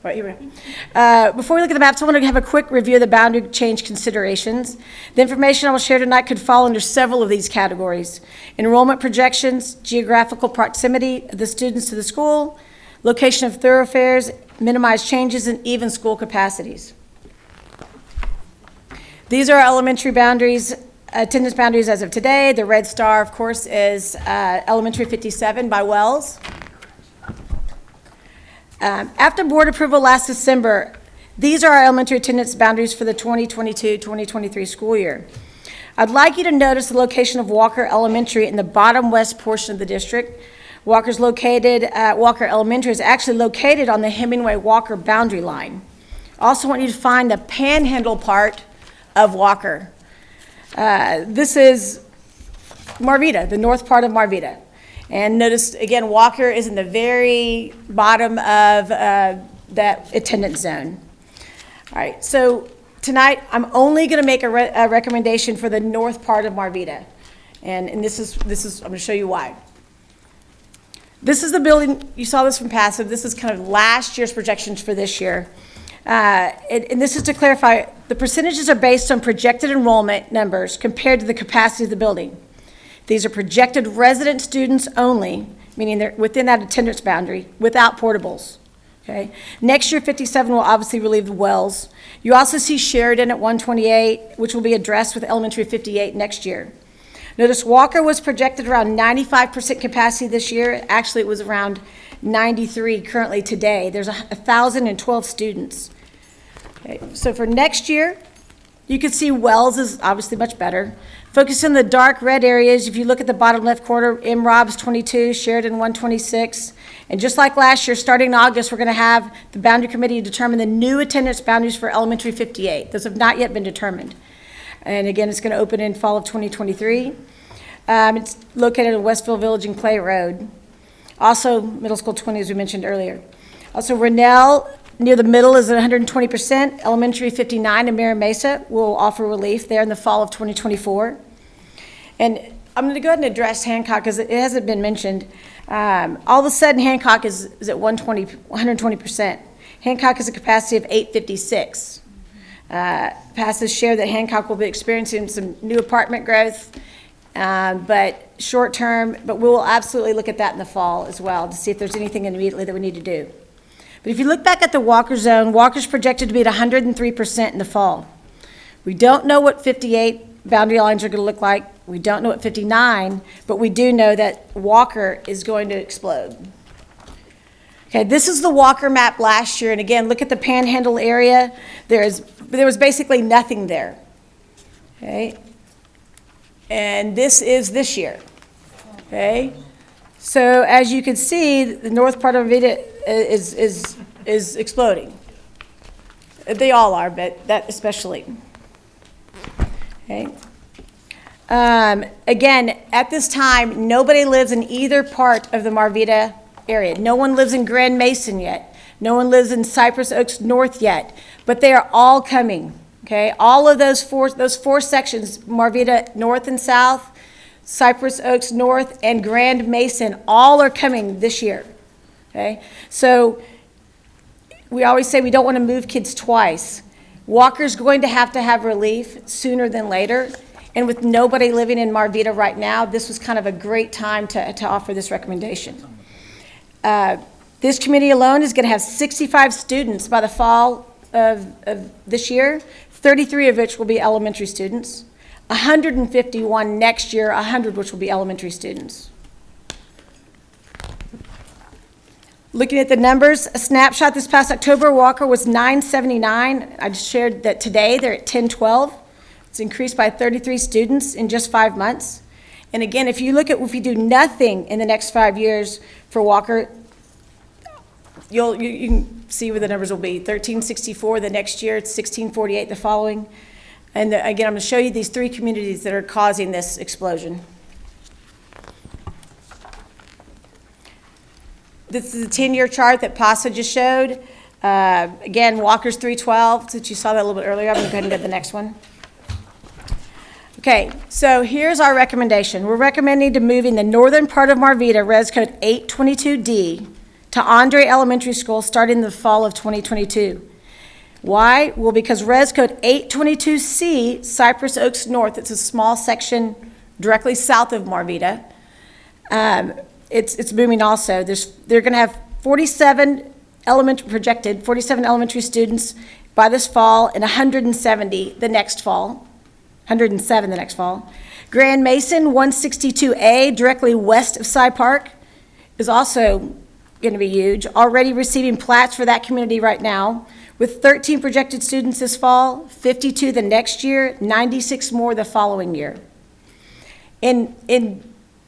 Right, here we go. Before we look at the maps, I want to have a quick review of the boundary change considerations. The information I will share tonight could fall under several of these categories: enrollment projections, geographical proximity of the students to the school, location of thoroughfares, minimize changes, and even school capacities. These are our elementary boundaries, attendance boundaries as of today. The red star, of course, is elementary 57 by Wells. After board approval last December, these are our elementary attendance boundaries for the 2022-2023 school year. I'd like you to notice the location of Walker Elementary in the bottom west portion of the district. Walker Elementary is actually located on the Hemingway-Walker boundary line. Also want you to find the panhandle part of Walker. This is Marvita, the north part of Marvita. And notice, again, Walker is in the very bottom of that attendance zone. All right, so tonight, I'm only going to make a recommendation for the north part of Marvita. And this is I'm going to show you why. This is the building, you saw this from passive. This is kind of last year's projections for this year. And this is to clarify, the percentages are based on projected enrollment numbers compared to the capacity of the building. These are projected resident students only, meaning they're within that attendance boundary, without portables. Okay. Next year, 57 will obviously relieve the Wells. You also see Sheridan at 128, which will be addressed with elementary 58 next year. Notice Walker was projected around 95% capacity this year. Actually, it was around 93 currently today. There's 1,012 students. Okay. So for next year, you can see Wells is obviously much better. Focus on the dark red areas. If you look at the bottom left corner, MROB's 22, Sheridan 126. And just like last year, starting in August, we're going to have the boundary committee determine the new attendance boundaries for elementary 58. Those have not yet been determined. And again, it's going to open in fall of 2023. It's located in Westville Village and Clay Road. Also, middle school 20, as we mentioned earlier. Also, Rennell, near the middle, is at 120%. Elementary 59 in Mira Mesa will offer relief there in the fall of 2024. And I'm going to go ahead and address Hancock because it hasn't been mentioned. All of a sudden, Hancock is at 120%. Hancock has a capacity of 856. Passes share that Hancock will be experiencing some new apartment growth, but short term, but we will absolutely look at that in the fall as well to see if there's anything immediately that we need to do. But if you look back at the Walker zone, Walker's projected to be at 103% in the fall. We don't know what 58 boundary lines are going to look like. We don't know what 59, but we do know that Walker is going to explode. Okay, this is the Walker map last year, and again, look at the panhandle area. There was basically nothing there. Okay, and this is this year. Okay, so as you can see, the north part of it is exploding. They all are, but that especially. Okay. Again, at this time, nobody lives in either part of the Marvita area. No one lives in Grand Mason yet. No one lives in Cypress Oaks North yet, but they are all coming. Okay, all of those four sections, Marvita North and South, Cypress Oaks North, and Grand Mason, all are coming this year. Okay, so we always say we don't want to move kids twice. Walker's going to have relief sooner than later. And with nobody living in Marvita right now, this was kind of a great time to offer this recommendation. This committee alone is going to have 65 students by the fall of this year, 33 of which will be elementary students, 151 next year, 100 which will be elementary students. Looking at the numbers, a snapshot this past October, Walker was 979. I just shared that today they're at 1012. It's increased by 33 students in just 5 months. And again, if you look at if we do nothing in the next 5 years for Walker, you can see where the numbers will be. 1364 the next year, it's 1648 the following. And again, I'm going to show you these 3 communities that are causing this explosion. This is a 10-year chart that PASA just showed. Again, Walker's 312, since you saw that a little bit earlier. I'm going to go ahead and get the next one. Okay, so here's our recommendation. We're recommending to move in the northern part of Marvita, Res Code 822D, to Andre Elementary School starting in the fall of 2022. Why? Well, because Res Code 822C, Cypress Oaks North, it's a small section directly south of Marvita. It's booming also. They're going to have 47 elementary students by this fall and 170 the next fall, 107 the next fall. Grand Mason 162A, directly west of Cy Park, is also going to be huge. Already receiving plats for that community right now, with 13 projected students this fall, 52 the next year, 96 more the following year. In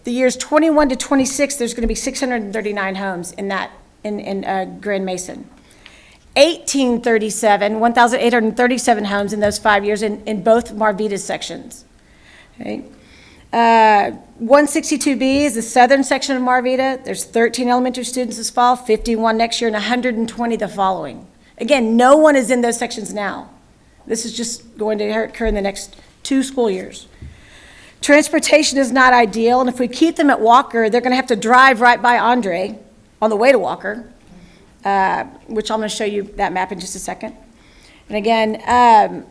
the years 21 to 26, there's going to be 639 homes in Grand Mason. 1,837 homes in those 5 years in both Marvita sections. Okay. 162B is the southern section of Marvita. There's 13 elementary students this fall, 51 next year, and 120 the following. Again, no one is in those sections now. This is just going to occur in the next 2 school years. Transportation is not ideal, and if we keep them at Walker, they're going to have to drive right by Andre on the way to Walker, which I'm going to show you that map in just a second. And again,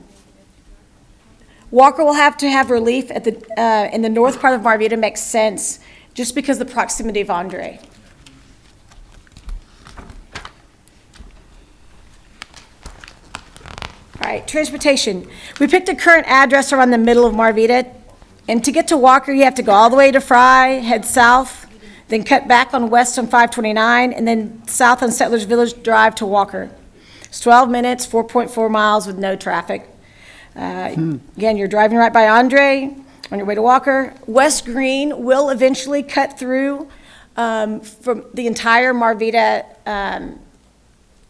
Walker will have to have relief at in the north part of Marvita. Makes sense just because of the proximity of Andre. All right, transportation. We picked a current address around the middle of Marvita, and to get to Walker, you have to go all the way to Fry, head south, then cut back on west on 529, and then south on Settlers Village Drive to Walker. It's 12 minutes, 4.4 miles with no traffic. Again, you're driving right by Andre on your way to Walker. West Green will eventually cut through from the entire Marvita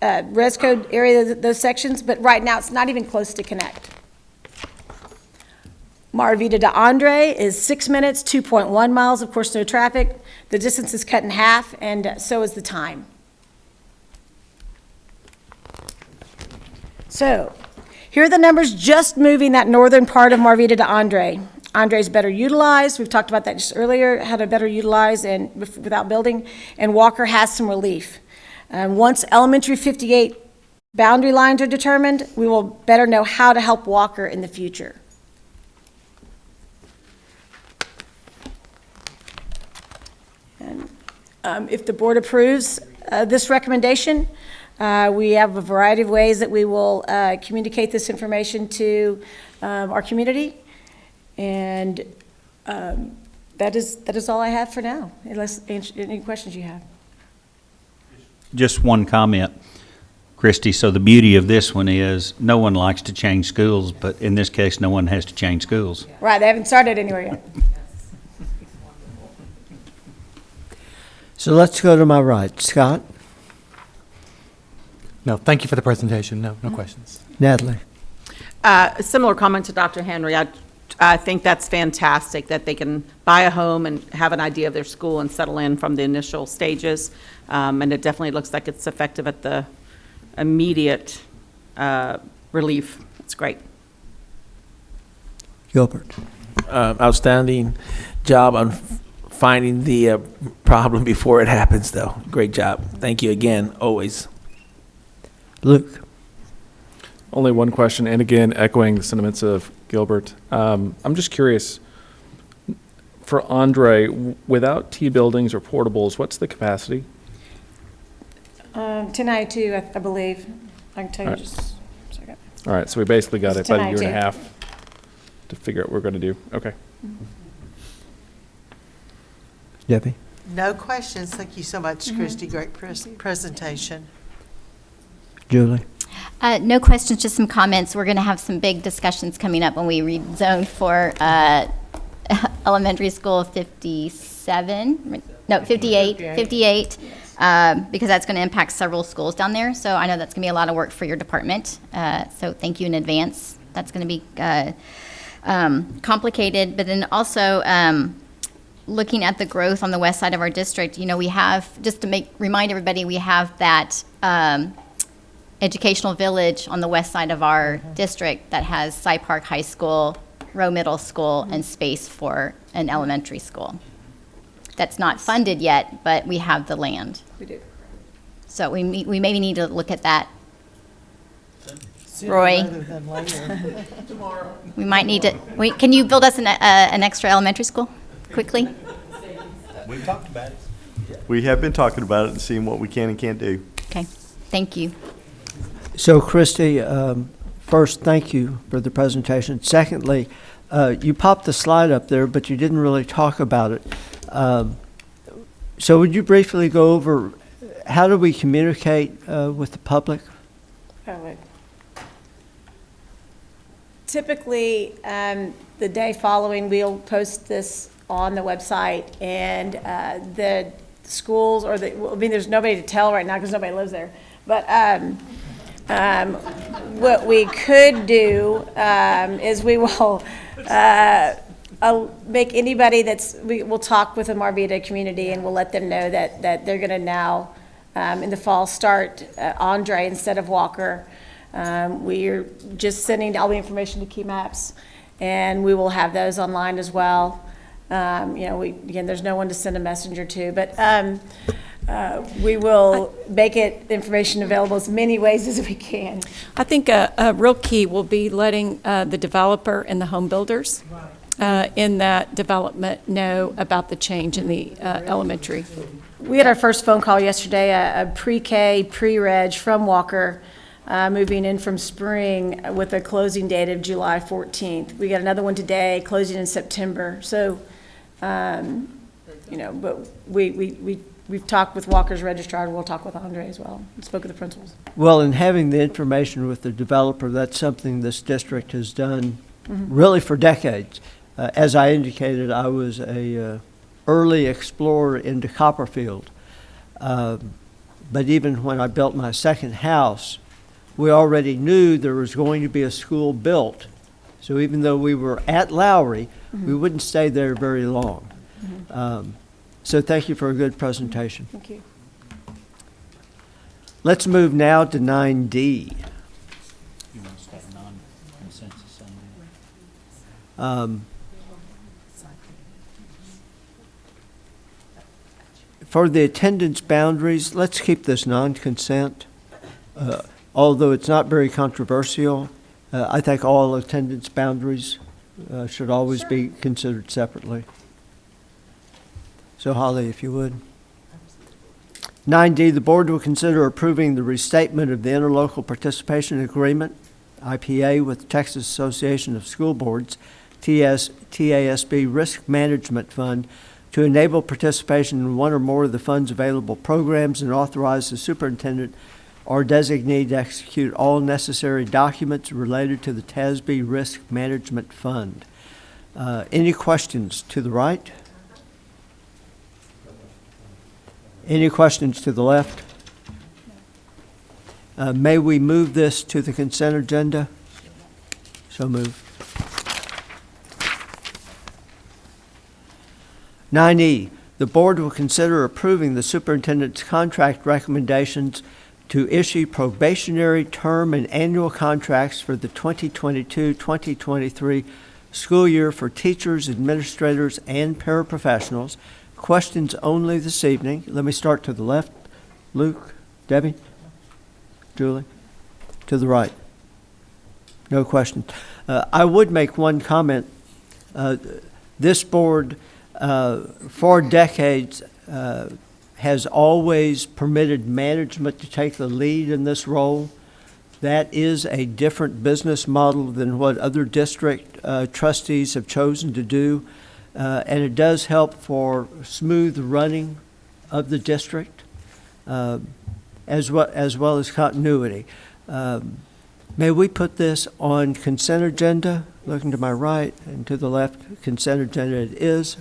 Res Code area, those sections, but right now it's not even close to connect. Marvita to Andre is 6 minutes, 2.1 miles, of course, no traffic. The distance is cut in half, and so is the time. So, here are the numbers just moving that northern part of Marvita to Andre. Andre's better utilized. We've talked about that just earlier, how to better utilize and without building. And Walker has some relief. Once elementary 58 boundary lines are determined, we will better know how to help Walker in the future. And if the board approves this recommendation, we have a variety of ways that we will communicate this information to our community. And that is all I have for now, unless any questions you have. Just one comment, Christy. So the beauty of this one is no one likes to change schools, but in this case, no one has to change schools. Right, they haven't started anywhere yet. So let's go to my right. Scott? No, thank you for the presentation. No questions. Natalie? A similar comment to Dr. Henry. I think that's fantastic that they can buy a home and have an idea of their school and settle in from the initial stages. And it definitely looks like it's effective at the immediate relief. It's great. Gilbert? Outstanding job on finding the problem before it happens, though. Great job. Thank you again, always. Luke? Only one question, and again, echoing the sentiments of Gilbert. I'm just curious, for Andre, without T buildings or portables, what's the capacity? 1092, I believe. I can tell you just a second. All right, so we basically got It's about a year and a 1092. half to figure out what we're going to do. Okay. Debbie? No questions. Thank you so much, Christy. Great presentation. Julie? No questions, just some comments. We're going to have some big discussions coming up when we rezone for elementary school 58, because that's going to impact several schools down there. So I know that's going to be a lot of work for your department. So thank you in advance. That's going to be complicated. But then also looking at the growth on the west side of our district, you know, we have, just to remind everybody, we have that educational village on the west side of our district that has Cy Park High School, Rowe Middle School, and space for an elementary school. That's not funded yet, but we have the land. We do. So we maybe need to look at that. Roy? Rather than later. We might need to, can you build us an extra elementary school quickly? We've talked about it. We have been talking about it and seeing what we can and can't do. Okay, thank you. So Christy, first, thank you for the presentation. Secondly, you popped the slide up there, but you didn't really talk about it. So would you briefly go over how do we communicate with the public? Typically, the day following, we'll post this on the website, and the schools, or there's nobody to tell right now because nobody lives there. But what we could do is we will make anybody we'll talk with the Marvita community, and we'll let them know that they're going to now, in the fall, start Andre instead of Walker. We're just sending all the information to Key Maps, and we will have those online as well. Again, there's no one to send a messenger to, but we will make information available as many ways as we can. I think a real key will be letting the developer and the home builders in that development know about the change in the elementary. We had our first phone call yesterday, a pre-K, pre-reg from Walker, moving in from Spring with a closing date of July 14th. We got another one today, closing in September. So, but we've talked with Walker's registrar, and we'll talk with Andre as well, and spoke with the principals. Well, in having the information with the developer, that's something this district has done really for decades. As I indicated, I was a early explorer into Copperfield. But even when I built my second house, we already knew there was going to be a school built. So even though we were at Lowry, we wouldn't stay there very long. So thank you for a good presentation. Thank you. Let's move now to 9D. You want to start non-consensus on that? For the attendance boundaries, let's keep this non-consent. Although it's not very controversial, I think all attendance boundaries should always be considered separately. So Holly, if you would. 9D, the board will consider approving the restatement of the Interlocal Participation Agreement, IPA, with the Texas Association of School Boards, TASB Risk Management Fund, to enable participation in one or more of the fund's available programs and authorize the superintendent or designee to execute all necessary documents related to the TASB Risk Management Fund. Any questions to the right? Any questions to the left? May we move this to the consent agenda? So moved. 9E, the board will consider approving the superintendent's contract recommendations to issue probationary term and annual contracts for the 2022-2023 school year for teachers, administrators, and paraprofessionals. Questions only this evening. Let me start to the left. Luke, Debbie, Julie, to the right. No questions. I would make one comment. This board, for decades, has always permitted management to take the lead in this role. That is a different business model than what other district trustees have chosen to do, and it does help for smooth running of the district, as well as continuity. May we put this on consent agenda? Looking to my right and to the left, consent agenda it is.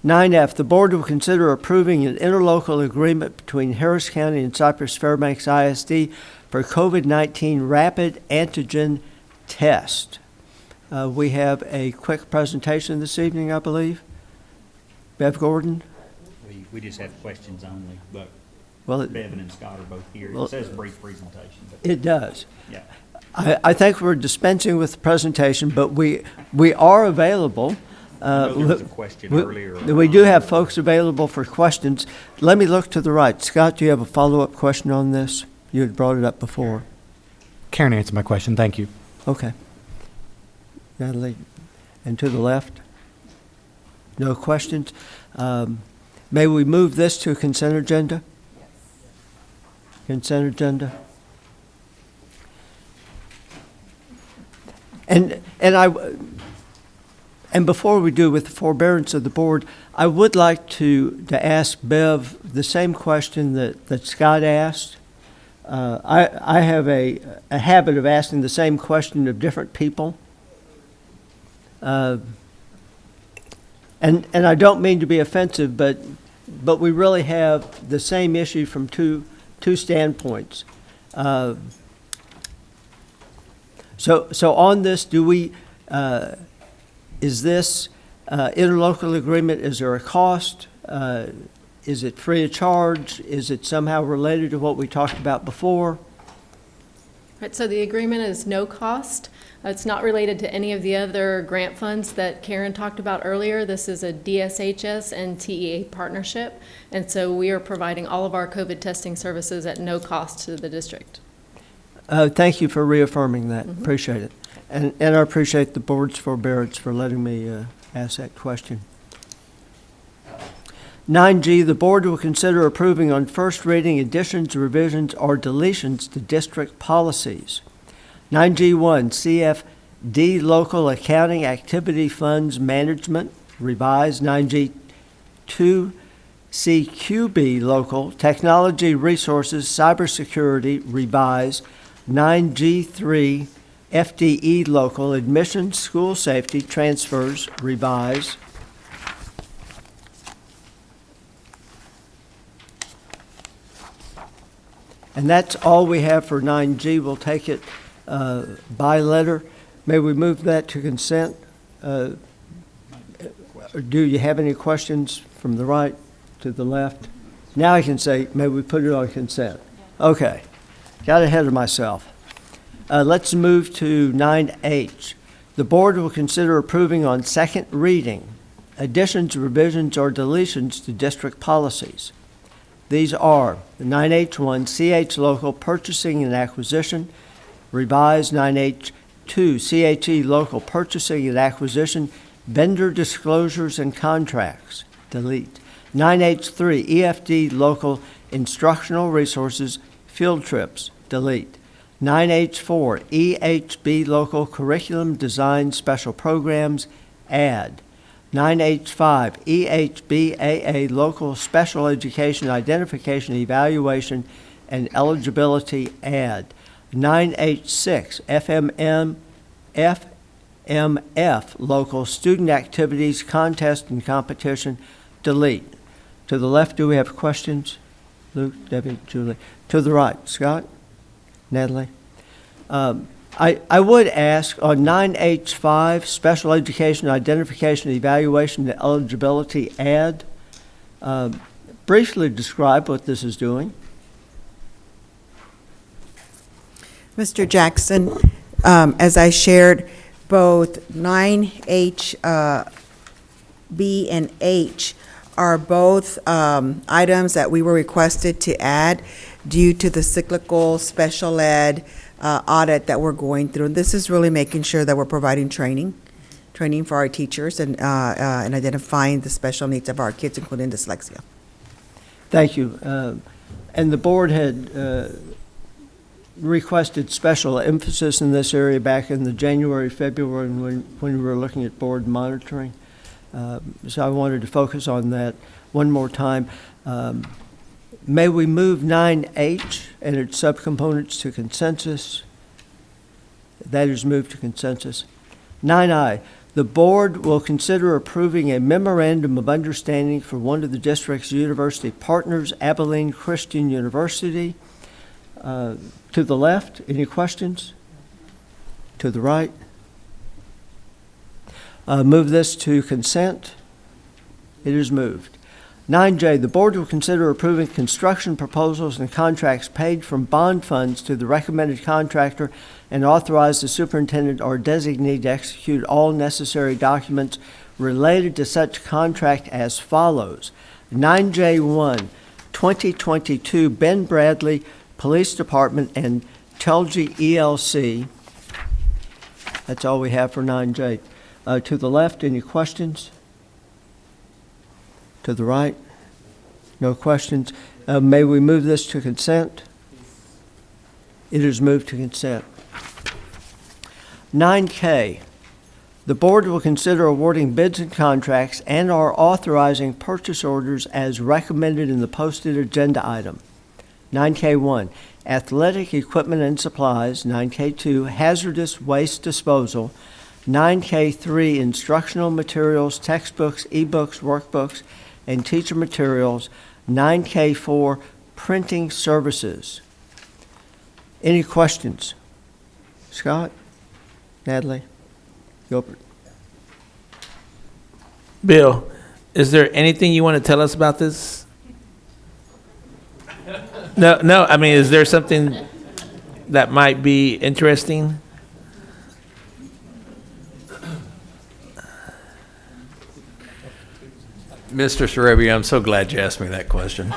9F, the board will consider approving an interlocal agreement between Harris County and Cypress-Fairbanks ISD for COVID-19 rapid antigen test. We have a quick presentation this evening, I believe. Bev Gordon? We just have questions only, but Well, Bevan and Scott are both here. Well, It says brief presentation. But it does. Yeah. I think we're dispensing with the presentation, but we are available know there was a question earlier. We do have folks available for questions. Let me look to the right. Scott, do you have a follow-up question on this? You had brought it up before. Karen answered my question. Thank you. Okay. Natalie, and to the left? No questions? May we move this to consent agenda? Yes. Consent agenda? And before we do, with the forbearance of the board, I would like to ask Bev the same question that Scott asked. I have a habit of asking the same question of different people. And I don't mean to be offensive, but we really have the same issue from two standpoints. So on this, do we, is this interlocal agreement, is there a cost? Is it free of charge? Is it somehow related to what we talked about before? Right, so the agreement is no cost. It's not related to any of the other grant funds that Karen talked about earlier. This is a DSHS and TEA partnership, and so we are providing all of our COVID testing services at no cost to the district. Thank you for reaffirming that. Appreciate it. And I appreciate the board's forbearance for letting me ask that question. 9G, the board will consider approving on first reading additions, revisions, or deletions to district policies. 9G1, CFD Local Accounting Activity Funds Management, revised. 9G2, CQB Local Technology Resources Cybersecurity, revised. 9G3, FDE Local Admissions School Safety Transfers, revised. And that's all we have for 9G. We'll take it by letter. May we move that to consent? Do you have any questions from the right to the left? Now I can say, may we put it on consent? Okay. Got ahead of myself. Let's move to 9H. The board will consider approving on second reading additions, revisions, or deletions to district policies. These are 9H1, CH Local Purchasing and Acquisition, revised. 9H2, CHE Local Purchasing and Acquisition, Vendor Disclosures and Contracts, delete. 9H3, EFD Local Instructional Resources, Field Trips, delete. 9H4, EHB Local Curriculum Design Special Programs, add. 9H5, EHBAA Local Special Education Identification, Evaluation, and Eligibility, add. 9H6, FMF Local Student Activities, Contest, and Competition, delete. To the left, do we have questions? Luke, Debbie, Julie. To the right, Scott, Natalie. I would ask on 9H5, Special Education Identification, Evaluation, and Eligibility, add. Briefly describe what this is doing. Mr. Jackson, as I shared, both 9H, B, and H are both items that we were requested to add due to the cyclical special ed audit that we're going through. And this is really making sure that we're providing training for our teachers and identifying the special needs of our kids, including dyslexia. Thank you. And the board had requested special emphasis in this area back in the January, February, when we were looking at board monitoring. So I wanted to focus on that one more time. May we move 9H and its subcomponents to consensus? That is moved to consensus. 9I, the board will consider approving a memorandum of understanding for one of the district's university partners, Abilene Christian University. To the left, any questions? To the right? Move this to consent. It is moved. 9J, the board will consider approving construction proposals and contracts paid from bond funds to the recommended contractor and authorize the superintendent or designee to execute all necessary documents related to such contract as follows. 9J1, 2022 Ben Bradley Police Department and Telgi ELC. That's all we have for 9J. To the left, any questions? To the right? No questions. May we move this to consent? It is moved to consent. 9K, the board will consider awarding bids and contracts and/or authorizing purchase orders as recommended in the posted agenda item. 9K1, athletic equipment and supplies. 9K2, hazardous waste disposal. 9K3, instructional materials, textbooks, ebooks, workbooks, and teacher materials. 9K4, printing services. Any questions? Scott? Natalie? Gilbert? Bill, is there anything you want to tell us about this? No, I mean, is there something that might be interesting? Mr. Sarabi, I'm so glad you asked me that question.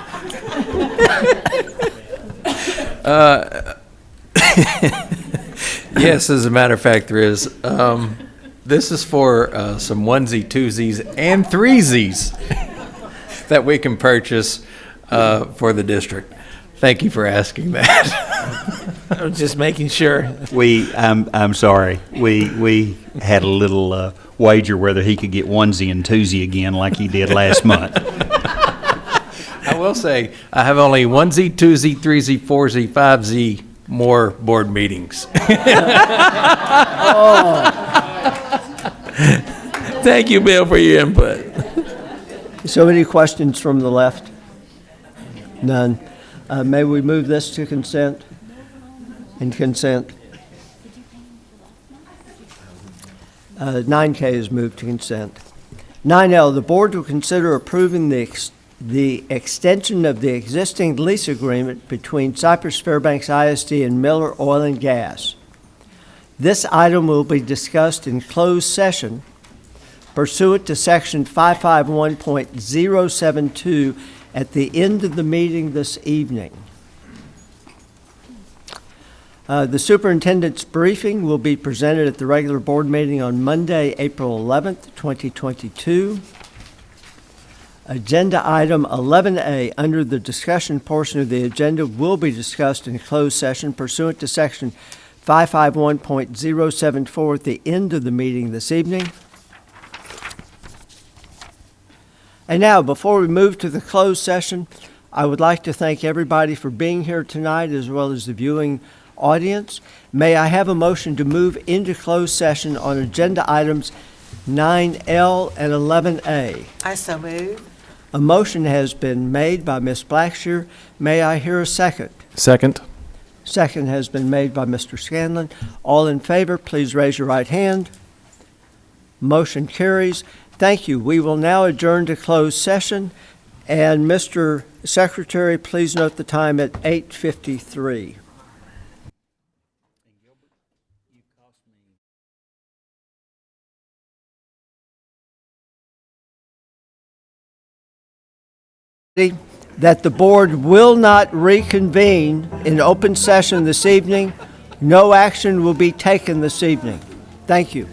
Yes, as a matter of fact, there is. This is for some onesie, twosies, and threesies that we can purchase for the district. Thank you for asking that. I'm just making sure. I'm sorry. We had a little wager whether he could get onesie and twosie again like he did last month. I will say, I have only onesie, twosie, threesie, foursie, fivesy more board meetings. Thank you, Bill, for your input. So any questions from the left? None. May we move this to consent? And consent. 9K is moved to consent. 9L, the board will consider approving the extension of the existing lease agreement between Cypress-Fairbanks ISD and Miller Oil and Gas. This item will be discussed in closed session pursuant to Section 551.072 at the end of the meeting this evening. The superintendent's briefing will be presented at the regular board meeting on Monday, April 11th, 2022. Agenda item 11A under the discussion portion of the agenda will be discussed in closed session pursuant to Section 551.074 at the end of the meeting this evening. And now, before we move to the closed session, I would like to thank everybody for being here tonight as well as the viewing audience. May I have a motion to move into closed session on agenda items 9L and 11A? I so move. A motion has been made by Ms. Blackshear. May I hear a second? Second. Second has been made by Mr. Scanlon. All in favor, please raise your right hand. Motion carries. Thank you. We will now adjourn to closed session. And Mr. Secretary, please note the time at 8:53. That the board will not reconvene in open session this evening. No action will be taken this evening. Thank you.